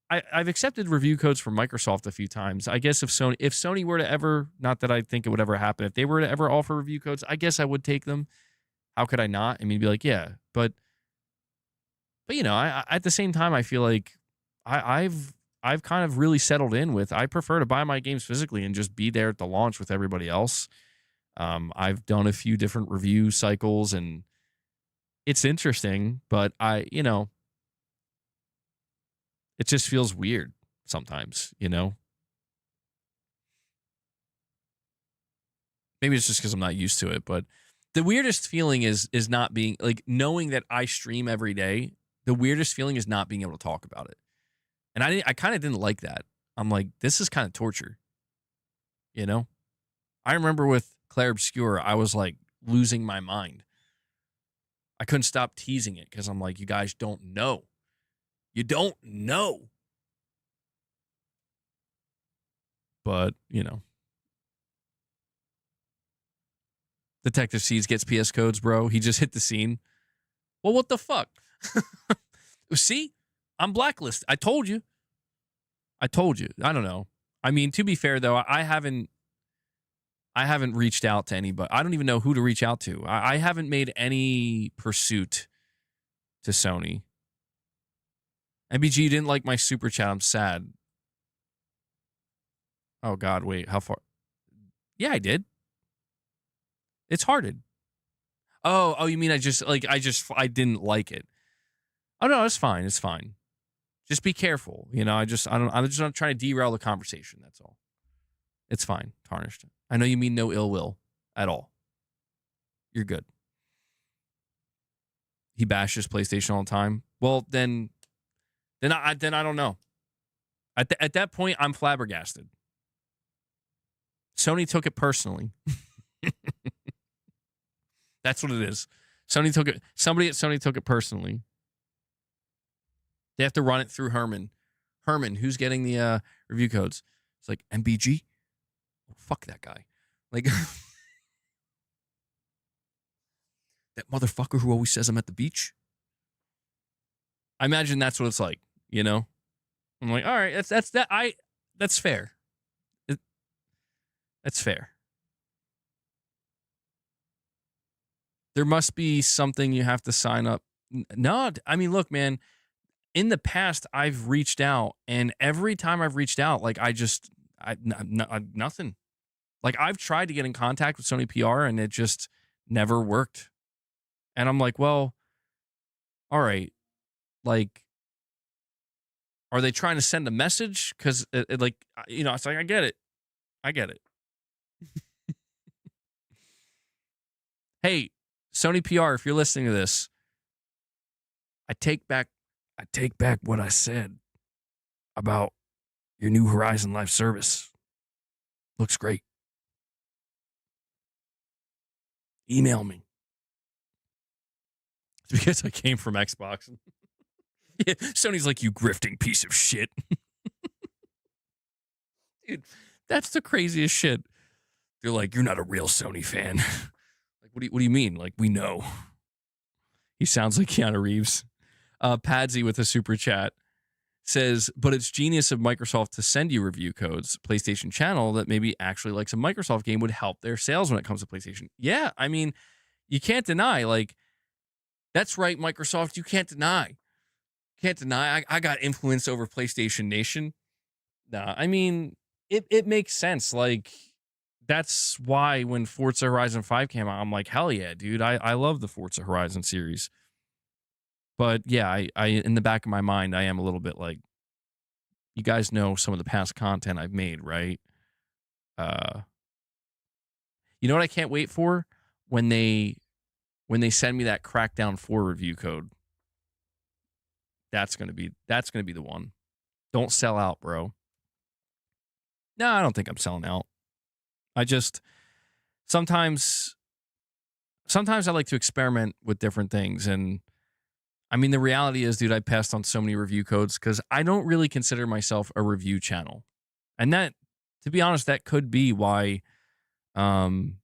I've accepted review codes from Microsoft a few times. I guess if Sony were to ever, not that I think it would ever happen, if they were to ever offer review codes, I guess I would take them. How could I not? I mean, be like, yeah, but you know, I at the same time, I feel like I've kind of really settled in with, I prefer to buy my games physically and just be there at the launch with everybody else. I've done a few different review cycles, and it's interesting, but it just feels weird sometimes, Maybe it's just because I'm not used to it, but the weirdest feeling is not being like knowing that I stream every day. The weirdest feeling is not being able to talk about it. And I kind of didn't like that. I'm like, this is kind of torture, you know? I remember with Claire Obscure, I was like losing my mind. I couldn't stop teasing it because I'm like, you guys don't know. You don't know. But, Detective Seeds gets PS codes, bro. He just hit the scene. Well, what the fuck? See? I'm blacklisted. I told you. I don't know. I mean, to be fair though, I haven't reached out to anybody. I don't even know who to reach out to. I haven't made any pursuit to Sony. MBG, you didn't like my super chat. I'm sad. Oh God, wait, how far? Yeah, I did. It's hearted. Oh, you mean I didn't like it. Oh no, it's fine. It's fine. Just be careful. I'm just not trying to derail the conversation. That's all. It's fine. Tarnished. I know you mean no ill will at all. You're good. He bashes PlayStation all the time. Well, then I don't know. At that point, I'm flabbergasted. Sony took it personally. That's what it is. Somebody at Sony took it personally. They have to run it through Herman. Herman, who's getting the review codes? It's like, MBG? Oh, fuck that guy. Like, that motherfucker who always says I'm at the beach? I imagine that's what it's like, I'm like, all right, that's fair. That's fair. There must be something you have to sign up. No, I mean, look, man, in the past, I've reached out, and every time I've reached out, like, nothing. Like, I've tried to get in contact with Sony PR, and it just never worked. And I'm like, well, all right, like, are they trying to send a message? Because, it's like, I get it. Hey, Sony PR, if you're listening to this, I take back what I said about your new Horizon Live service. Looks great. Email me. It's because I came from Xbox. Yeah, Sony's like, you grifting piece of shit. Dude, that's the craziest shit. They're like, you're not a real Sony fan. Like, what do you mean? Like, we know. He sounds like Keanu Reeves. Padsy with a super chat says, but it's genius of Microsoft to send you review codes. PlayStation channel that maybe actually likes a Microsoft game would help their sales when it comes to PlayStation. Yeah, I mean, you can't deny, like, that's right, Microsoft, you can't deny. I got influence over PlayStation Nation. Nah, I mean, it makes sense. Like, that's why when Forza Horizon 5 came out, I'm like, hell yeah, dude. I love the Forza Horizon series. But yeah, I in the back of my mind, I am a little bit like, you guys know some of the past content I've made, right? You know what I can't wait for? When they send me that Crackdown 4 review code. That's gonna be the one. Don't sell out, bro. No, I don't think I'm selling out. I just sometimes I like to experiment with different things. And I mean, the reality is, dude, I passed on so many review codes because I don't really consider myself a review channel. And that, to be honest, that could be why, again,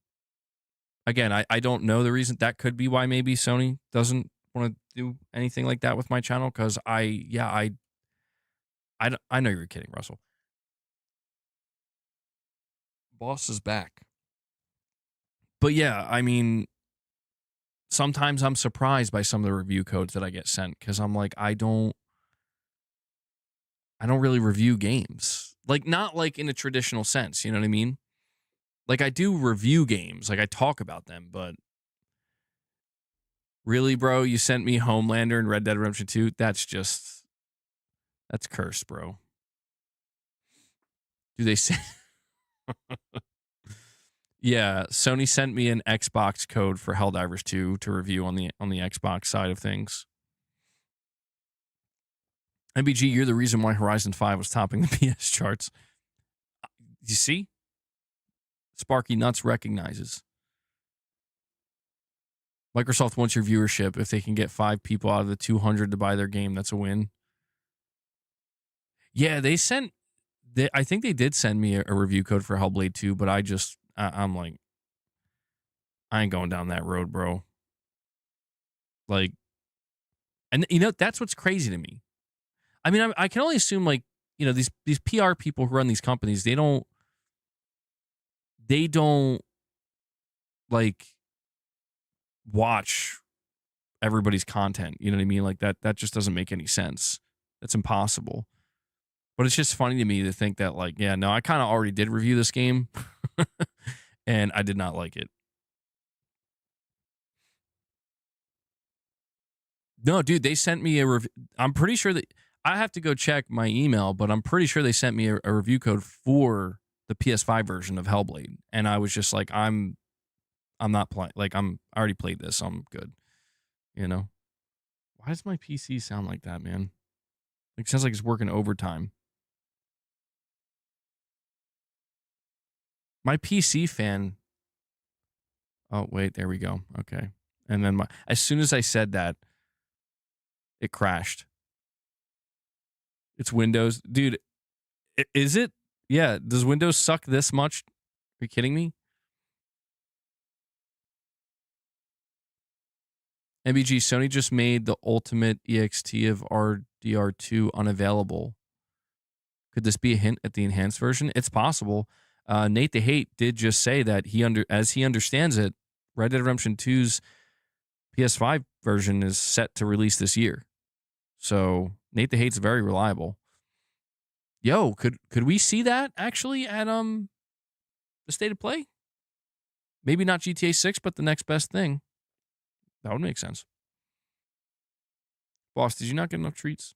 I don't know the reason. That could be why maybe Sony doesn't want to do anything like that with my channel. Because I know you're kidding, Russell. Boss is back. But yeah, I mean, sometimes I'm surprised by some of the review codes that I get sent because I'm like, I don't really review games. Like, not like in a traditional sense, you know what I mean? Like, I do review games. Like, I talk about them, but really, bro, you sent me Homelander and Red Dead Redemption 2? That's cursed, bro. Do they say... Yeah, Sony sent me an Xbox code for Helldivers 2 to review on the Xbox side of things. MBG, you're the reason why Horizon 5 was topping the PS charts. You see? Sparky Nuts recognizes. Microsoft wants your viewership. If they can get 5 people out of the 200 to buy their game, that's a win. Yeah, I think they did send me a review code for Hellblade 2, but I'm like, I ain't going down that road, bro. Like, and you know, that's what's crazy to me. I mean, I can only assume, like, you know, these PR people who run these companies, they don't like watch everybody's content. You know what I mean? Like, that just doesn't make any sense. That's impossible. But it's just funny to me to think that, like, yeah, no, I kind of already did review this game and I did not like it. No, dude, they sent me a review. I'm pretty sure that I have to go check my email, but I'm pretty sure they sent me a review code for the PS5 version of Hellblade. And I was just like, I'm not playing. Like, I already played this. So I'm good. You know? Why does my PC sound like that, man? It sounds like it's working overtime. My PC fan. Oh, wait, there we go. Okay. And then as soon as I said that, it crashed. It's Windows. Dude, is it? Yeah. Does Windows suck this much? Are you kidding me? MBG, Sony just made the ultimate EXT of RDR2 unavailable. Could this be a hint at the enhanced version? It's possible. Nate the Hate did just say that as he understands it, Red Dead Redemption 2's PS5 version is set to release this year. So Nate the Hate's very reliable. Yo, could we see that actually at the State of Play? Maybe not GTA 6, but the next best thing. That would make sense. Boss, did you not get enough treats?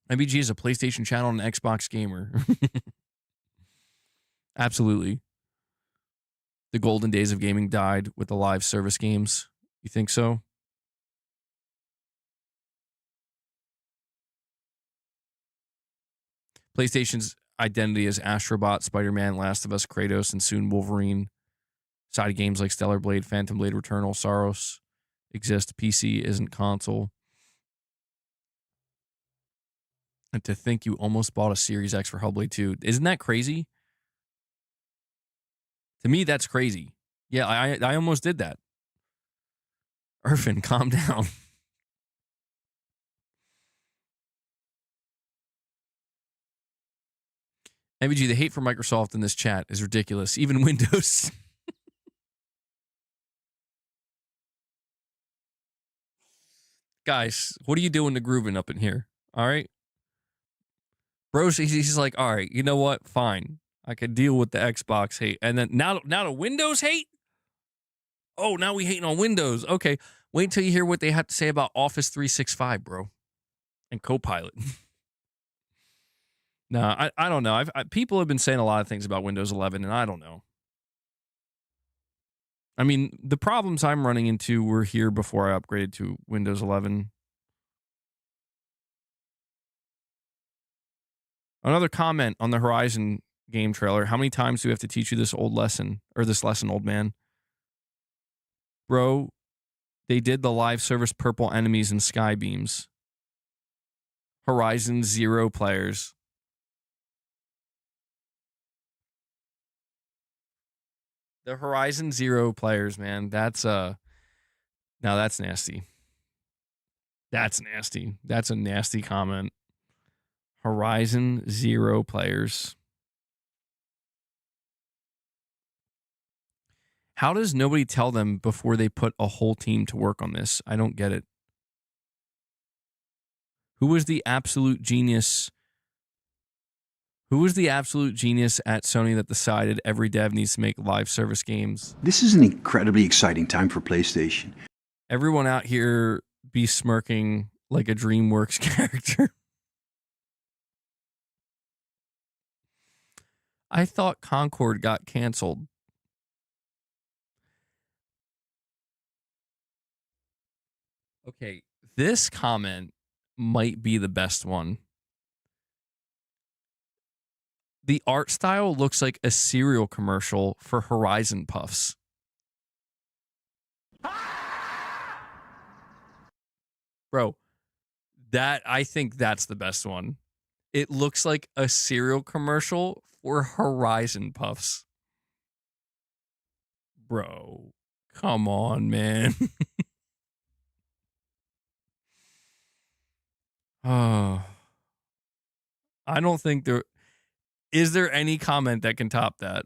MBG is a PlayStation channel and an Xbox gamer. Absolutely. The golden days of gaming died with the live service games. You think so? PlayStation's identity as Astrobot, Spider-Man, Last of Us, Kratos, and soon Wolverine. Side games like Stellar Blade, Phantom Blade, Returnal, Saros exist. PC isn't console. And to think you almost bought a Series X for Hellblade 2. Isn't that crazy? To me, that's crazy. Yeah, I almost did that. Irfan, calm down. MVG, the hate for Microsoft in this chat is ridiculous. Even Windows. Guys, what are you doing to grooving up in here? All right. Bro, he's like, all right, you know what? Fine. I can deal with the Xbox hate. And then now the Windows hate? Oh, now we hating on Windows. Okay. Wait until you hear what they have to say about Office 365, bro. And Copilot. No, I don't know. People have been saying a lot of things about Windows 11, and I don't know. I mean, the problems I'm running into were here before I upgraded to Windows 11. Another comment on the Horizon game trailer. How many times do we have to teach you this lesson, old man? Bro, they did the live service purple enemies and sky beams. Horizon 0 players. The Horizon 0 players, man. That's now that's nasty. That's nasty. That's a nasty comment. Horizon 0 players. How does nobody tell them before they put a whole team to work on this? I don't get it. Who was the absolute genius? Who was the absolute genius at Sony that decided every dev needs to make live service games? This is an incredibly exciting time for PlayStation. Everyone out here be smirking like a DreamWorks character. I thought Concord got canceled. Okay, this comment might be the best one. The art style looks like a cereal commercial for Horizon Puffs. Bro, I think that's the best one. It looks like a cereal commercial for Horizon Puffs. Bro, come on, man. Oh, I don't think is there any comment that can top that.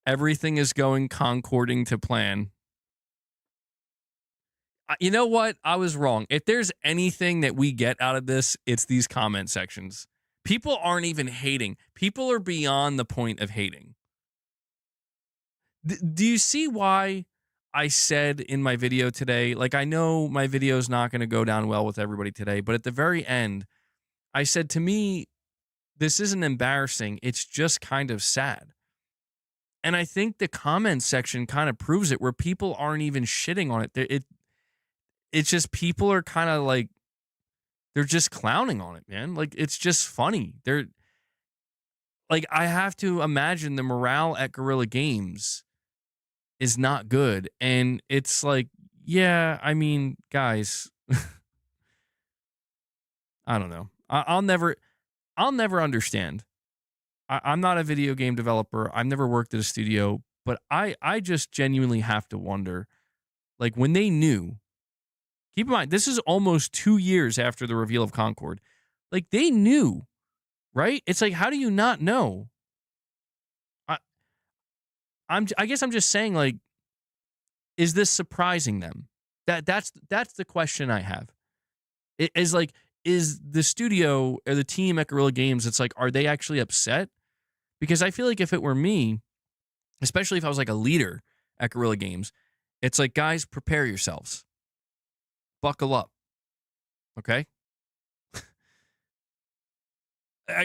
Everything is going concording to plan. You know what? I was wrong. If there's anything that we get out of this, it's these comment sections. People aren't even hating. People are beyond the point of hating. Do you see why I said in my video today, like, I know my video is not going to go down well with everybody today, but at the very end, I said, to me, this isn't embarrassing. It's just kind of sad. And I think the comment section kind of proves it, where people aren't even shitting on it. It's just people are kind of like, they're just clowning on it, man. Like, it's just funny. They're like, I have to imagine the morale at Guerrilla Games is not good. And it's like, yeah, I mean, guys, I don't know. I'll never understand. I'm not a video game developer. I've never worked at a studio, but I just genuinely have to wonder, like, when they knew, keep in mind, this is almost 2 years after the reveal of Concord. Like, they knew, right? It's like, how do you not know? I guess I'm just saying, like, is this surprising them? That's the question I have. It is like, is the studio or the team at Guerrilla Games, it's like, are they actually upset? Because I feel like if it were me, especially if I was like a leader at Guerrilla Games, it's like, guys, prepare yourselves. Buckle up. Okay?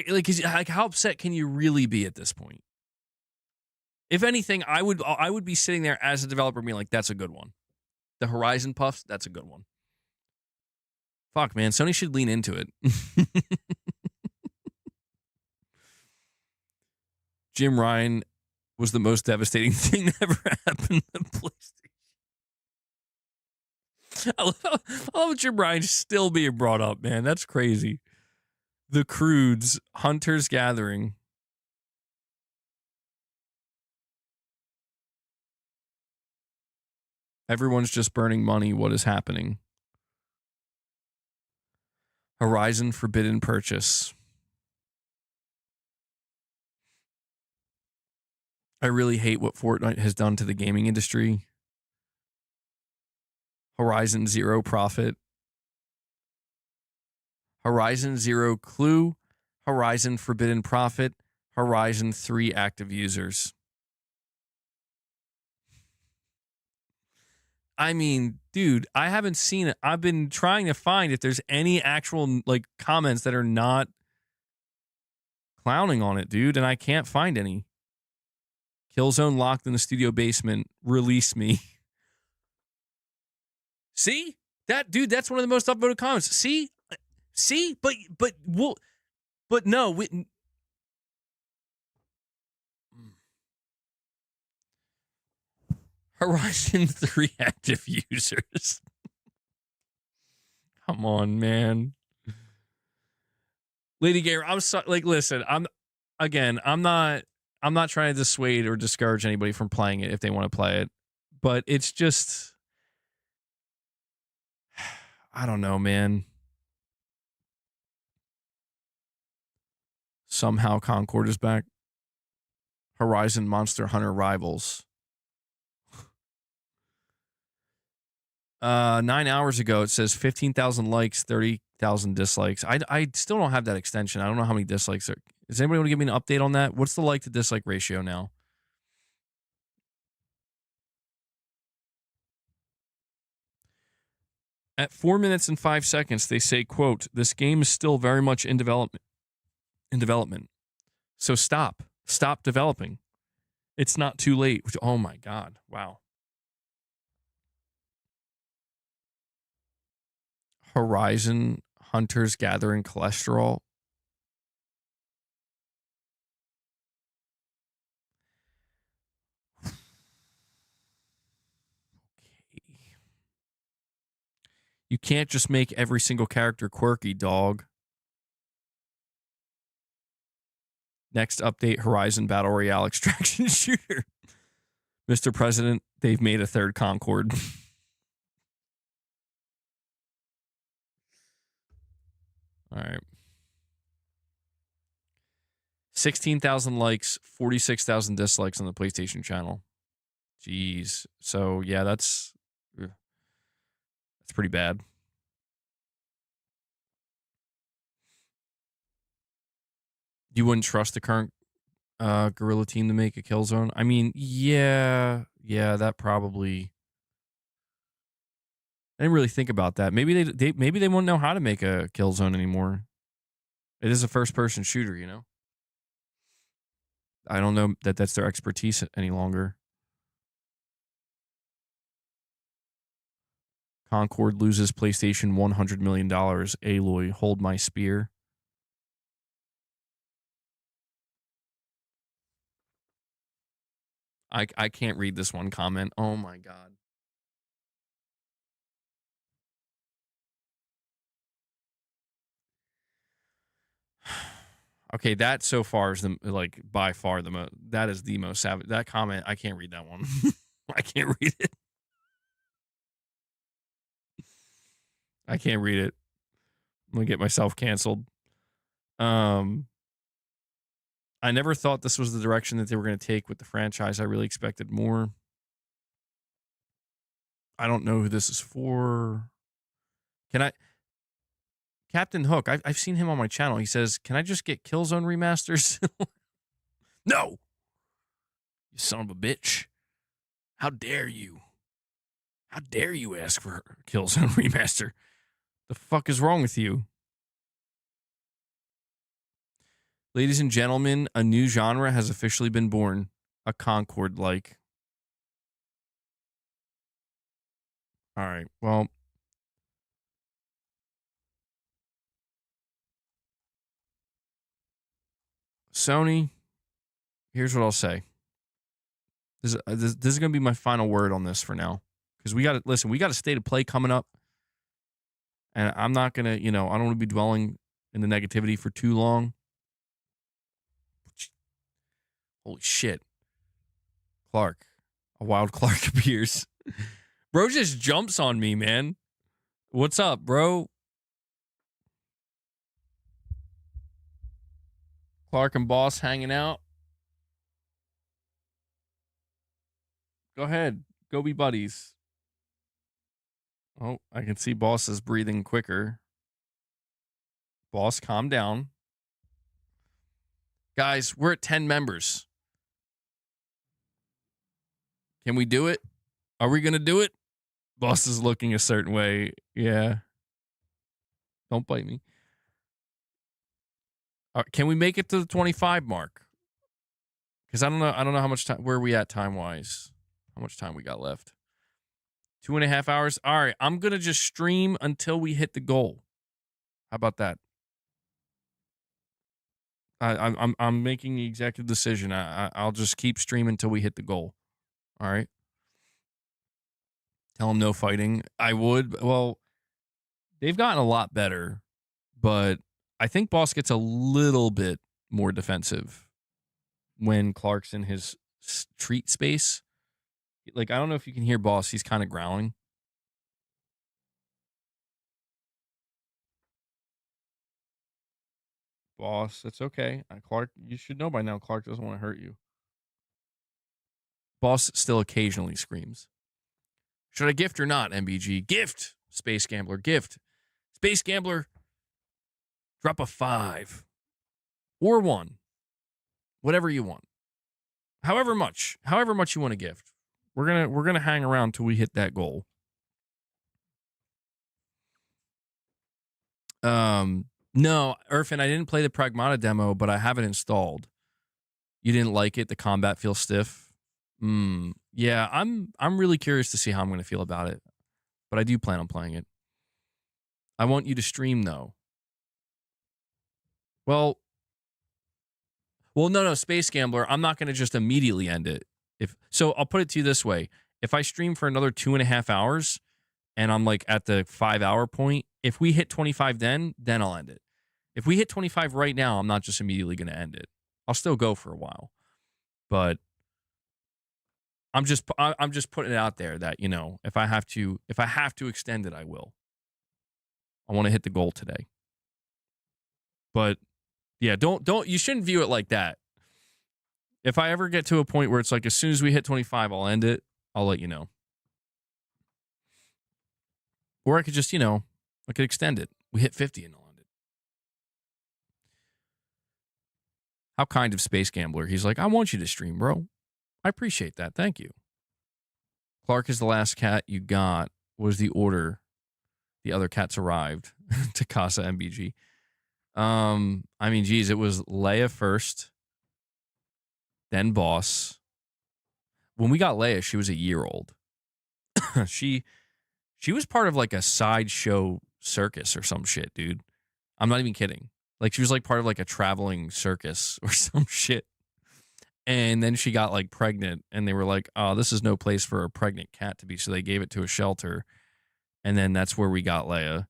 Like, how upset can you really be at this point? If anything, I would be sitting there as a developer being like, that's a good one. The Horizon Puffs, that's a good one. Fuck, man. Sony should lean into it. Jim Ryan was the most devastating thing that ever happened to PlayStation. I love Jim Ryan still being brought up, man. That's crazy. The Croods, Hunter's Gathering. Everyone's just burning money. What is happening? Horizon Forbidden Purchase. I really hate what Fortnite has done to the gaming industry. Horizon Zero Profit. Horizon Zero Clue. Horizon Forbidden Profit. Horizon 3 active users. I mean, dude, I haven't seen it. I've been trying to find if there's any actual, like, comments that are not clowning on it, dude, and I can't find any. Killzone locked in the studio basement. Release me. See? Dude, that's one of the most upvoted comments. See? But no, Horizon 3 active users. Come on, man. Lady Gamer, I'm sorry. Like, listen, I'm not trying to dissuade or discourage anybody from playing it if they want to play it, but it's just, I don't know, man. Somehow Concord is back. Horizon Monster Hunter Rivals. 9 hours ago, it says 15,000 likes, 30 1,000 dislikes. I still don't have that extension. I don't know how many dislikes are. Does anybody want to give me an update on that? What's the like to dislike ratio now? At 4 minutes and 5 seconds, they say, quote, "This game is still very much in development. So stop developing. It's not too late." Which, oh my God. Wow. Horizon Hunters gathering cholesterol. You can't just make every single character quirky, dog. Next update, Horizon Battle Royale extraction shooter. Mr. President, they've made a third Concord. All right. 16,000 likes, 46,000 dislikes on the PlayStation channel. Jeez. So, yeah, that's pretty bad. You wouldn't trust the current Guerrilla team to make a Killzone? I mean, yeah, that probably. I didn't really think about that. Maybe they won't know how to make a Killzone anymore. It is a first-person shooter, you know? I don't know that that's their expertise any longer. Concord loses PlayStation $100 million. Aloy, hold my spear. I can't read this one comment. Oh my God. Okay, that so far is by far the most. That is the most savage. That comment, I can't read that one. I can't read it. I can't read it. I'm gonna get myself canceled. I never thought this was the direction that they were going to take with the franchise. I really expected more. I don't know who this is for. Captain Hook, I've seen him on my channel. He says, "Can I just get Killzone remasters?" No! You son of a bitch. How dare you? How dare you ask for Killzone remaster? The fuck is wrong with you? Ladies and gentlemen, a new genre has officially been born. A Concord-like. All right, well. Sony, here's what I'll say. This is going to be my final word on this for now. Because we got a state of play coming up. And I'm not going to, I don't want to be dwelling in the negativity for too long. Holy shit. Clark. A wild Clark appears. Bro just jumps on me, man. What's up, bro? Clark and Boss hanging out. Go ahead. Go be buddies. Oh, I can see Boss is breathing quicker. Boss, calm down. Guys, we're at 10 members. Can we do it? Are we going to do it? Boss is looking a certain way. Yeah. Don't bite me. Can we make it to the 25 mark? Because I don't know how much time. Where are we at time wise? How much time we got left? 2.5 hours. All right, I'm gonna just stream until we hit the goal. How about that? I'm making the executive decision. I'll just keep streaming until we hit the goal. All right. Tell them no fighting. I would. Well, they've gotten a lot better, but I think Boss gets a little bit more defensive when Clark's in his treat space. Like, I don't know if you can hear Boss. He's kind of growling. Boss, it's okay. Clark, you should know by now Clark doesn't want to hurt you. Boss still occasionally screams. Should I gift or not, MBG? Gift! Space Gambler, gift. Space Gambler, Drop a 5 or 1, whatever you want. However much you want to gift. We're gonna hang around till we hit that goal. No, Irfan, I didn't play the Pragmata demo, but I have it installed. You didn't like it? The combat feels stiff. Yeah, I'm really curious to see how I'm gonna feel about it, but I do plan on playing it. I want you to stream though. Well, no, Space Gambler. I'm not gonna just immediately end it. I'll put it to you this way: if I stream for another 2.5 hours, and I'm like at the 5-hour point, if we hit 25, then I'll end it. If we hit 25 right now, I'm not just immediately gonna end it. I'll still go for a while, but I'm just putting it out there that, you know, if I have to extend it, I will. I want to hit the goal today. But yeah, don't you shouldn't view it like that. If I ever get to a point where it's like as soon as we hit 25, I'll end it, I'll let you know. Or I could just, I could extend it. We hit 50 and I'll end it. How kind of Space Gambler. He's like, I want you to stream, bro. I appreciate that. Thank you. Clark is the last cat you got. What was the order? The other cats arrived to Casa MBG. I mean, geez, it was Leia first, then Boss. When we got Leia, she was a year old. She was part of like a sideshow circus or some shit, dude. I'm not even kidding. Like she was like part of like a traveling circus or some shit. And then she got like pregnant and they were like, oh, this is no place for a pregnant cat to be. So they gave it to a shelter. And then that's where we got Leia.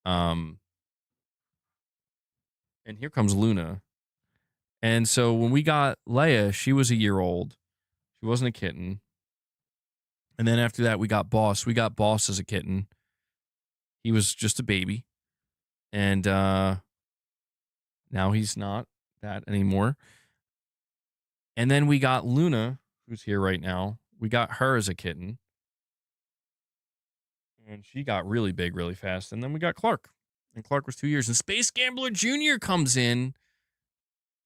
And here comes Luna. And so when we got Leia, she was a year old. She wasn't a kitten. And then after that, we got Boss. We got Boss as a kitten. He was just a baby. And now he's not that anymore. And then we got Luna, who's here right now. We got her as a kitten. And she got really big really fast. And then we got Clark. And Clark was 2 years. And Space Gambler Jr. comes in.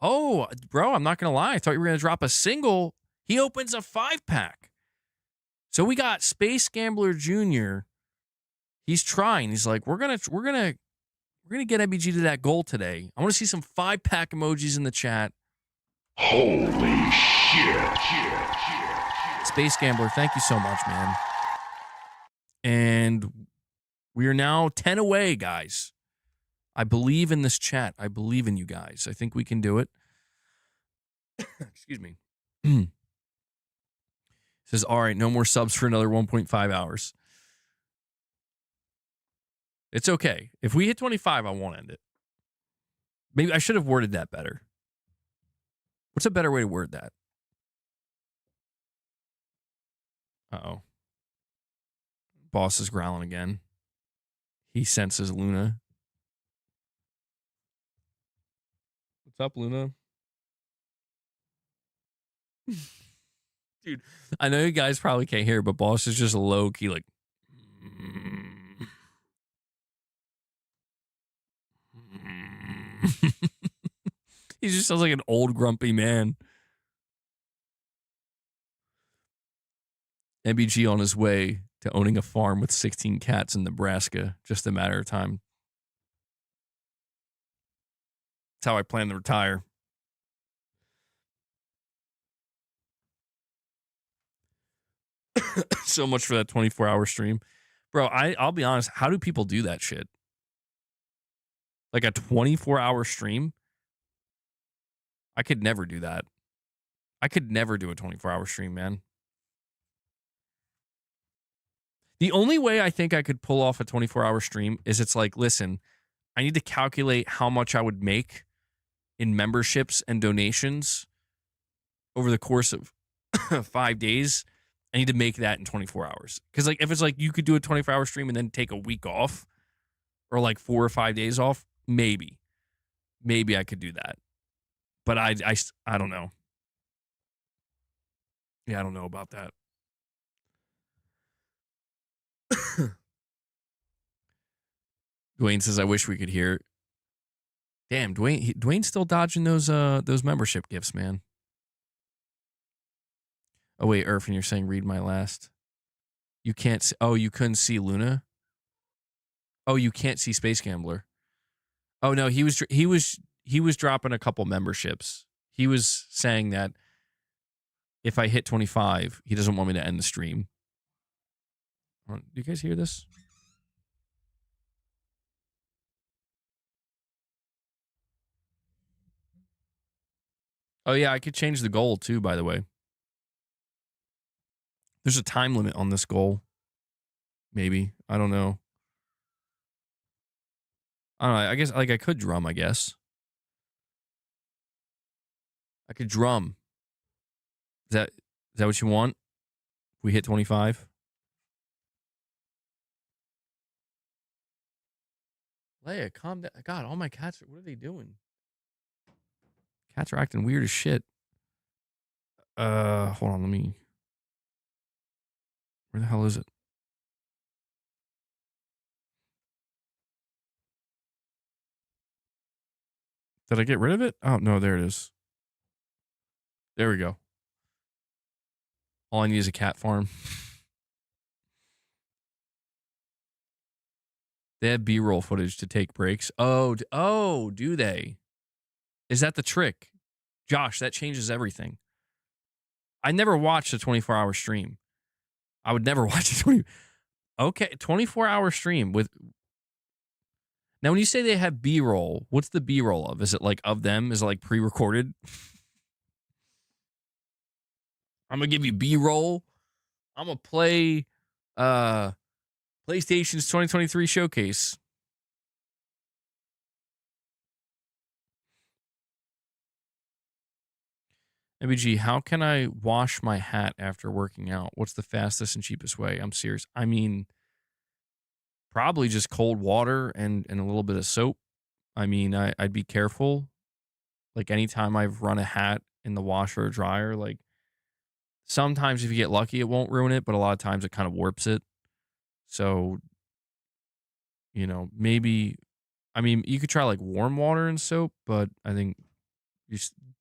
Oh, bro, I'm not going to lie. I thought you were going to drop a single. He opens a 5-pack. So we got Space Gambler Jr. He's trying. He's like, we're gonna get MBG to that goal today. I want to see some 5-pack emojis in the chat. Holy shit. Space Gambler, thank you so much, man. And we are now 10 away, guys. I believe in this chat. I believe in you guys. I think we can do it. Excuse me. Says, all right, no more subs for another 1.5 hours. It's okay. If we hit 25, I won't end it. Maybe I should have worded that better. What's a better way to word that? Uh-oh. Boss is growling again. He senses Luna. What's up, Luna? Dude, I know you guys probably can't hear, but Boss is just low-key like... He just sounds like an old grumpy man. MBG on his way to owning a farm with 16 cats in Nebraska. Just a matter of time. That's how I plan to retire. So much for that 24-hour stream. Bro, I'll be honest. How do people do that shit? Like a 24-hour stream? I could never do that. I could never do a 24-hour stream, man. The only way I think I could pull off a 24-hour stream is it's like, listen, I need to calculate how much I would make in memberships and donations over the course of 5 days. I need to make that in 24 hours. Because like if it's like you could do a 24-hour stream and then take a week off or like 4 or 5 days off, maybe I could do that. But I don't know. Yeah, I don't know about that. Dwayne says, I wish we could hear Damn, Dwayne's still dodging those membership gifts, man. Oh wait, Irfan, you're saying read my last. You can't. You couldn't see Luna. Oh, you can't see Space Gambler. Oh no, he was dropping a couple memberships. He was saying that if I hit 25, he doesn't want me to end the stream. Do you guys hear this? Oh yeah, I could change the goal too, by the way. There's a time limit on this goal. Maybe. I don't know. I don't know. I guess like I could drum, I guess. I could drum. Is that what you want? If we hit 25? Leia, calm down. God, all my cats, what are they doing? Cats are acting weird as shit. Hold on, let me. Where the hell is it? Did I get rid of it? Oh, no, there it is. There we go. All I need is a cat farm. They have B-roll footage to take breaks. Oh, do they? Is that the trick? Josh, that changes everything. I never watched a 24-hour stream. I would never watch a 24-hour stream with. Now, when you say they have B-roll, what's the B-roll of? Is it like of them? Is it like pre-recorded? I'm gonna give you B-roll. I'm gonna play PlayStation's 2023 showcase. MBG, how can I wash my hat after working out? What's the fastest and cheapest way? I'm serious. I mean, probably just cold water and a little bit of soap. I mean, I'd be careful. Like anytime I've run a hat in the washer or dryer, like sometimes if you get lucky, it won't ruin it, but a lot of times it kind of warps it. So, maybe, I mean, you could try like warm water and soap, but I think your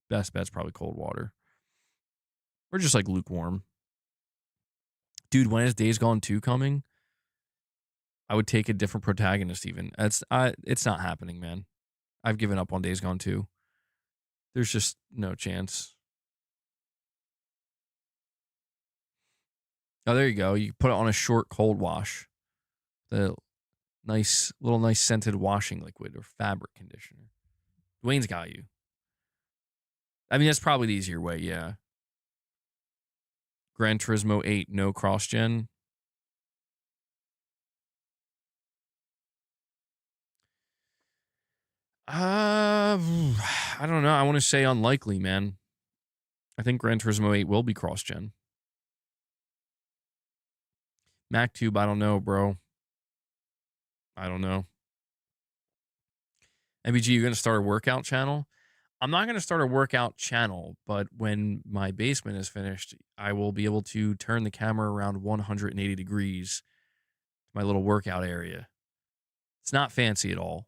best bet's probably cold water. Or just like lukewarm. Dude, when is Days Gone 2 coming? I would take a different protagonist even. It's not happening, man. I've given up on Days Gone 2. There's just no chance. Oh, there you go. You put it on a short cold wash. The nice scented washing liquid or fabric conditioner. Dwayne's got you. I mean, that's probably the easier way, yeah. Gran Turismo 8, no cross-gen. I don't know. I want to say unlikely, man. I think Gran Turismo 8 will be cross-gen. MacTube, I don't know, bro. I don't know. MBG, you're going to start a workout channel? I'm not going to start a workout channel, but when my basement is finished, I will be able to turn the camera around 180 degrees to my little workout area. It's not fancy at all.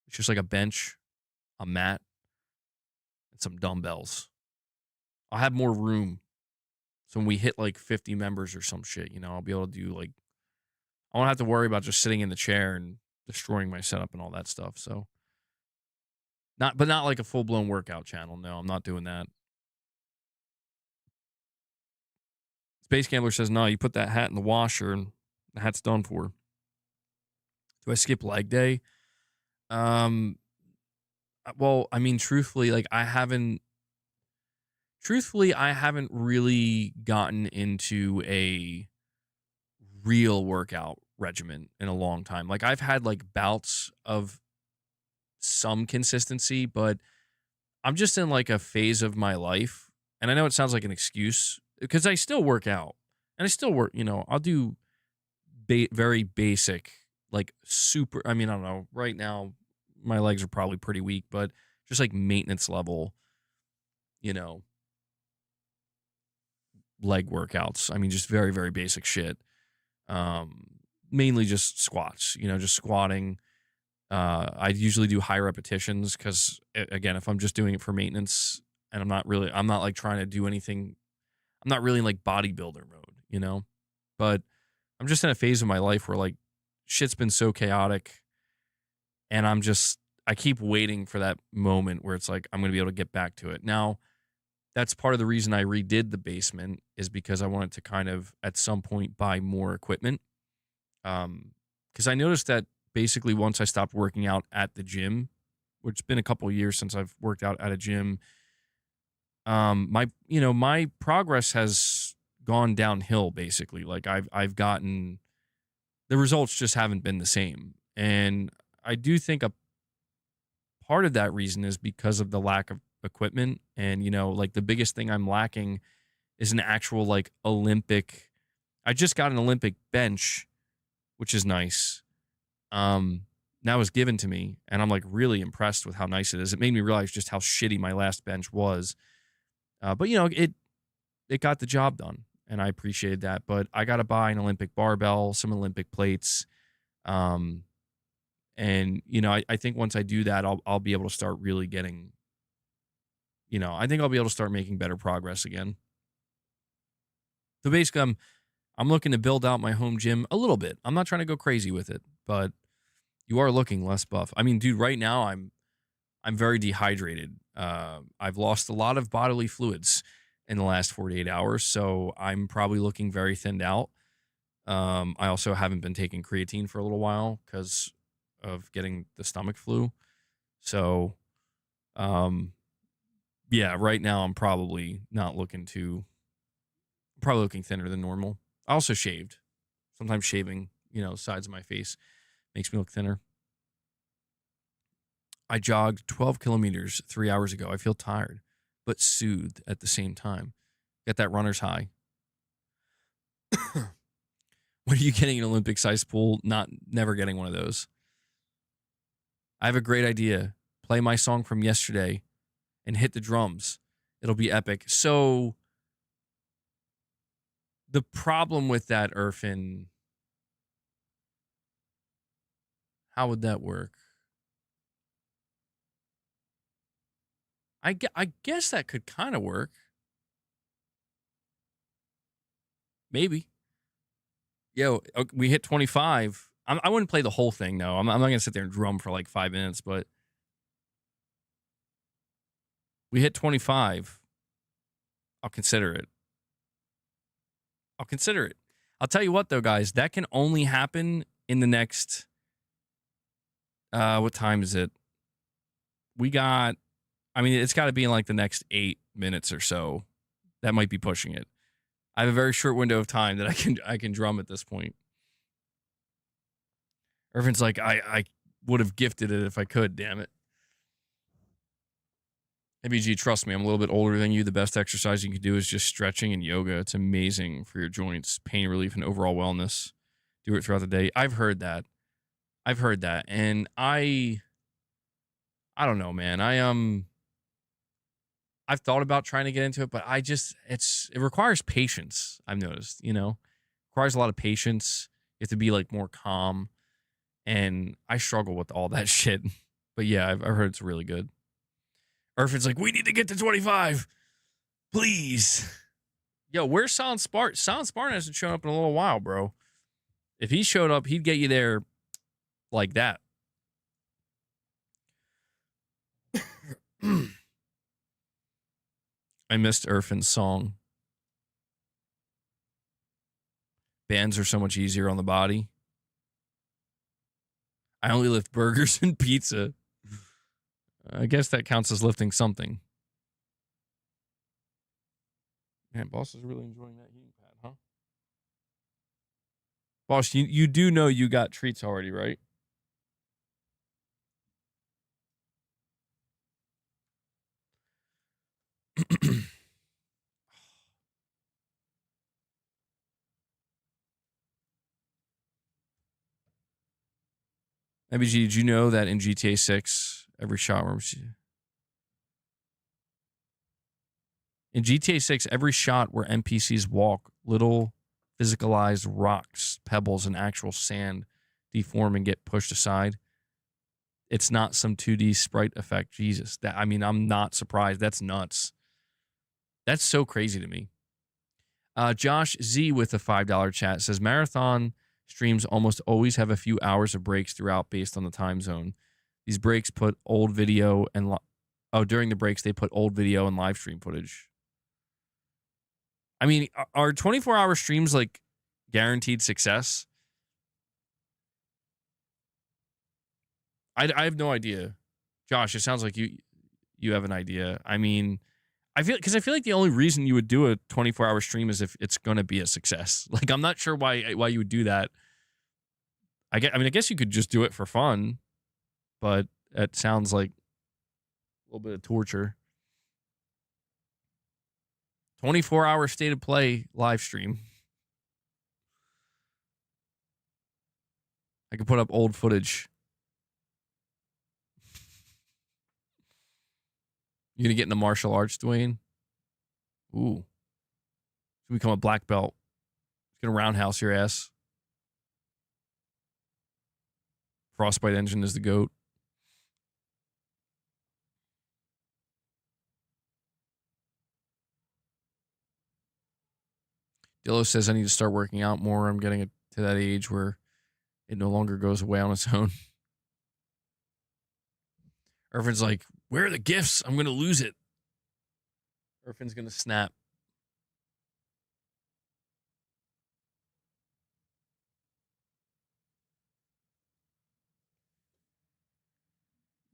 It's just like a bench, a mat, and some dumbbells. I'll have more room. So when we hit like 50 members or some shit, I'll be able to do like, I won't have to worry about just sitting in the chair and destroying my setup and all that stuff. So not like a full-blown workout channel. No, I'm not doing that. Space Gambler says, no, you put that hat in the washer and the hat's done for. Do I skip leg day? Well, I mean, truthfully, I haven't really gotten into a real workout regimen in a long time. Like I've had like bouts of some consistency, but I'm just in like a phase of my life. And I know it sounds like an excuse because I still work out and I still work, I'll do very basic, like super, I mean, I don't know, right now my legs are probably pretty weak, but just like maintenance level, leg workouts. I mean, just very, very basic shit. Mainly just squats, just squatting. I usually do high repetitions because, again, if I'm just doing it for maintenance and I'm not like trying to do anything, I'm not really in like bodybuilder mode, you know? But I'm just in a phase of my life where like shit's been so chaotic and I keep waiting for that moment where it's like, I'm going to be able to get back to it. Now, that's part of the reason I redid the basement is because I wanted to kind of at some point buy more equipment. Because I noticed that basically once I stopped working out at the gym, which has been a couple of years since I've worked out at a gym, my progress has gone downhill basically. Like I've gotten the results just haven't been the same. And I do think a part of that reason is because of the lack of equipment. And, like the biggest thing I'm lacking is an actual like Olympic. I just got an Olympic bench, which is nice. That was given to me, and I'm like really impressed with how nice it is. It made me realize just how shitty my last bench was. But it got the job done, and I appreciated that. But I got to buy an Olympic barbell, some Olympic plates. And I think once I do that, I'll be able to start really getting, I think I'll be able to start making better progress again. So basically, I'm looking to build out my home gym a little bit. I'm not trying to go crazy with it, but you are looking less buff. I mean, dude, right now I'm very dehydrated. I've lost a lot of bodily fluids in the last 48 hours, so I'm probably looking very thinned out. I also haven't been taking creatine for a little while because of getting the stomach flu. So, yeah, right now I'm probably looking thinner than normal. I also shaved. Sometimes shaving, sides of my face makes me look thinner. I jogged 12 kilometers 3 hours ago. I feel tired, but soothed at the same time. Get that runner's high. When are you getting an Olympic-sized pool? Never getting one of those. I have a great idea. Play my song from yesterday and hit the drums. It'll be epic. So the problem with that, Irfin, how would that work? I guess that could kind of work. Maybe. Yo, we hit 25. I wouldn't play the whole thing, though. I'm not going to sit there and drum for like 5 minutes, but we hit 25. I'll consider it. I'll tell you what, though, guys. That can only happen in the next... what time is it? It's got to be in like the next 8 minutes or so. That might be pushing it. I have a very short window of time that I can drum at this point. Irvin's like, I would have gifted it if I could, damn it. ABG, trust me, I'm a little bit older than you. The best exercise you can do is just stretching and yoga. It's amazing for your joints, pain relief, and overall wellness. Do it throughout the day. I've heard that. And I don't know, man. I've thought about trying to get into it, but it requires patience. I've noticed, requires a lot of patience. You have to be like more calm, and I struggle with all that shit. But yeah, I've heard it's really good. Irfin's like, we need to get to 25, please. Yo, where's Silent Spartan? Silent Spartan hasn't shown up in a little while, bro. If he showed up, he'd get you there like that. I missed Irfin's song. Bands are so much easier on the body. I only lift burgers and pizza. I guess that counts as lifting something. Man, boss is really enjoying that heating pad, huh? Boss, you do know you got treats already, right? MBG, did you know that in GTA 6, every shot where in GTA 6, every shot where NPCs walk, little physicalized rocks, pebbles, and actual sand deform and get pushed aside? It's not some 2D sprite effect. Jesus. I'm not surprised. That's nuts. That's so crazy to me. Josh Z with a $5 chat says, marathon streams almost always have a few hours of breaks throughout based on the time zone. These breaks put old video and during the breaks they put old video and live stream footage. I mean, are 24-hour streams like guaranteed success? I have no idea. Josh, it sounds like you have an idea. I mean, I feel like the only reason you would do a 24-hour stream is if it's going to be a success. Like, I'm not sure why you would do that. I guess you could just do it for fun, but it sounds like a little bit of torture. 24-hour state of play live stream. I could put up old footage. You gonna get into martial arts, Dwayne? Ooh. You become a black belt. It's gonna roundhouse your ass. Frostbite Engine is the GOAT. Dillo says I need to start working out more. I'm getting to that age where it no longer goes away on its own. Irvin's like, where are the gifts? I'm going to lose it. Irvin's going to snap.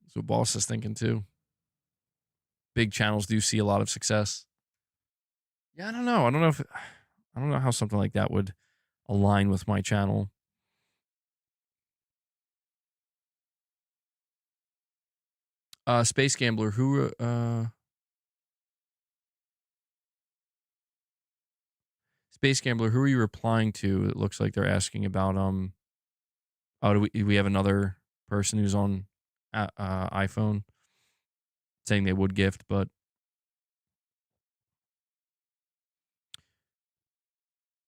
That's what Boss is thinking too. Big channels do see a lot of success. Yeah, I don't know. I don't know how something like that would align with my channel. Space Gambler, Space Gambler, who are you replying to? It looks like they're asking about do we have another person who's on iPhone saying they would gift, but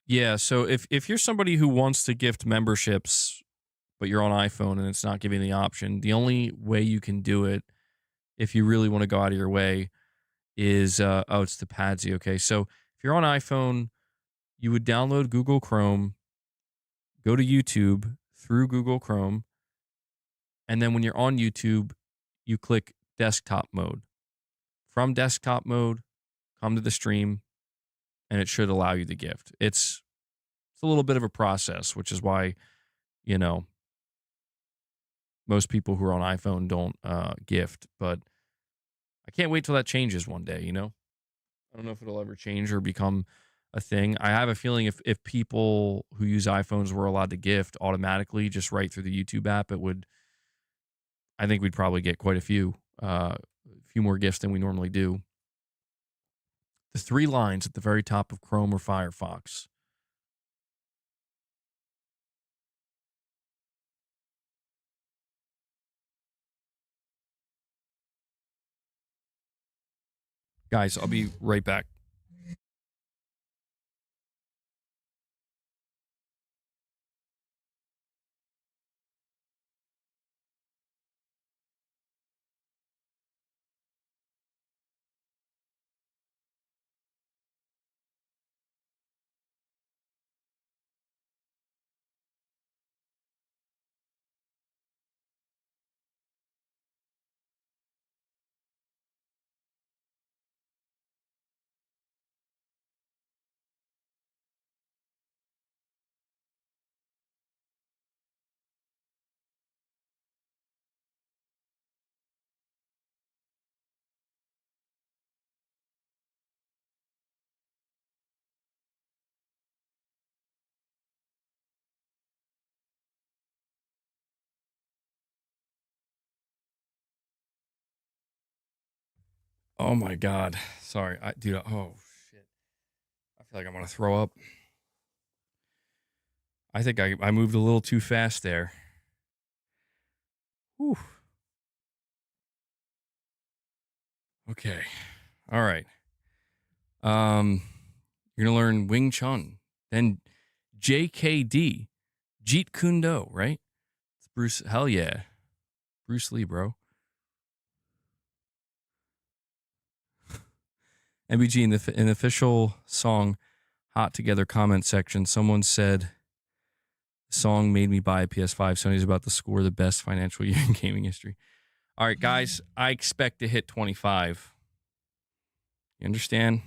yeah, so if you're somebody who wants to gift memberships but you're on iPhone and it's not giving the option, the only way you can do it if you really want to go out of your way is it's the Padsy. Okay, so if you're on iPhone, you would download Google Chrome, go to YouTube through Google Chrome, and then when you're on YouTube, you click desktop mode. From desktop mode, come to the stream, and it should allow you to gift. It's a little bit of a process, which is why, most people who are on iPhone don't gift, but I can't wait till that changes one day, I don't know if it'll ever change or become a thing. I have a feeling if people who use iPhones were allowed to gift automatically just right through the YouTube app, I think we'd probably get quite a few more gifts than we normally do. The 3 lines at the very top of Chrome or Firefox. Guys, I'll be right back. Oh my God. Sorry. Dude, oh shit. I feel like I'm going to throw up. I think I moved a little too fast there. Whew. Okay. All right. You're going to learn Wing Chun. Then JKD. Jeet Kune Do, right? It's Bruce. Hell yeah. Bruce Lee, bro. MBG, in the official song Hot Together comment section, someone said the song made me buy a PS5. Sony's about to score the best financial year in gaming history. All right, guys, I expect to hit 25. You understand?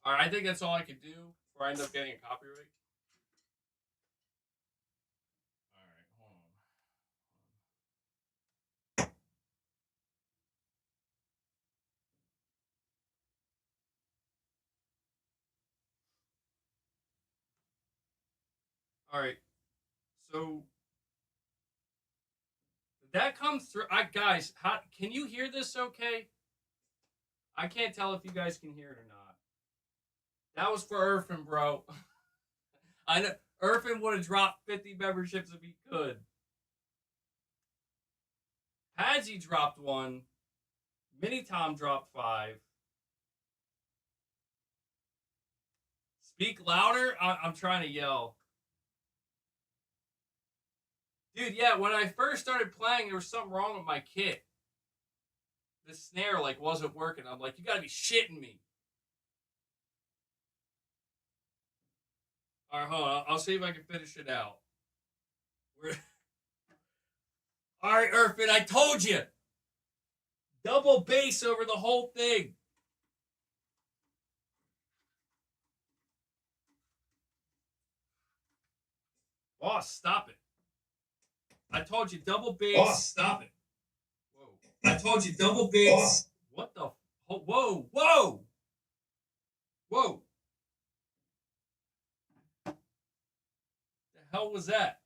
All right, I think that's all I could do before I end up getting a copyright. All right, hold on. All right, so that comes through. Guys, can you hear this? Okay, I can't tell if you guys can hear it or not. That was for Irfan, bro. I know Irfan would have dropped 50 memberships if he could. Padsy dropped 1. Mini Tom dropped 5. Speak louder. I'm trying to yell. Dude, yeah, when I first started playing, there was something wrong with my kit. The snare, wasn't working. I'm like, you gotta be shitting me. All right, hold on. I'll see if I can finish it out. All right, Irfan, I told you. Double bass over the whole thing. Boss, stop it. I told you, double bass. Boss, stop it. Whoa. I told you, double bass. Boss. What the? Whoa, whoa. Whoa. The hell was that?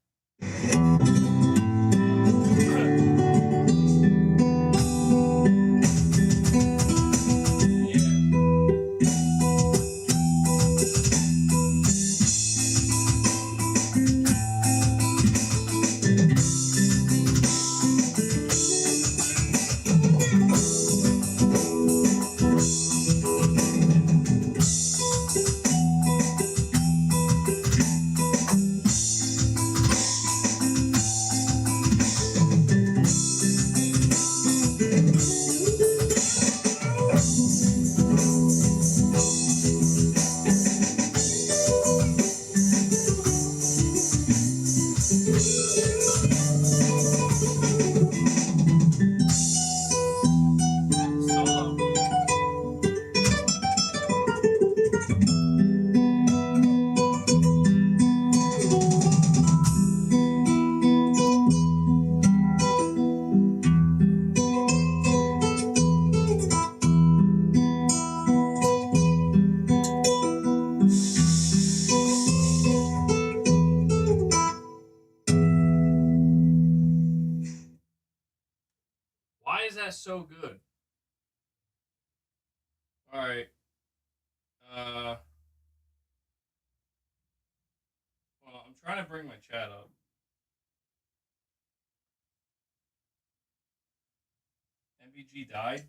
Why is that so good? All right. Well, I'm trying to bring my chat up. MBG died.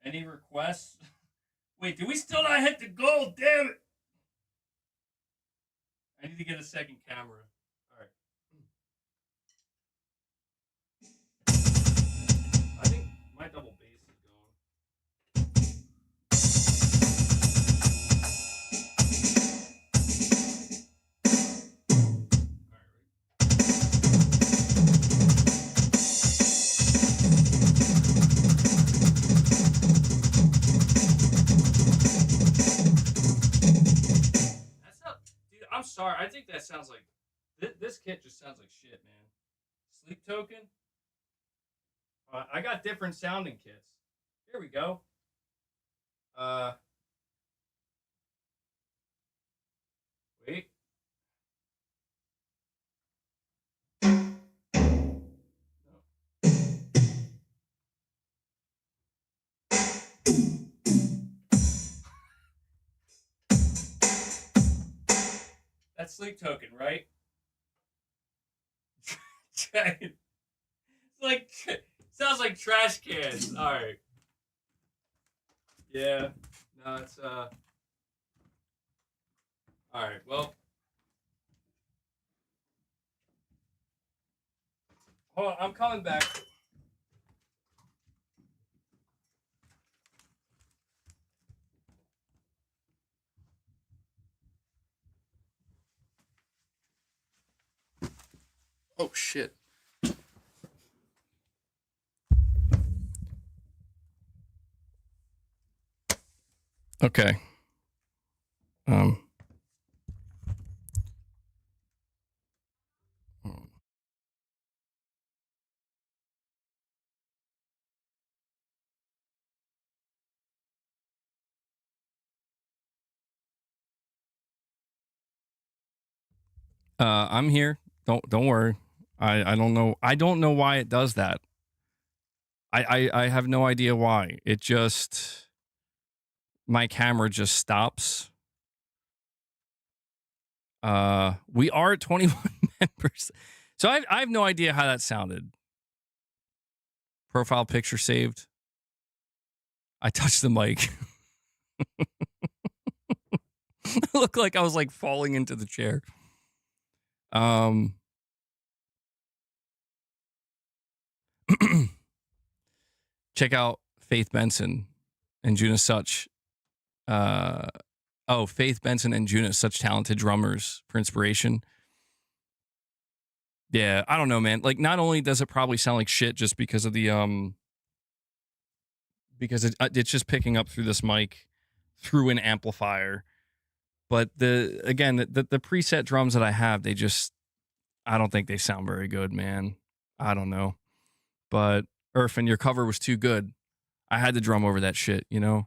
Any requests? Wait, did we still not hit the goal? Damn it! I need to get a second camera. All right. I think my double bass is going. All right. That's not, dude. I'm sorry. I think that sounds like this kit just sounds like shit, man. Sleep token. I got different sounding kits. Here we go. Wait. That's sleep token, right? It's like sounds like trash cans. All right. Yeah. No, it's All right. Well. Hold on, I'm coming back. Oh shit. Okay. I'm here. Don't worry. I don't know. I don't know why it does that. I have no idea why. It just my camera just stops. We are at 21 members. So I have no idea how that sounded. Profile picture saved. I touched the mic. It looked like I was like falling into the chair. Check out Faith Benson and Juna Such. Faith Benson and Juna, such talented drummers for inspiration. Yeah, I don't know, man. Like, not only does it probably sound like shit just because of the because it's just picking up through this mic through an amplifier, but the preset drums that I have, I don't think they sound very good, man. I don't know, but Irfan, your cover was too good. I had to drum over that shit, you know.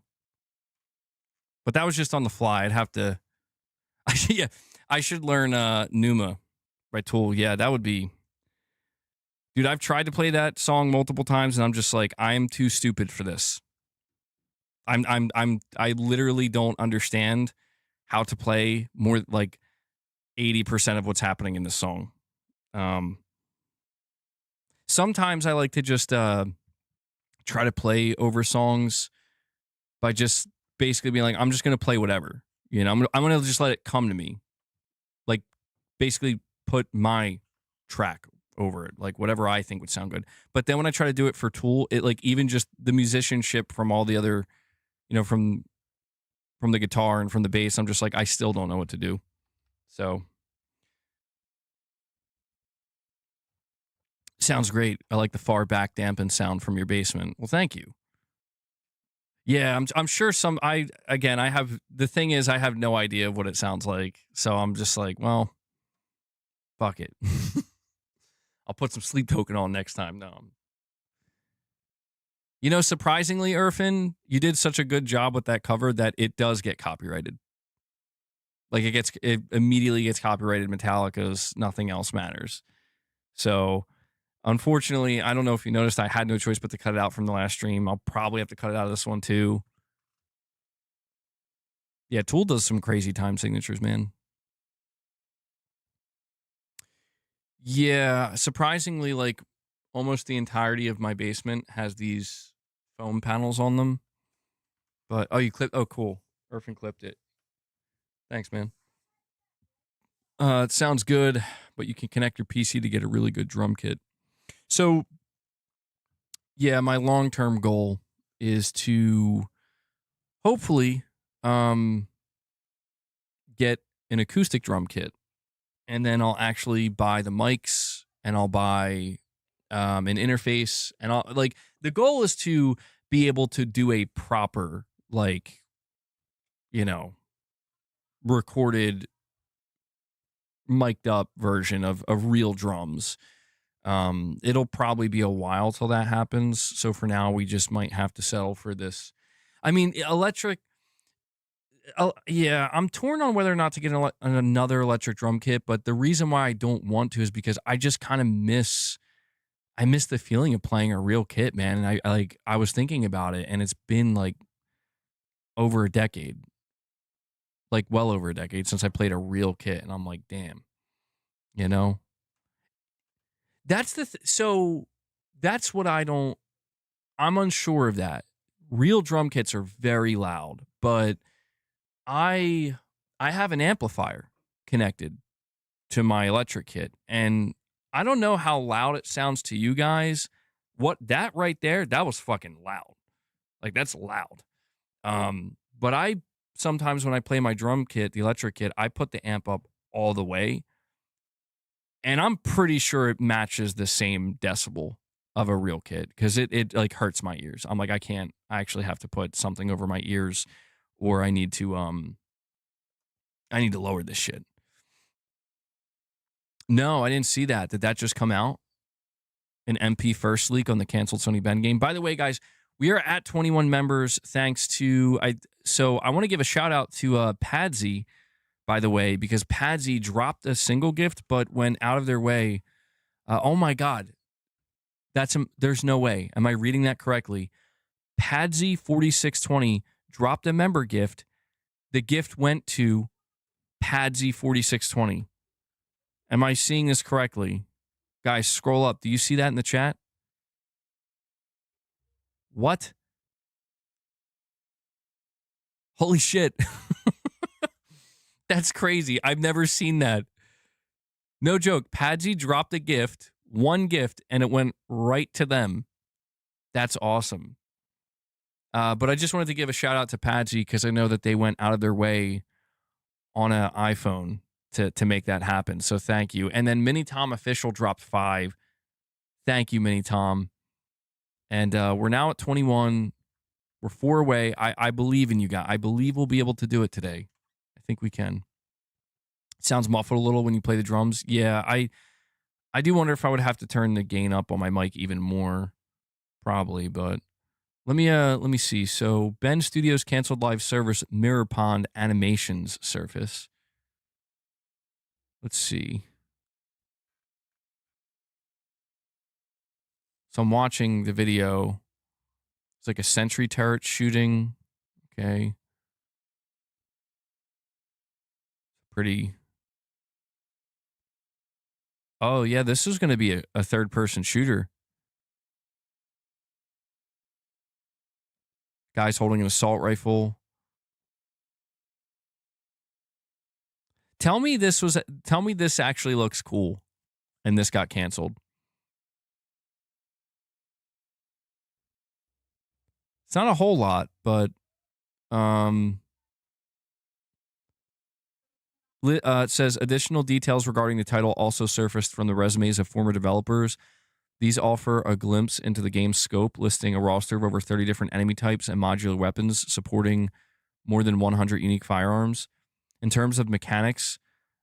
But that was just on the fly. I'd have to. Yeah, I should learn Numa by Tool. Yeah, that would be. Dude, I've tried to play that song multiple times, and I'm just like, I am too stupid for this. I literally don't understand how to play more like 80% of what's happening in this song. Sometimes I like to just try to play over songs by just basically being like, I'm just gonna play whatever. You know, I'm gonna just let it come to me. Like, basically put my track over it, like whatever I think would sound good. But then when I try to do it for Tool, it like even just the musicianship from all the other, you know, from the guitar and from the bass, I'm just like, I still don't know what to do. So sounds great. I like the far back dampened sound from your basement. Well, thank you. Yeah, I'm sure I have, the thing is, I have no idea of what it sounds like. So I'm just like, well, fuck it. I'll put some sleep token on next time. No. You know, surprisingly, Irfan, you did such a good job with that cover that it does get copyrighted. Like, it immediately gets copyrighted. Metallica's Nothing Else Matters. So, unfortunately, I don't know if you noticed, I had no choice but to cut it out from the last stream. I'll probably have to cut it out of this one too. Yeah, Tool does some crazy time signatures, man. Yeah, surprisingly, like almost the entirety of my basement has these foam panels on them. But oh, you clipped. Oh, cool. Irfan clipped it. Thanks, man. It sounds good, but you can connect your PC to get a really good drum kit. So, yeah, my long-term goal is to hopefully get an acoustic drum kit, and then I'll actually buy the mics and I'll buy an interface, and I'll like the goal is to be able to do a proper like recorded mic'd up version of real drums. It'll probably be a while till that happens. So for now, we just might have to settle for this. I mean, electric. Yeah, I'm torn on whether or not to get another electric drum kit. But the reason why I don't want to is because I just kind of miss. I miss the feeling of playing a real kit, man. And I was thinking about it, and it's been like over a decade, like well over a decade since I played a real kit, and I'm like, damn, you know. That's so that's what I don't. I'm unsure of that. Real drum kits are very loud, but I I have an amplifier connected to my electric kit, and I don't know how loud it sounds to you guys. What that right there, that was fucking loud. Like that's loud. But I sometimes when I play my drum kit, the electric kit, I put the amp up all the way, and I'm pretty sure it matches the same decibel of a real kit because it like hurts my ears. I'm like, I can't. I actually have to put something over my ears, or I need to lower this shit. No, I didn't see that. Did that just come out? An MP first leak on the canceled Sony Bend game. By the way, guys, we are at 21 members thanks to So I want to give a shout out to Padsy, by the way, because Padsy dropped a single gift but went out of their way. Oh my god. There's no way. Am I reading that correctly? Padsy 4620 dropped a member gift. The gift went to Padsy 4620. Am I seeing this correctly? Guys, scroll up. Do you see that in the chat? What? Holy shit. That's crazy. I've never seen that. No joke. Padsy dropped a gift, one gift, and it went right to them. That's awesome. But I just wanted to give a shout out to Padsy because I know that they went out of their way on an iPhone to make that happen. So thank you. And then Mini Tom Official dropped 5. Thank you, Mini Tom. And we're now at 21. We're 4 away. I believe in you guys. I believe we'll be able to do it today. I think we can. It sounds muffled a little when you play the drums. Yeah, I do wonder if I would have to turn the gain up on my mic even more. Probably, but let me see. So Ben Studios canceled live service Mirror Pond Animations surface. Let's see. So I'm watching the video. It's like a sentry turret shooting. Okay. Pretty. Oh, yeah, this is going to be a third-person shooter. Guys holding an assault rifle. Tell me this actually looks cool and this got canceled. It's not a whole lot, but it says additional details regarding the title also surfaced from the resumes of former developers. These offer a glimpse into the game's scope, listing a roster of over 30 different enemy types and modular weapons supporting more than 100 unique firearms. In terms of mechanics,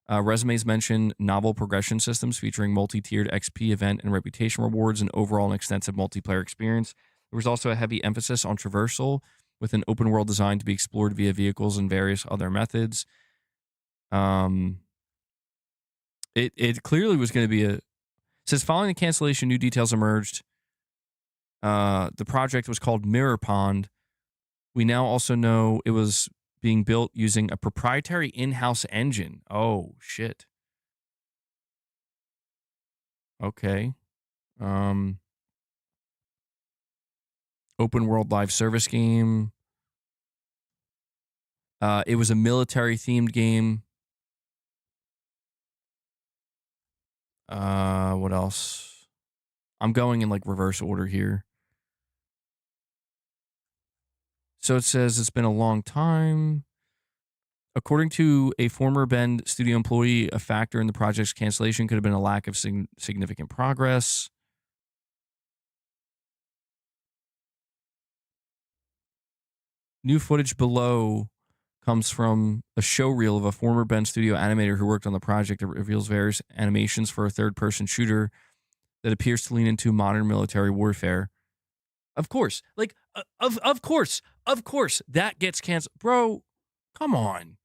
resumes mention novel progression systems featuring multi-tiered XP, event, and reputation rewards, and overall an extensive multiplayer experience. There was also a heavy emphasis on traversal, with an open world design to be explored via vehicles and various other methods. It clearly was going to be says following the cancellation, new details emerged. The project was called Mirror Pond. We now also know it was being built using a proprietary in-house engine. Oh, shit. Okay. Open world live service game. It was a military-themed game. What else? I'm going in like reverse order here. So it says it's been a long time. According to a former Bend studio employee, a factor in the project's cancellation could have been a lack of significant progress. New footage below comes from a show reel of a former Bend studio animator who worked on the project that reveals various animations for a third-person shooter that appears to lean into modern military warfare. Of course, like, of course, that gets canceled. Bro, come on.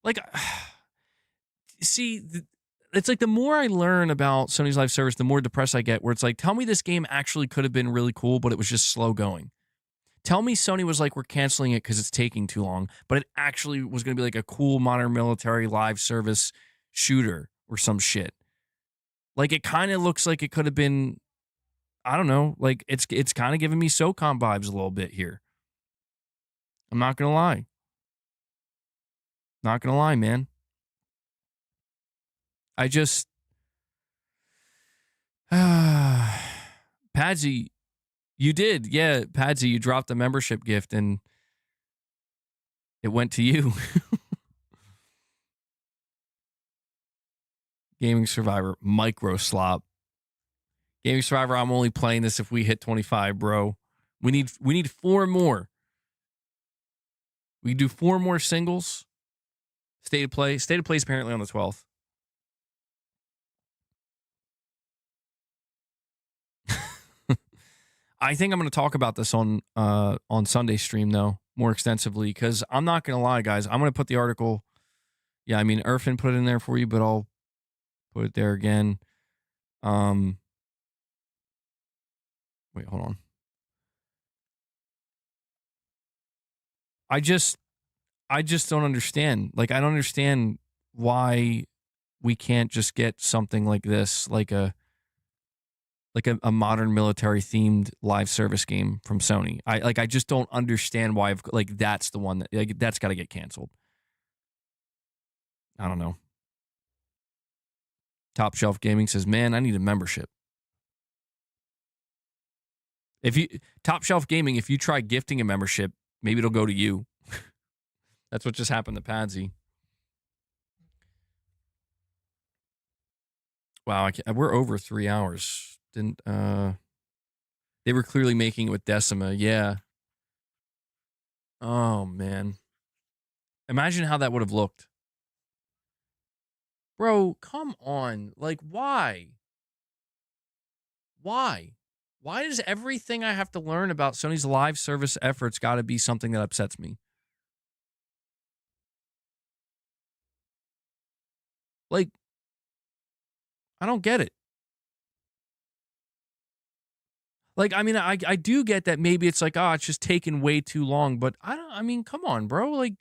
Like, see, it's like the more I learn about Sony's live service, the more depressed I get, where it's like, tell me this game actually could have been really cool, but it was just slow going. Tell me Sony was like, we're canceling it because it's taking too long, but it actually was going to be like a cool modern military live service shooter or some shit. Like, it kind of looks like it could have been, I don't know, like it's kind of giving me SOCOM vibes a little bit here. I'm not going to lie. Not going to lie, man. I just, Padsy, you did. Yeah, Padsy, you dropped a membership gift and it went to you. Gaming Survivor, micro slop. Gaming Survivor, I'm only playing this if we hit 25, bro. We need 4 more. We do 4 more singles. State of Play. State of Play is apparently on the 12th. I think I'm going to talk about this on Sunday stream, though, more extensively, because I'm not going to lie, guys. I'm going to put the article. Yeah, I mean, Irfan put it in there for you, but I'll put it there again. Wait, hold on. I just don't understand. Like, I don't understand why we can't just get something like this, like a modern military themed live service game from Sony. I just don't understand why that's the one that that's got to get canceled. I don't know. Top Shelf Gaming says, "Man, I need a membership." If you Top Shelf Gaming, if you try gifting a membership, maybe it'll go to you. That's what just happened to Padsy. Wow, we're over 3 hours. Didn't they were clearly making it with Decima, yeah. Oh man. Imagine how that would have looked. Bro, come on. Like, why? Why? Why does everything I have to learn about Sony's live service efforts got to be something that upsets me? Like, I don't get it. Like, I mean, I do get that maybe it's like, it's just taking way too long, but I mean, come on, bro. Like,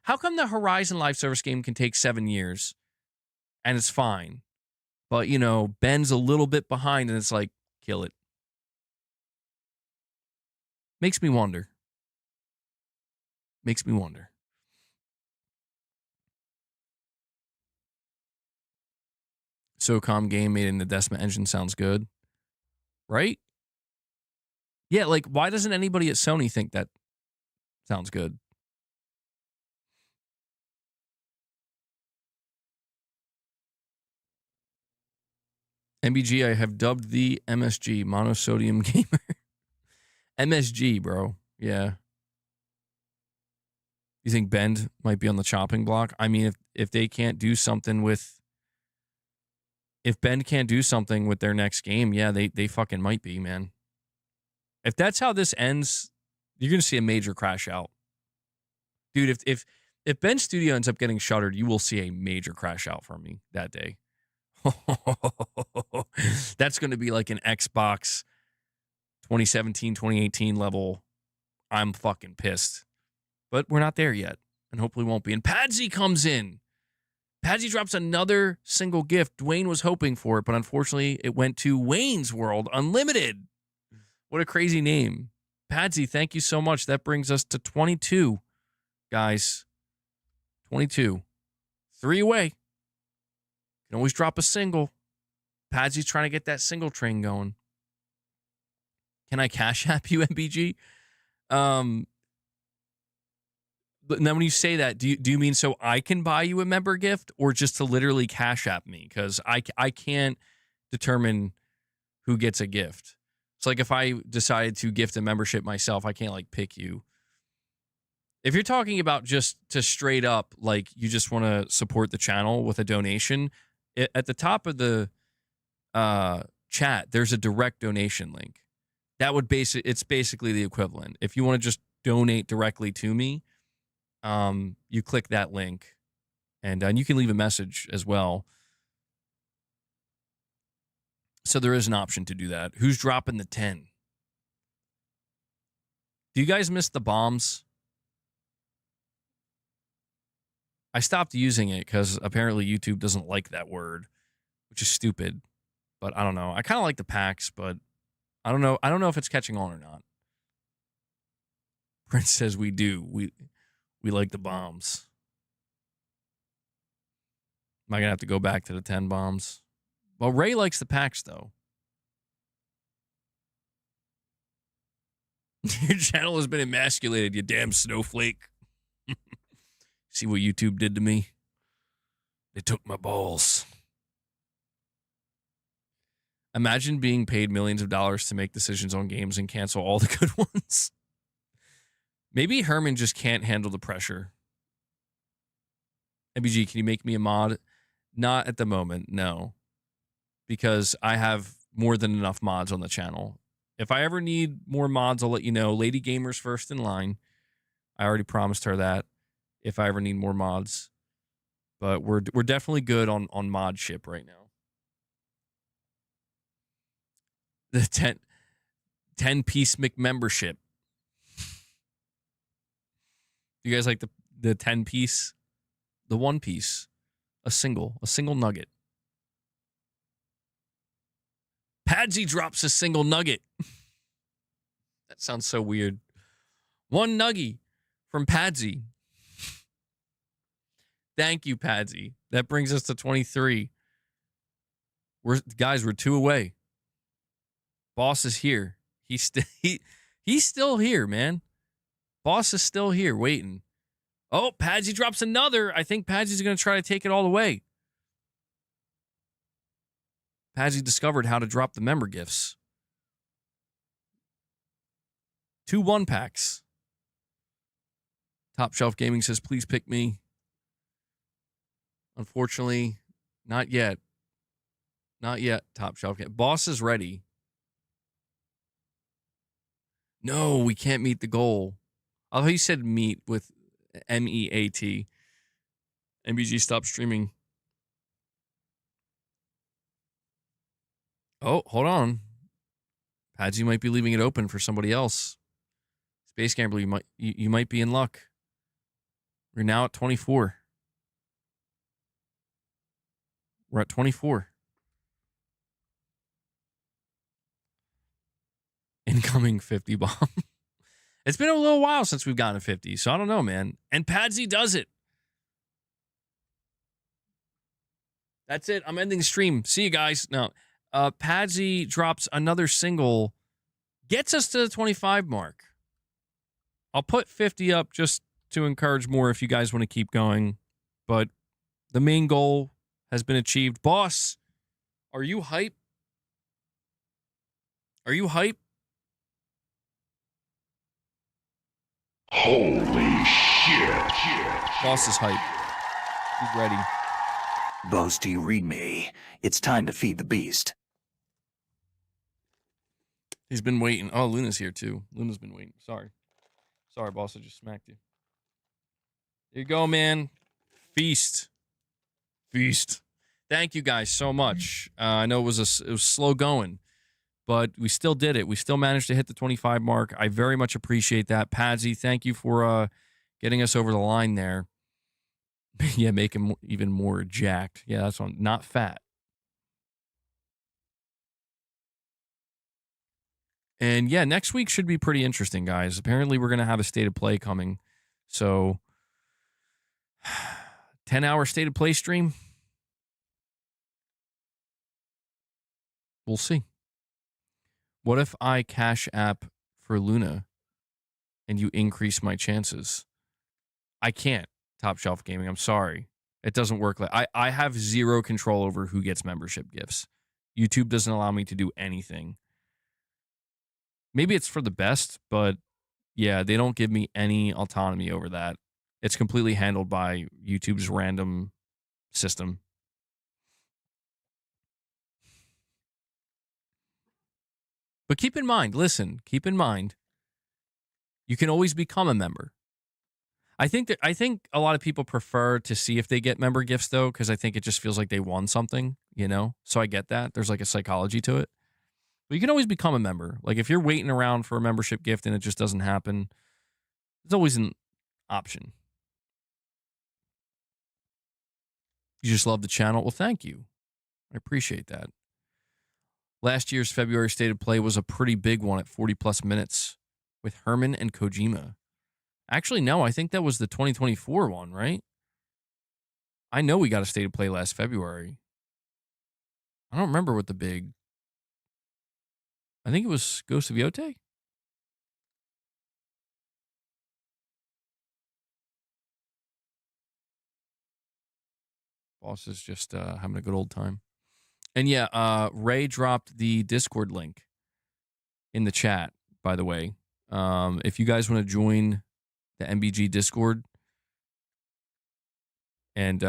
how come the Horizon live service game can take 7 years and it's fine? But, you know, Ben's a little bit behind and it's like, kill it. Makes me wonder. Makes me wonder. SOCOM game made in the Decima engine sounds good. Right? Yeah, like, why doesn't anybody at Sony think that sounds good? MBG, I have dubbed the MSG, monosodium gamer. MSG, bro. Yeah. You think Bend might be on the chopping block? I mean, if they can't do something with... If Bend can't do something with their next game, yeah, they fucking might be, man. If that's how this ends, you're going to see a major crash out. Dude, if Bend Studio ends up getting shuttered, you will see a major crash out from me that day. That's going to be like an Xbox 2017, 2018 level. I'm fucking pissed. But we're not there yet, and hopefully won't be. And Padsy comes in. Padsy drops another single gift. Dwayne was hoping for it, but unfortunately it went to Wayne's World Unlimited. What a crazy name. Padsy, thank you so much. That brings us to 22, guys. 22. 3 away. Can always drop a single. Padsy's trying to get that single train going. Can I cash app you, MBG? But now when you say that, do you mean so I can buy you a member gift or just to literally cash app me? Because I can't determine who gets a gift. It's like if I decided to gift a membership myself, I can't like pick you. If you're talking about just to straight up, like you just want to support the channel with a donation, at the top of the chat, there's a direct donation link. That would it's basically the equivalent. If you want to just donate directly to me, you click that link, and you can leave a message as well. So there is an option to do that. Who's dropping the 10? Do you guys miss the bombs? I stopped using it because apparently YouTube doesn't like that word, which is stupid. But I don't know. I kind of like the packs, but I don't know. I don't know if it's catching on or not. Prince says we do. We like the bombs. Am I going to have to go back to the 10 bombs? Well, Ray likes the packs, though. Your channel has been emasculated, you damn snowflake. See what YouTube did to me? They took my balls. Imagine being paid millions of dollars to make decisions on games and cancel all the good ones. Maybe Herman just can't handle the pressure. MBG, can you make me a mod? Not at the moment, no. Because I have more than enough mods on the channel. If I ever need more mods, I'll let you know. Lady Gamer's first in line. I already promised her that if I ever need more mods. But we're definitely good on mod ship right now. The 10-piece McMembership. You guys like the 10-piece? The 1-piece. A single nugget. Padsy drops a single nugget. That sounds so weird. 1 nuggy from Padsy. Thank you, Padsy. That brings us to 23. We're 2 away. Boss is here. He's still here, man. Boss is still here waiting. Oh, Padsy drops another. I think Padsy's going to try to take it all the way. Padsy discovered how to drop the member gifts. 2 1-packs. Top Shelf Gaming says, please pick me. Unfortunately, not yet. Not yet, Top Shelf Gaming. Boss is ready. No, we can't meet the goal. Although he said meet with MEAT. MBG, stop streaming. Oh, hold on. Padsy might be leaving it open for somebody else. Space Gambler, you might be in luck. We're now at 24. We're at 24. Incoming 50 bomb. It's been a little while since we've gotten a 50, so I don't know, man. And Padsy does it. That's it. I'm ending the stream. See you guys. No. Padsy drops another single, gets us to the 25 mark. I'll put 50 up just to encourage more if you guys want to keep going. But the main goal has been achieved. Boss, are you hype? Are you hype? Holy shit. Boss is hype. He's ready. Boss, do you read me? It's time to feed the beast. He's been waiting. Oh, Luna's here too. Luna's been waiting. Sorry, boss. I just smacked you. Here you go, man. Feast. Thank you guys so much. I know it was slow going, but we still did it. We still managed to hit the 25 mark. I very much appreciate that. Padsy, thank you for getting us over the line there. Yeah, make him even more jacked. Yeah, that's one. Not fat. And yeah, next week should be pretty interesting, guys. Apparently, we're going to have a State of Play coming. So, 10-hour State of Play stream. We'll see. What if I cash app for Luna and you increase my chances? I can't, Top Shelf Gaming. I'm sorry. It doesn't work. I have zero control over who gets membership gifts. YouTube doesn't allow me to do anything. Maybe it's for the best, but yeah, they don't give me any autonomy over that. It's completely handled by YouTube's random system. But keep in mind, keep in mind, you can always become a member. I think a lot of people prefer to see if they get member gifts, though, because I think it just feels like they won something, you know? So I get that. There's like a psychology to it. But you can always become a member. Like if you're waiting around for a membership gift and it just doesn't happen, it's always an option. You just love the channel? Well, thank you. I appreciate that. Last year's February State of Play was a pretty big one at 40-plus minutes with Herman and Kojima. Actually, no, I think that was the 2024 one, right? I know we got a State of Play last February. I don't remember what the big... I think it was Ghost of Yotei. Boss is just having a good old time. And yeah, Ray dropped the Discord link in the chat, by the way. If you guys want to join the MBG Discord and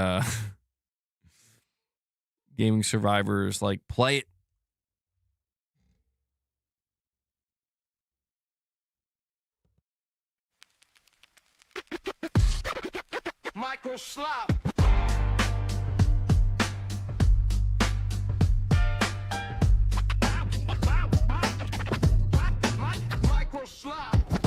Gaming Survivors, like, play it. Michael Slop.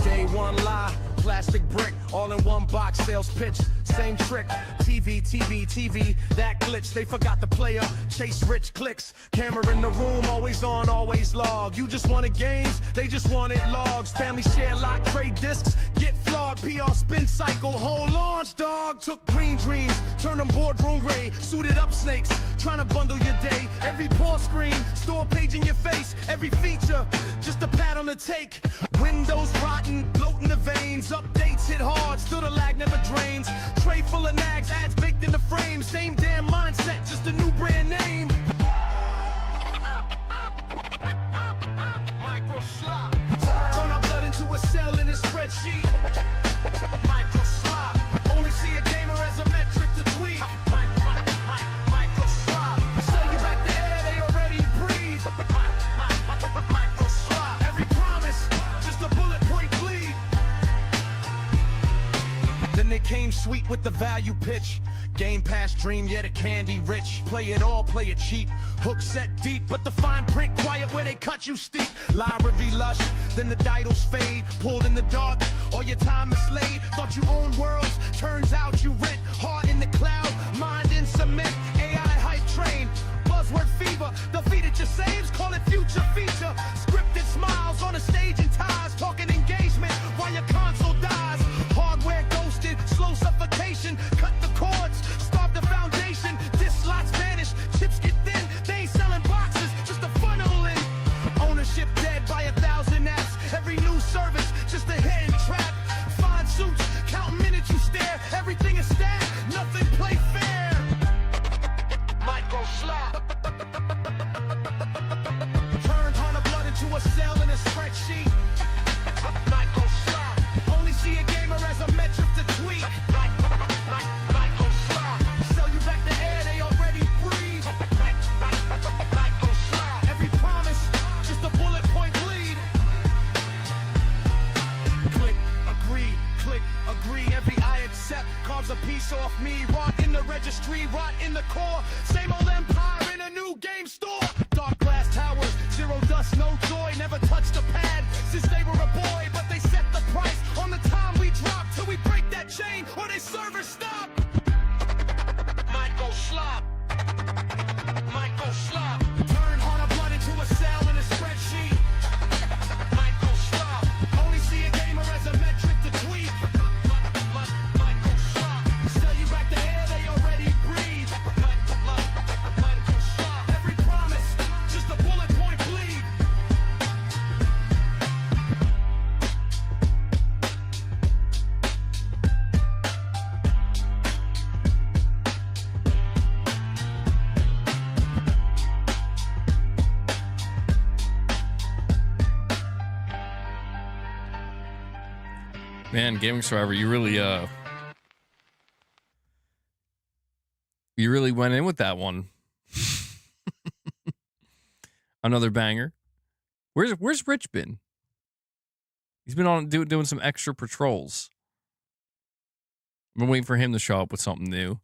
Day one lie, plastic brick, all in one box, sales pitch, same trick. TV, that glitch, they forgot the player, chase rich clicks. Camera in the room, always on, always log. You just wanted games, they just wanted logs. Family share, lock, trade discs, get flawed. PR spin cycle, whole launch, dog. Took green dreams, turn them boardroom gray. Suited up snakes, trying to bundle your day. Every pause screen, store page in your face. Every feature, just a pat on the take. Windows rotten, bloating the veins. Updates hit hard, still the lag never drains. Tray full of nags, ads baked in the frame. Same damn mindset, just a new brand name. Micro slop. Turn our blood into a cell in a spreadsheet. Micro slop. Only see a gamer as a metric to tweet. Micro slop. Sell you back the air, they already breathe. Micro slop. Every promise, just a bullet point bleed. Then they came sweet with the value pitch. Game Pass dream, yeah, the candy rich. Play it all, play it cheap. Hook set deep, but the fine print quiet where they cut you steep. Library lush, then the titles fade. Pulled in the dark, all your time is slayed. Thought you owned worlds, turns out you rent. Heart in the cloud, mind in cement. AI hype train, buzzword fever. Defeated your saves, call it future feature. Scripted smiles on a stage and ties. Talking engagement while your console dies. Hardware ghosted, slow suffocation. Cut the cords, starve the foundation. Disk slots vanish, chips get thin. They ain't selling boxes, just a funnel in. Ownership dead by 1,000 apps. Every new service, just a hidden trap. Fine suits, count minutes you stare. Everything is stacked, nothing play fair. Micro slop. Turned Hunter blood into a cell in a spreadsheet. Micro slop. Only see a gamer as a metric to tweet. Micro slop. Sell you back the air, they already breathe. Micro slop. Every promise, just a bullet point bleed. Click, agree. Every I accept carves a piece off me. Rot in the registry, rot in the core. Same old empire in a new game store. Dark glass towers, zero dust, no joy. Never touched a pad since they were a boy. But they set the price on the time we drop till we break that chain or they servers stop. Micro slop. Micro slop. Turn Hunter blood into a cell in a spreadsheet. Man, Gaming Survivor, you really went in with that one. Another banger. Where's Rich been? He's been on doing some extra patrols. I've been waiting for him to show up with something new.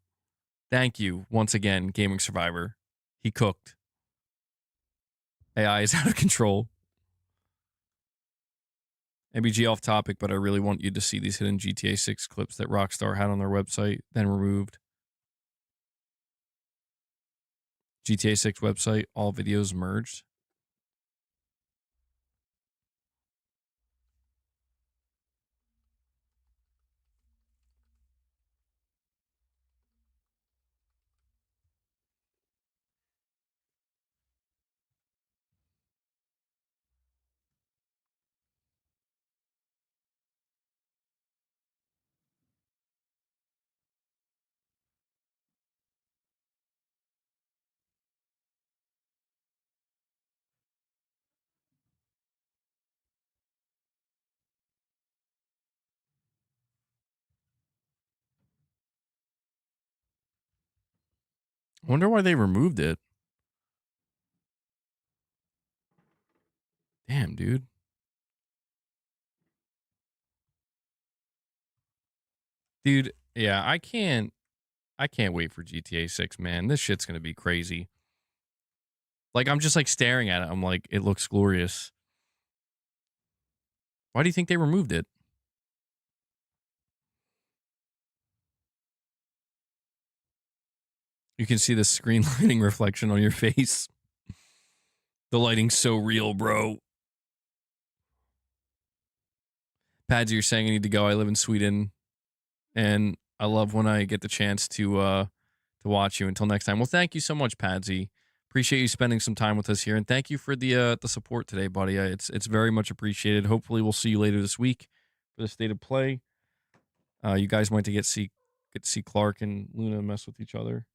Thank you once again, Gaming Survivor. He cooked. AI is out of control. MBG off topic, but I really want you to see these hidden GTA 6 clips that Rockstar had on their website, then removed. GTA 6 website, all videos merged. I wonder why they removed it. Damn, dude. Dude, yeah, I can't wait for GTA 6, man. This shit's going to be crazy. Like, I'm just like staring at it. I'm like, it looks glorious. Why do you think they removed it? You can see the screen lighting reflection on your face. The lighting's so real, bro. Padsy, you're saying I need to go. I live in Sweden, and I love when I get the chance to watch you. Until next time. Well, thank you so much, Padsy. Appreciate you spending some time with us here, and thank you for the support today, buddy. It's very much appreciated. Hopefully, we'll see you later this week for the state of play. You guys might get to see Clark and Luna mess with each other.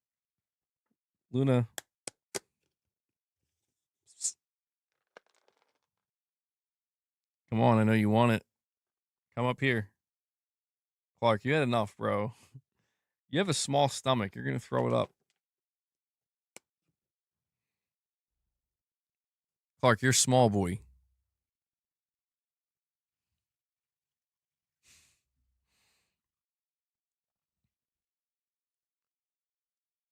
Luna. Come on, I know you want it. Come up here. Clark, you had enough, bro. You have a small stomach. You're going to throw it up. Clark, you're small, boy.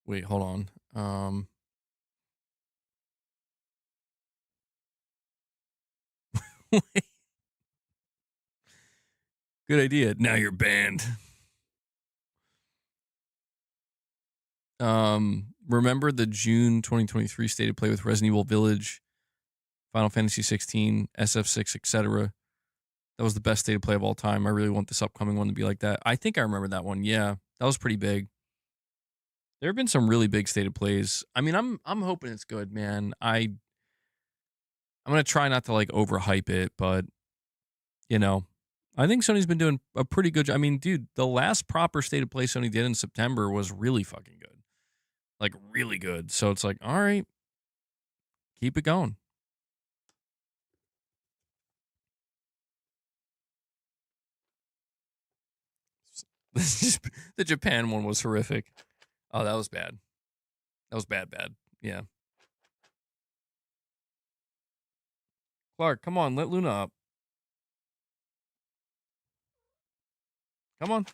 Wait, hold on. Good idea. Now you're banned. Remember the June 2023 state of play with Resident Evil Village, Final Fantasy 16, SF6, etc. That was the best state of play of all time. I really want this upcoming one to be like that. I think I remember that one. Yeah, that was pretty big. There have been some really big state of plays. I mean, I'm hoping it's good, man. I'm gonna try not to like overhype it, but you know, I think Sony's been doing a pretty good job. I mean, dude, the last proper state of play Sony did in September was really fucking good. Like really good. So it's like, all right, keep it going. The Japan one was horrific. Oh, that was bad. That was bad. Yeah. Clark, come on, let Luna up. Come on.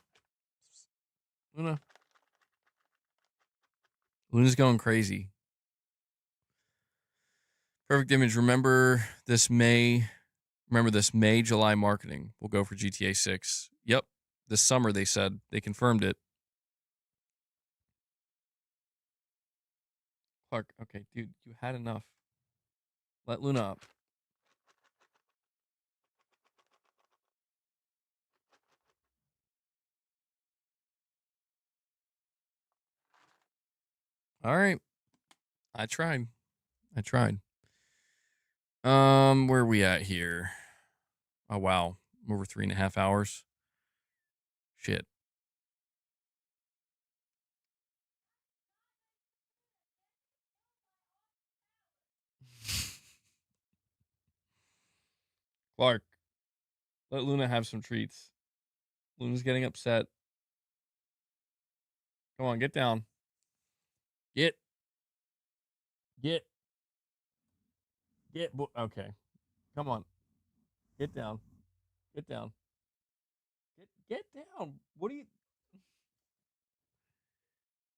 Luna. Luna's going crazy. Perfect image. Remember this May, July marketing. We'll go for GTA 6. Yep. This summer, they said. They confirmed it. Clark, okay, dude, you had enough. Let Luna up. All right. I tried. Where are we at here? Oh, wow. I'm over 3.5 hours. Shit. Clark, let Luna have some treats. Luna's getting upset. Come on, get down. Get. Okay. Come on. Get down. Get down. Get down. What are you?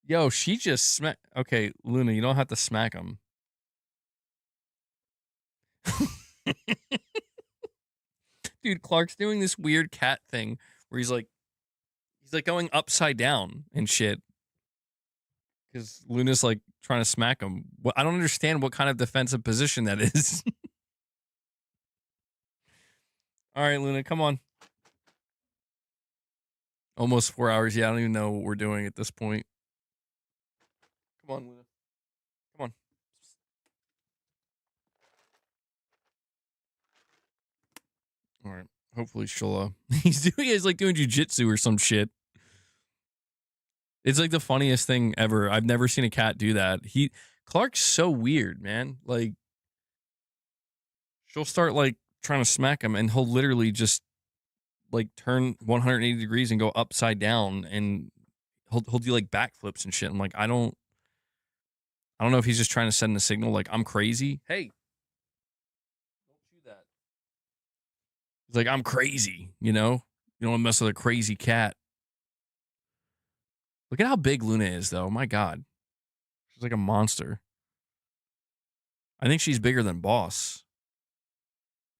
Yo, she just smack. Okay, Luna, you don't have to smack him. Dude, Clark's doing this weird cat thing where he's like going upside down and shit. Because Luna's like trying to smack him. I don't understand what kind of defensive position that is. All right, Luna, come on. Almost 4 hours. Yeah, I don't even know what we're doing at this point. Come on, Luna. Come on. All right. Hopefully she'll he's like doing jujitsu or some shit. It's like the funniest thing ever. I've never seen a cat do that. Clark's so weird, man. Like she'll start like trying to smack him and he'll literally just like turn 180 degrees and go upside down and he'll do like backflips and shit. I'm like, I don't know if he's just trying to send a signal like I'm crazy. Hey. Don't do that. He's like, I'm crazy, you know? You don't want to mess with a crazy cat. Look at how big Luna is, though. My God. She's like a monster. I think she's bigger than Boss.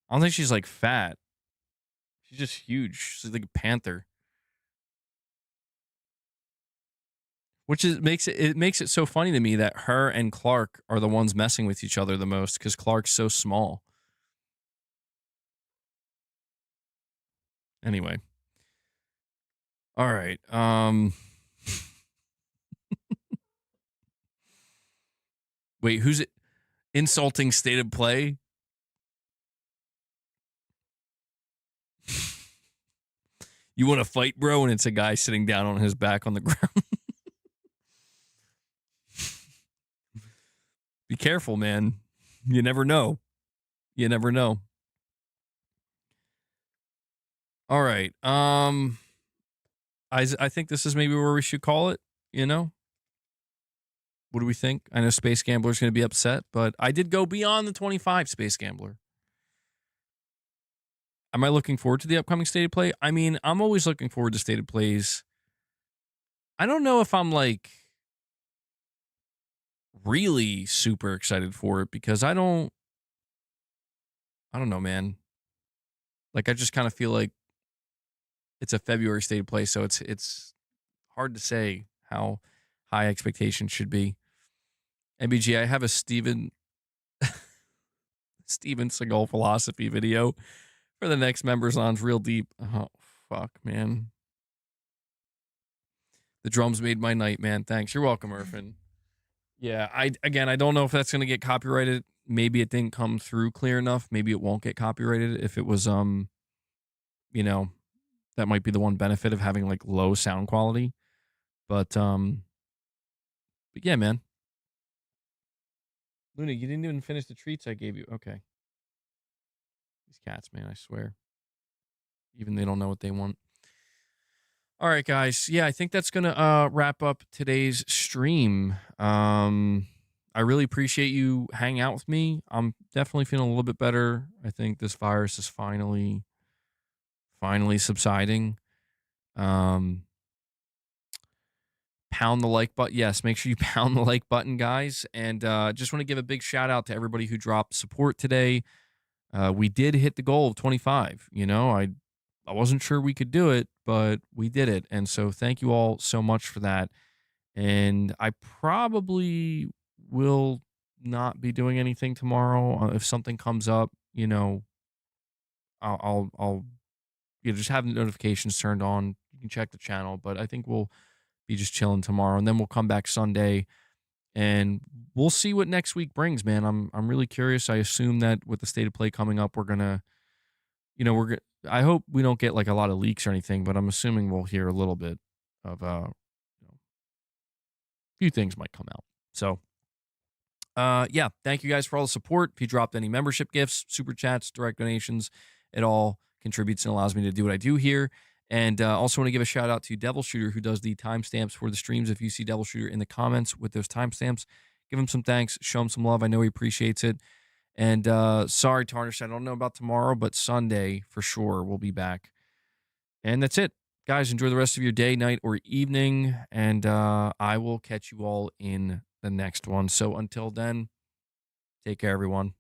I don't think she's like fat. She's just huge. She's like a panther. Which makes it so funny to me that her and Clark are the ones messing with each other the most because Clark's so small. Anyway. All right. Wait, who's it? Insulting state of play? You want to fight, bro? And it's a guy sitting down on his back on the ground. Be careful, man. You never know. You never know. All right. I think this is maybe where we should call it, you know? What do we think? I know Space Gambler's going to be upset, but I did go beyond the 25 Space Gambler. Am I looking forward to the upcoming State of Play? I mean, I'm always looking forward to State of Plays. I don't know if I'm like really super excited for it because I don't know, man. Like I just kind of feel like it's a February State of Play, so it's hard to say how high expectations should be. MBG, I have a Steven Seagal philosophy video for the next members on Real Deep. Oh, fuck, man. The drums made my night, man. Thanks. You're welcome, Irfan. Yeah, I don't know if that's going to get copyrighted. Maybe it didn't come through clear enough. Maybe it won't get copyrighted. If it was, that might be the one benefit of having like low sound quality. But yeah, man. Luna, you didn't even finish the treats I gave you. Okay. These cats, man, I swear. Even they don't know what they want. All right, guys. Yeah, I think that's going to wrap up today's stream. I really appreciate you hanging out with me. I'm definitely feeling a little bit better. I think this virus is finally subsiding. Pound the like button. Yes, make sure you pound the like button, guys. And just want to give a big shout out to everybody who dropped support today. We did hit the goal of 25. You know, I wasn't sure we could do it, but we did it. And so thank you all so much for that. And I probably will not be doing anything tomorrow. If something comes up, you know, I'll just have notifications turned on. You can check the channel, but I think we'll be just chilling tomorrow, and then we'll come back Sunday, and we'll see what next week brings, man. I'm really curious. I assume that with the State of Play coming up, we're gonna, I hope we don't get like a lot of leaks or anything, but I'm assuming we'll hear a little bit of a few things might come out. So, yeah, thank you guys for all the support. If you dropped any membership gifts, super chats, direct donations, it all contributes and allows me to do what I do here. And also want to give a shout out to Devil Shooter, who does the timestamps for the streams. If you see Devil Shooter in the comments with those timestamps, give him some thanks, show him some love. I know he appreciates it. And sorry, Tarnish, I don't know about tomorrow, but Sunday for sure we'll be back. And that's it. Guys, enjoy the rest of your day, night, or evening. And I will catch you all in the next one. So until then, take care, everyone.